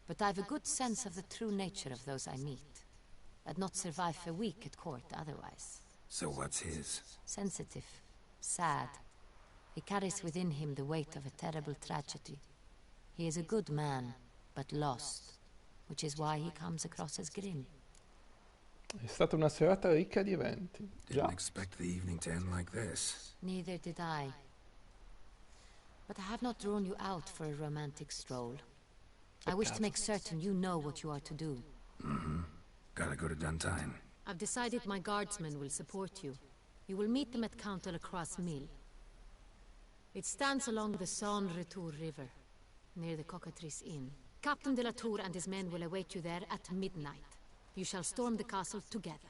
but I've a good sense of the true nature of those I meet. I'd not survive a week at court otherwise. So what's his? Sensitive, sad. He carries within him the weight of a terrible tragedy. He is a good man, but lost, which is why he comes across as grim. È stata una serata ricca di eventi. Didn't expect the evening to end like this. Neither did I. But I have not drawn you out for a romantic stroll. I wish to make certain you know what you are to do. Mm-hmm. Gotta go to Duntine. I've decided my guardsmen will support you. You will meet them at Count Delacroix' mill. It stands along the Saône-Retour River, near the Cockatrice Inn. Captain de la Tour and his men will await you there at midnight. You shall storm the castle together.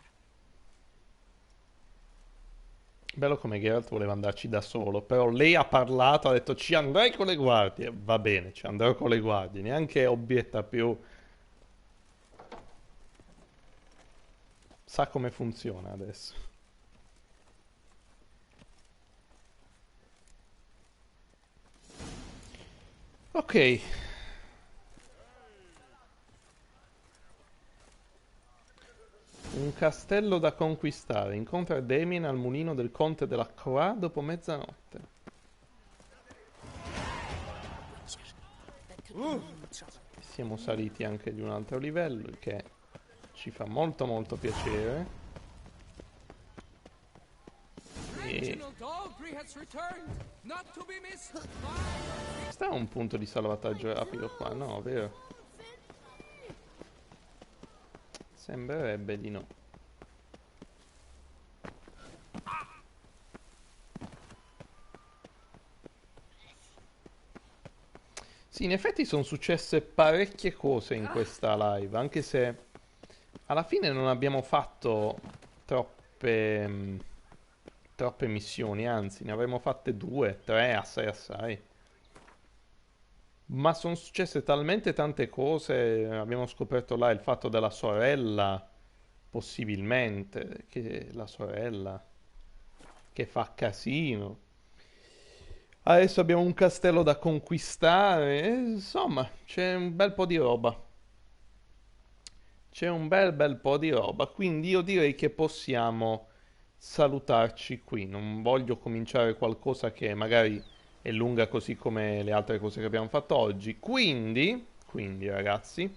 Bello come Geralt voleva andarci da solo, però lei ha parlato, ha detto ci andrai con le guardie. Va bene, ci andrò con le guardie, neanche obietta più. Sa come funziona adesso. Ok. Un castello da conquistare. Incontra Damien al mulino del conte della Croix dopo mezzanotte. Siamo saliti anche di un altro livello, il che Ci fa molto molto piacere. E... sta un punto di salvataggio rapido qua, no, vero? Sembrerebbe di no. Sì, in effetti sono successe parecchie cose in questa live, anche se alla fine non abbiamo fatto troppe missioni, anzi ne avremmo fatte 2, 3, assai. Ma sono successe talmente tante cose, abbiamo scoperto là il fatto della sorella, possibilmente, che la sorella che fa casino. Adesso abbiamo un castello da conquistare, insomma, c'è un bel po' di roba. C'è un bel po' di roba, quindi io direi che possiamo salutarci qui. Non voglio cominciare qualcosa che magari è lunga così come le altre cose che abbiamo fatto oggi. Quindi ragazzi,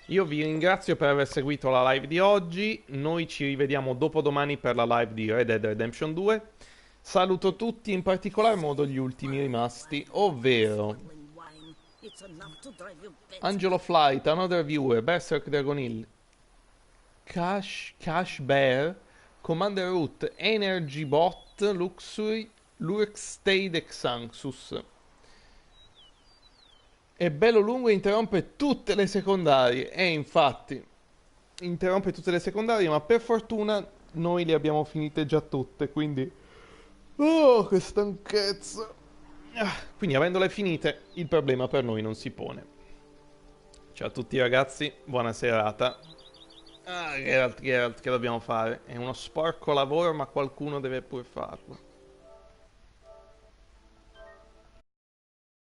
io vi ringrazio per aver seguito la live di oggi. Noi ci rivediamo dopodomani per la live di Red Dead Redemption 2. Saluto tutti, in particolar modo gli ultimi rimasti, ovvero Angelo Flight, Another Viewer, Berserk Dragonil, Cash Bear, Commander Root, Energy Bot, Luxury, Lurkstade Exanxus. È bello lungo e interrompe tutte le secondarie. E infatti, interrompe tutte le secondarie, ma per fortuna noi le abbiamo finite già tutte, quindi... oh, che stanchezza. Quindi avendole finite, il problema per noi non si pone. Ciao a tutti ragazzi, buona serata. Geralt, che dobbiamo fare? È uno sporco lavoro, ma qualcuno deve pur farlo.